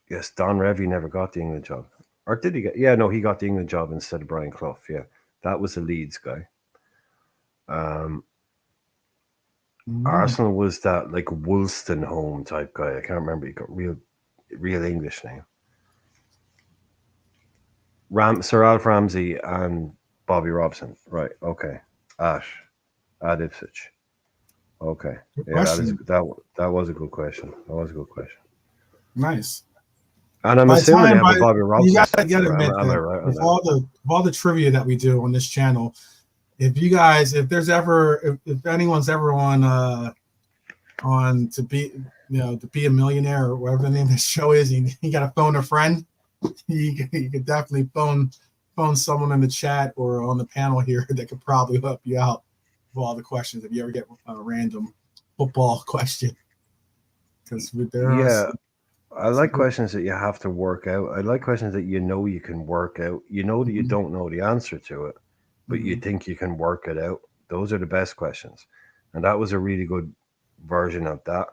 Yes, Don Revy never got the England job, or did he get? Yeah, no, he got the England job instead of Brian Clough. Yeah, that was the Leeds guy. Um, Arsenal was that like Wolstenholme type guy. I can't remember. He got real English name. Sir Alf Ramsey and Bobby Robson. Right. Okay. Ash at Ipswich. Okay. Good Yeah, question. that was a good question. That was a good question. Nice. And I'm By the assuming they time, have a Bobby you Robson gotta statue. admit Am I that right on with that? all the trivia that we do on this channel, if anyone's ever on to be a millionaire or whatever the name of the show is, you got to phone a friend. You could definitely phone someone in the chat or on the panel here that could probably help you out with all the questions if you ever get a random football question. Because Yeah, I like questions that you have to work out. I like questions that you can work out. You know that you don't know the answer to it, but you think you can work it out. Those are the best questions. And that was a really good version of that.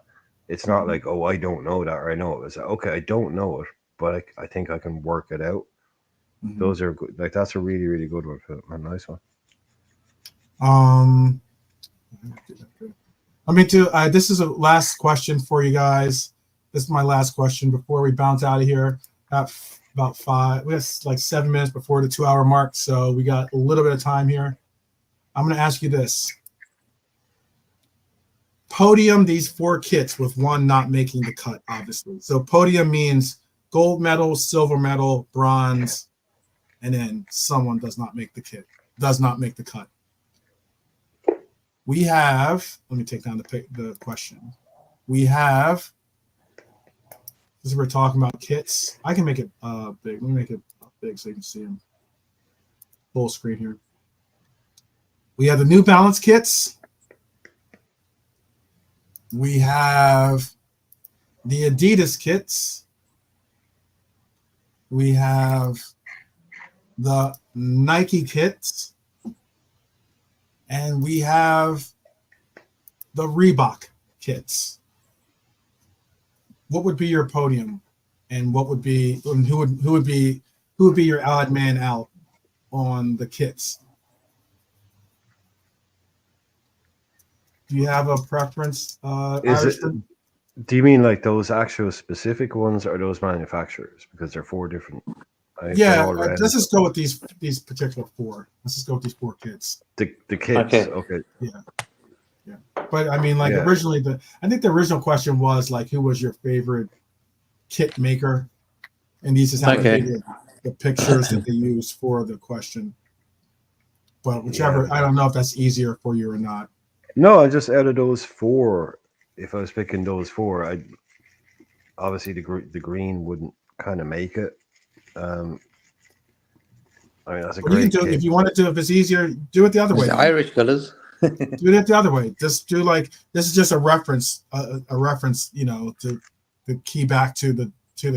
It's not like, oh, I don't know that or I know it. It's like, okay, I don't know it, but I think I can work it out. Those are good. Like, that's a really, really good one, Philip. A nice one. This is a last question for you guys. This is my last question before we bounce out of here. About 5, we have like 7 minutes before the 2-hour mark, so we got a little bit of time here. I'm going to ask you this. Podium these 4 kits with one not making the cut, obviously. So podium means gold medal, silver medal, bronze, and then someone does not make the cut. We have, let me take down the question. We have, this is we're talking about kits. I can make it big. Let me make it big so you can see them. Full screen here. We have the New Balance kits. We have the Adidas kits. We have the Nike kits. And we have the Reebok kits. What would be your podium, and who would be your odd man out on the kits? Do you have a preference, Is it? Irishman? Do you mean like those actual specific ones or those manufacturers? Because they're 4 different. They're Yeah, all red. let's just go with these particular 4. Let's just go with these 4 kits. The kids. Okay. Yeah. But I mean, like Yeah. originally, I think the original question was like, who was your favorite kit maker? And these just happen to be the pictures that they use for the question. But whichever, I don't know if that's easier for you or not. No, I just out of those 4. If I was picking those 4, I obviously the green wouldn't kind of make it. I mean, that's a Well, you great can do kit. if you want to do. If it's easier, do it the other way. The Irish colours. Do it the other way. Just do like this is just a reference, a reference, to key back to the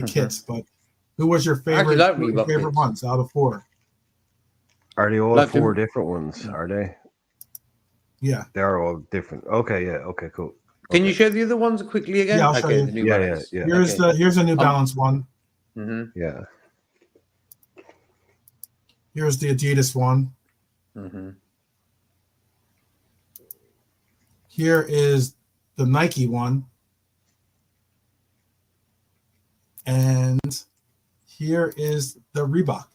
kits. But who was your favorite? Favorite ones out of 4? Are they all 4 different ones? Are they? Yeah, they are all different. Okay, yeah, okay, cool. Can you show the other ones quickly again? Yeah, I'll show you. The New Balance. Yeah. Here's a New Balance one. Mm-hmm. Yeah. Here's the Adidas one. Mm-hmm. Here is the Nike one. And here is the Reebok.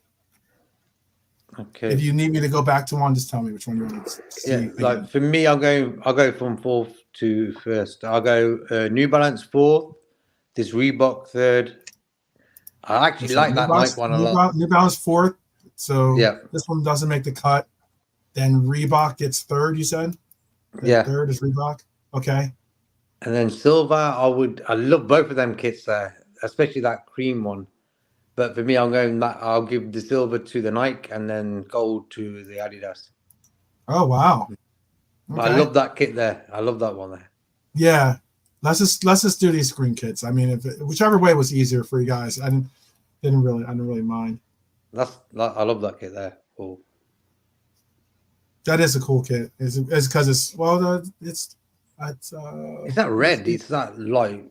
Okay. If you need me to go back to one, just tell me which one you want to see. Yeah, like for me, I'll go from 4th to 1st. I'll go New Balance 4th, this Reebok 3rd. I actually like that Nike one a lot. New Balance 4th. So yeah, this one doesn't make the cut. Then Reebok gets 3rd, you said? Yeah. 3rd is Reebok. Okay. And then silver, I love both of them kits there, especially that cream one. But for me, I'll give the silver to the Nike and then gold to the Adidas. Oh wow! Okay. I love that kit there. I love that one there. Yeah, let's just do these green kits. I mean, whichever way was easier for you guys, I didn't really mind. I love that kit there. Cool. That is a cool kit. It's because it's that red? It's that light.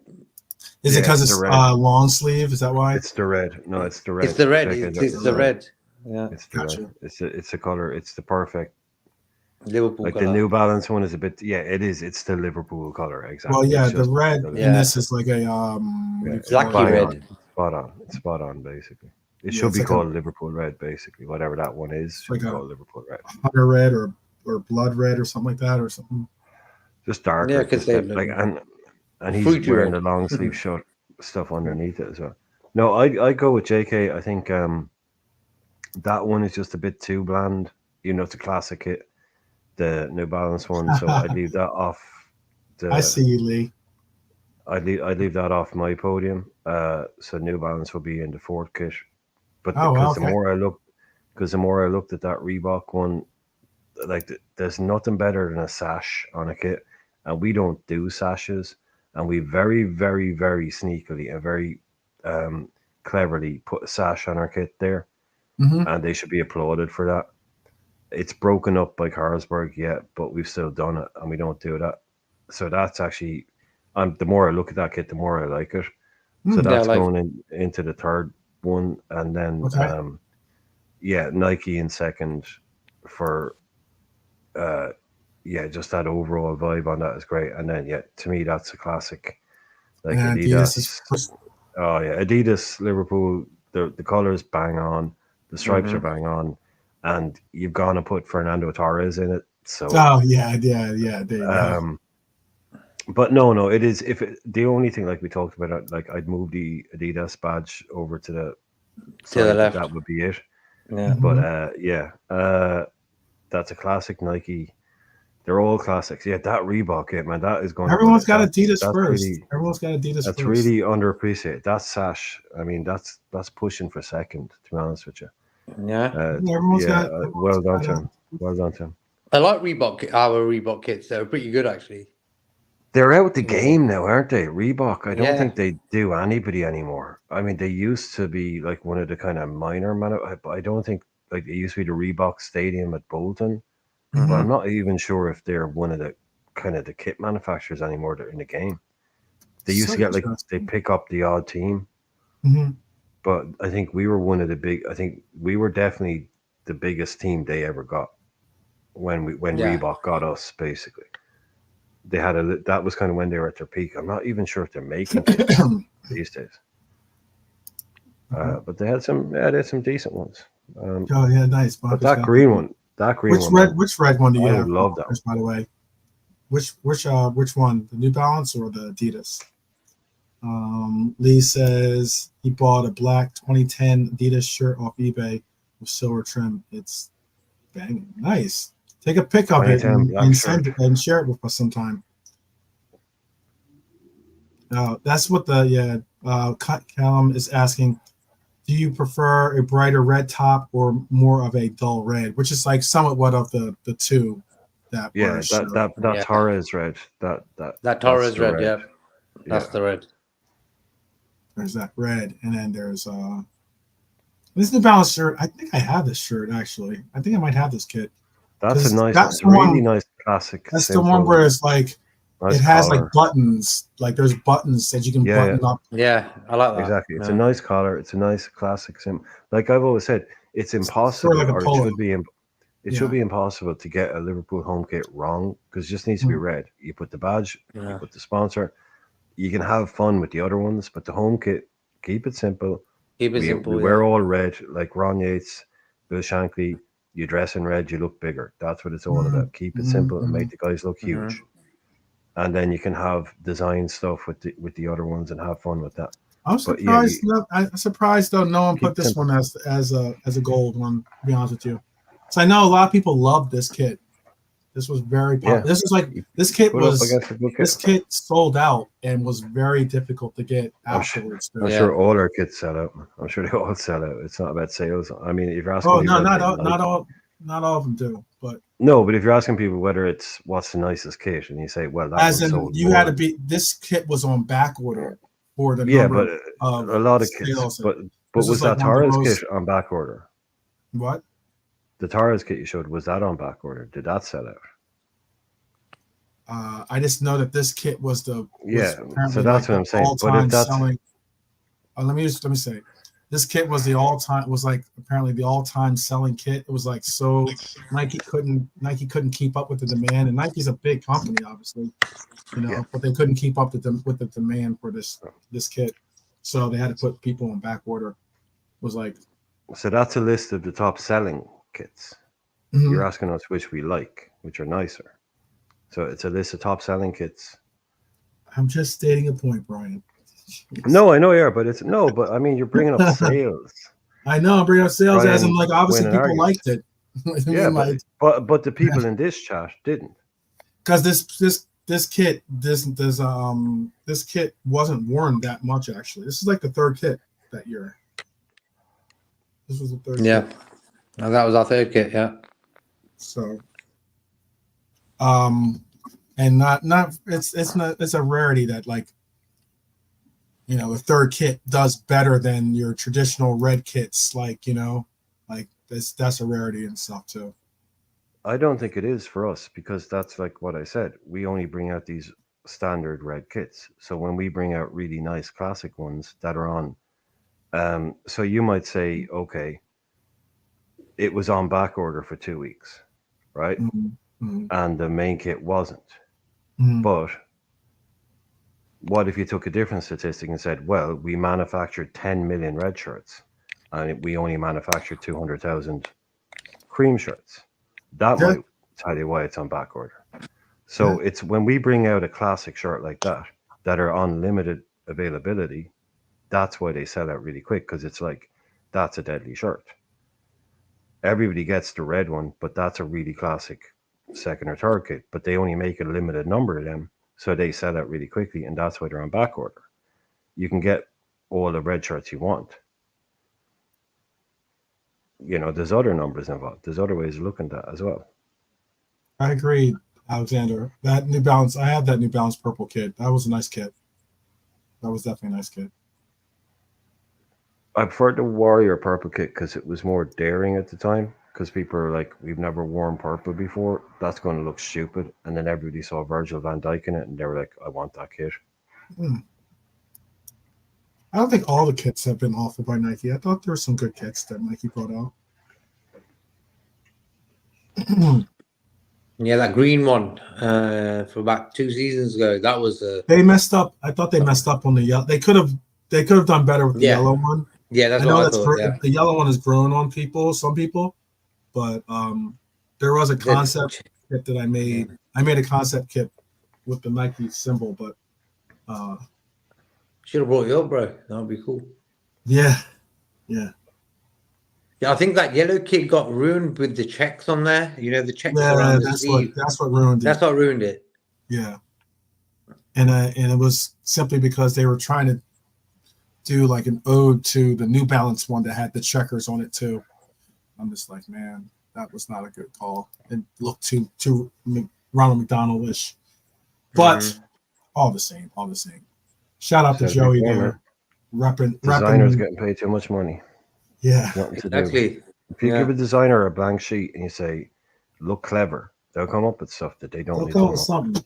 Is it because it's long sleeve? Is that why? It's the red. No, it's the red. It's the red. It's the red. Yeah, it's the red. It's a color. It's the perfect Liverpool. Like color. the New Balance one is a bit. Yeah, it is. It's the Liverpool color. Exactly. Well, yeah, the red in this is like a exactly red. Spot on. It's spot on. Basically, it should be called Liverpool red. Basically, whatever that one is, should be called Liverpool red. Hunter red or blood red or something like that or something. Just darker. Yeah, because like and he's wearing the long sleeve shirt stuff underneath it as well. No, I go with JK. I think that one is just a bit too bland. It's a classic kit, the New Balance one. So I'd leave that off. I see you, Lee. I'd leave that off my podium. So New Balance will be in the 4th kit. But the more I looked at that Reebok one, like there's nothing better than a sash on a kit, and we don't do sashes. And we very, very, very sneakily and very cleverly put a sash on our kit there. Mm-hmm. And they should be applauded for that. It's broken up by Carlsberg, but we've still done it, and we don't do that. So that's actually, the more I look at that kit, the more I like it. So that's going into the 3rd one. And then, Nike in 2nd for... just that overall vibe on that is great. And then, to me, that's a classic. Like Adidas. Adidas, Liverpool, the colors bang on, the stripes are bang on, and you've gone and put Fernando Torres in it. So. There you go. But no, it is. The only thing like we talked about, like I'd move the Adidas badge over to the left. That would be it. Yeah. But that's a classic Nike. They're all classics. Yeah, that Reebok kit, man, that is going. Everyone's got Adidas first. Everyone's got Adidas first. That's really underappreciated. That sash, I mean, that's pushing for 2nd. To be honest with you. Yeah. Everyone's got. Well done to him. Well done to him. I like our Reebok kits. They're pretty good, actually. They're out the game now, aren't they? Reebok. I don't think they do anybody anymore. I mean, they used to be like one of the kind of minor but I don't think like it used to be the Reebok Stadium at Bolton. Mm-hmm. But I'm not even sure if they're one of the kind of the kit manufacturers anymore that are in the game. They used to get they pick up the odd team. Mm-hmm. But I think we were we were definitely the biggest team they ever got when Reebok got us, basically. they had that was kind of when they were at their peak. I'm not even sure if they're making kits these days. But they had some decent ones. Oh yeah, nice. But that green one, Which red one do you I have? would love that. By the way, which one? The New Balance or the Adidas? Lee says he bought a black 2010 Adidas shirt off eBay with silver trim. It's banging, nice. Take a pic of it and send it and share it with us sometime. That's what Callum is asking. Do you prefer a brighter red top or more of a dull red? Which is like somewhat what of the two that that Torres red. That Torres red, yeah. That's the red. There's that red, and then there's this New Balance shirt. I think I have this shirt actually. I think I might have this kit. That's a nice, that's really nice classic. That's the one where it's like nice it has collar. Like buttons. Like there's buttons that you can button up. Yeah, I like that. Exactly. It's a nice collar. It's a nice classic symbol. Like I've always said, it's impossible, like or it should be. It should be impossible to get a Liverpool home kit wrong because it just needs to be red. You put the badge, you put the sponsor. You can have fun with the other ones, but the home kit, keep it simple. Keep it simple. We wear all red, like Ron Yates, Bill Shankly. You dress in red, you look bigger. That's what it's all about. Keep it simple and make the guys look huge. And then you can have design stuff with the other ones and have fun with that. I'm surprised. I'm surprised though. No one put this one as a gold one. To be honest with you, so I know a lot of people love this kit. This was very popular. This was like this kit sold out and was very difficult to get afterwards. I'm sure all our kits sell out. I'm sure they all sell out. It's not about sales. I mean, if you're asking, not all of them do, but no. But if you're asking people whether it's what's the nicest kit, and you say, well, that as in you had to be. This kit was on back order for the number of a lot of kits. But was that Torres kit on back order? What? The Torres kit you showed, was that on back order? Did that sell out? I just know that this kit was so that's what I'm saying. But if that's selling, let me say, this kit was apparently the all-time selling kit. It was like so Nike couldn't keep up with the demand, and Nike's a big company, obviously, but they couldn't keep up with the demand for this kit, so they had to put people on back order. It was like, so that's a list of the top selling kits. You're asking us which we like, which are nicer. So it's a list of top selling kits. I'm just stating a point, Brian. Jeez. No, I know you are, but I mean, you're bringing up sales. I know I'm bringing up sales, Brian, as in like obviously people liked it. but the people in this chat didn't. Because this kit wasn't worn that much actually. This is like the third kit that year. This was the third. Yeah, kit. No, that was our third kit. Yeah. So. And it's a rarity that like, a third kit does better than your traditional red kits. Like, that's a rarity and stuff too. I don't think it is for us because that's like what I said. We only bring out these standard red kits. So when we bring out really nice classic ones that are on, so you might say, okay, it was on back order for 2 weeks, right? And the main kit wasn't. But what if you took a different statistic and said, well, we manufactured 10 million red shirts and we only manufactured 200,000 cream shirts? That might tell you why it's on back order. So it's when we bring out a classic shirt like that are on limited availability, that's why they sell out really quick, because it's like, that's a deadly shirt. Everybody gets the red one, but that's a really classic second or third kit, but they only make a limited number of them, so they sell out really quickly, and that's why they're on back order. You can get all the red shirts you want. There's other numbers involved. There's other ways of looking at that as well. I agree, Alexander. That New Balance, I have that New Balance purple kit. That was a nice kit. That was definitely a nice kit. I preferred the Warrior purple kit because it was more daring at the time. Because people are like, we've never worn purple before. That's going to look stupid. And then everybody saw Virgil van Dijk in it, and they were like, I want that kit. I don't think all the kits have been offered by Nike. I thought there were some good kits that Nike brought out. Yeah, that green one for about 2 seasons ago. That was They messed up. I thought they messed up on the yellow. They could have done better with the Yeah. yellow one. yeah, that's I know what I that's thought. Yeah, the yellow one is growing on some people, but there was a concept kit that I made. I made a concept kit with the Nike symbol, but should have brought you up, bro. That would be cool. yeah. Yeah, I think that yellow kit got ruined with the checks on there. You know, the checks Yeah, around the sleeve. that's what ruined it. That's what ruined it. Yeah, and it was simply because they were trying to do like an ode to the New Balance one that had the checkers on it too. I'm just like, man, that was not a good call. It looked too Ronald McDonald-ish, but all the same. Shout out to Joey there, repping. Designers getting paid too much money. Yeah, nothing to do. Exactly. If you give a designer a blank sheet and you say, "Look clever," they'll come up with stuff that they don't they'll need. come up with something.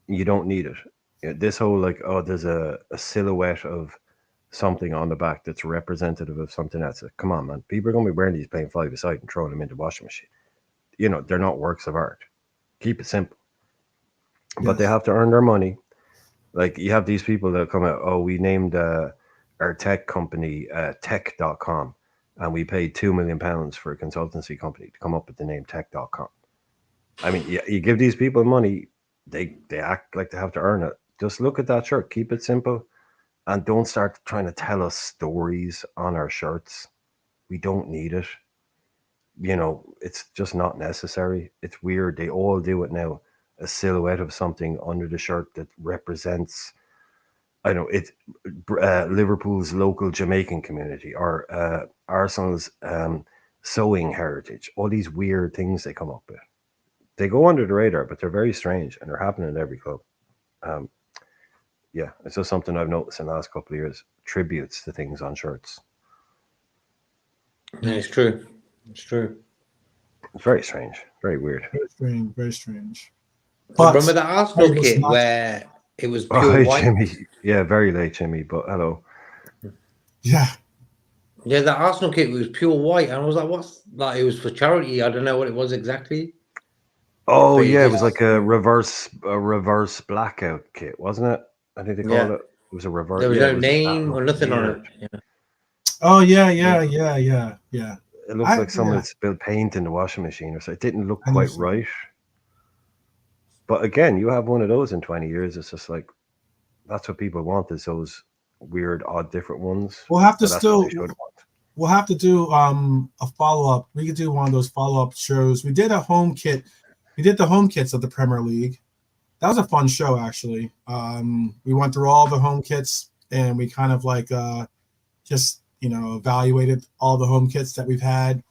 You don't need it. This whole like, oh, there's a silhouette of something on the back that's representative of something else. Come on, man. People are going to be wearing these playing 5-a-side and throwing them into the washing machine. You know, they're not works of art. Keep it simple. Yes. But they have to earn their money. Like, you have these people that come out, oh, we named our tech company tech.com, and we paid £2 million for a consultancy company to come up with the name tech.com. I mean, you give these people money, they act like they have to earn it. Just look at that shirt. Keep it simple. And don't start trying to tell us stories on our shirts. We don't need it. You know, it's just not necessary. It's weird. They all do it now. A silhouette of something under the shirt that represents, I know, it's Liverpool's local Jamaican community or Arsenal's sewing heritage. All these weird things they come up with. They go under the radar, but they're very strange, and they're happening at every club. Yeah, it's just something I've noticed in the last couple of years. Tributes to things on shirts. Yeah, it's true. It's true. It's very strange. Very weird. Very strange. But remember the Arsenal kit where it was pure white? Jimmy. Yeah, very late, Jimmy, but hello. Yeah. Yeah, the Arsenal kit was pure white. And I was like, what's like? It was for charity. I don't know what it was exactly. Oh, yeah, it was like a reverse blackout kit, wasn't it? I think they called it. It was a reverse. There was no name or nothing on it. Yeah. Oh, yeah. It looked like someone had spilled paint in the washing machine or so. It didn't look quite right. But again, you have one of those in 20 years. It's just like, that's what people want, is those weird, odd, different ones. We'll have to do a follow-up. We could do one of those follow-up shows. We did a home kit. We did the home kits of the Premier League. That was a fun show, actually. We went through all the home kits, and we kind of like just, evaluated all the home kits that we've had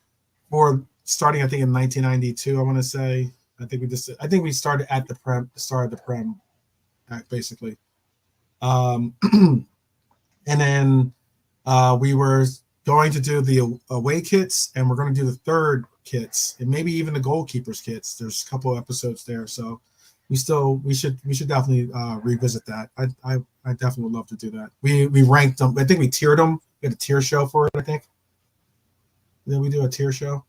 for starting, I think, in 1992, I want to say. I think we started at the Prem, basically. And then we were going to do the away kits, and we're going to do the third kits, and maybe even the goalkeepers kits. There's a couple of episodes there, so we should definitely revisit that. I definitely would love to do that. We ranked them. I think we tiered them. We had a tier show for it, I think. Did we do a tier show?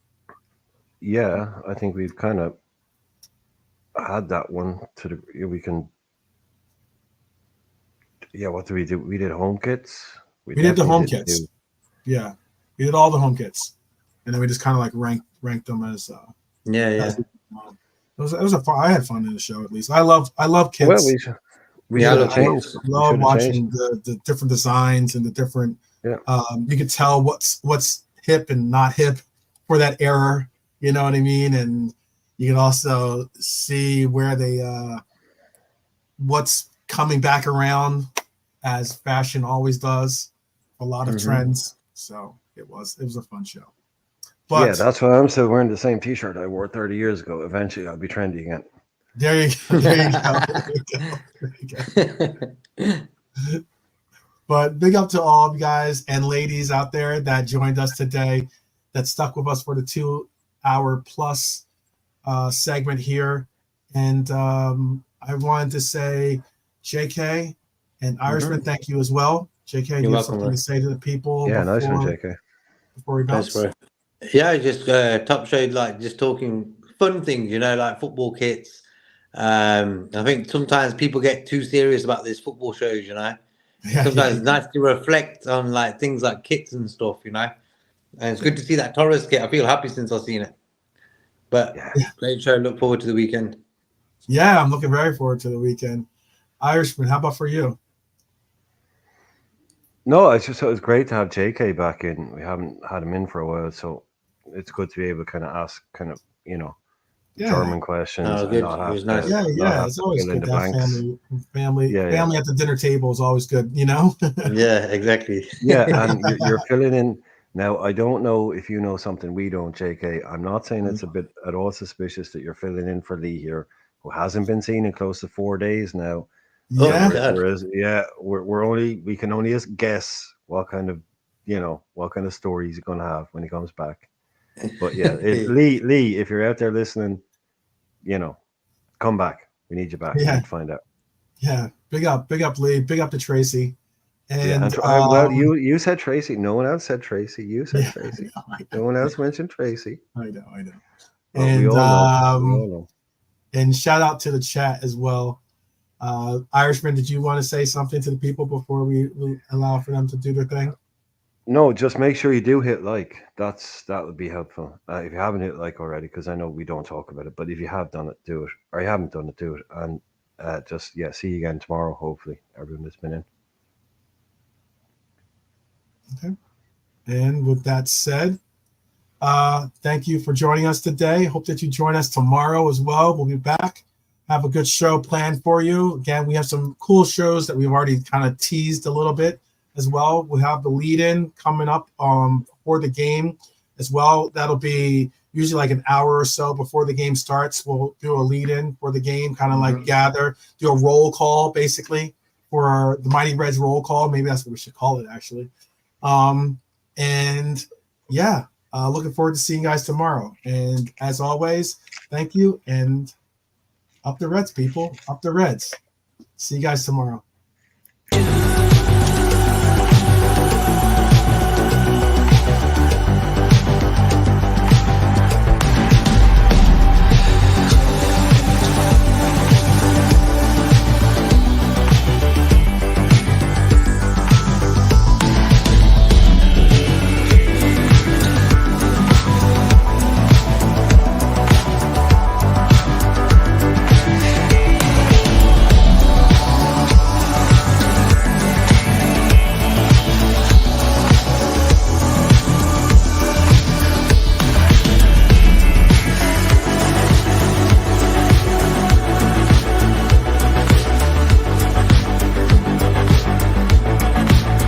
Yeah, I think we've kind of had that one we can. Yeah, what did we do? We did home kits. We did the home kits. Yeah, we did all the home kits, and then we just kind of like ranked them as. It was a fun. I had fun in the show, at least. I love kits. Well, we I love watching the different designs and the different. Yeah. You could tell what's hip and not hip for that era. You know what I mean? And you can also see where they what's coming back around, as fashion always does. A lot of trends. So it was a fun show. But yeah, that's why I'm still wearing the same T-shirt I wore 30 years ago. Eventually, I'll be trendy again. There you go. But big up to all of you guys and ladies out there that joined us today, that stuck with us for the 2-hour plus segment here. And I wanted to say, JK and Irishman, thank you as well. JK, you have something to say to the people? Yeah, nice one, JK. Before we bounce. Yeah, just top shade, like just talking fun things, you know, like football kits. I think sometimes people get too serious about these football shows, you know. Sometimes it's nice to reflect on like things like kits and stuff, you know. And it's good to see that Torres kit. I feel happy since I've seen it. But great show. Look forward to the weekend. Yeah, I'm looking very forward to the weekend. Irishman, how about for you? No, it's just it was great to have JK back in. We haven't had him in for a while, so it's good to be able to kind of ask German questions and good. not It have was to nice. It's always fill in good the to have blanks. family at the dinner table is always good, you know. Yeah, exactly. Yeah, and you're filling in. Now, I don't know if you know something we don't, JK. I'm not saying it's a bit at all suspicious that you're filling in for Lee here, who hasn't been seen in close to 4 days now. Yeah. We can only just guess what kind of story he's going to have when he comes back. But yeah, Lee, if you're out there listening, come back. We need you back. We need to find out. Yeah, big up Lee, big up to Tracy. And well, you said Tracy. No one else said Tracy. You said Tracy. No one else mentioned Tracy. I know. Well, And we all know. And shout out to the chat as well. Irishman, did you want to say something to the people before we allow for them to do their thing? No, just make sure you do hit like. That would be helpful. If you haven't hit like already, because I know we don't talk about it, but if you have done it, do it. Or you haven't done it, do it. And see you again tomorrow. Hopefully, everyone that's been in. Okay. And with that said, thank you for joining us today. Hope that you join us tomorrow as well. We'll be back. Have a good show planned for you. Again, we have some cool shows that we've already kind of teased a little bit as well. We have the lead-in coming up for the game as well. That'll be usually like an hour or so before the game starts. We'll do a lead-in for the game, kind of like gather, do a roll call basically for the Mighty Reds roll call. Maybe that's what we should call it actually. Looking forward to seeing you guys tomorrow. And as always, thank you. And up the Reds, people. Up the Reds. See you guys tomorrow.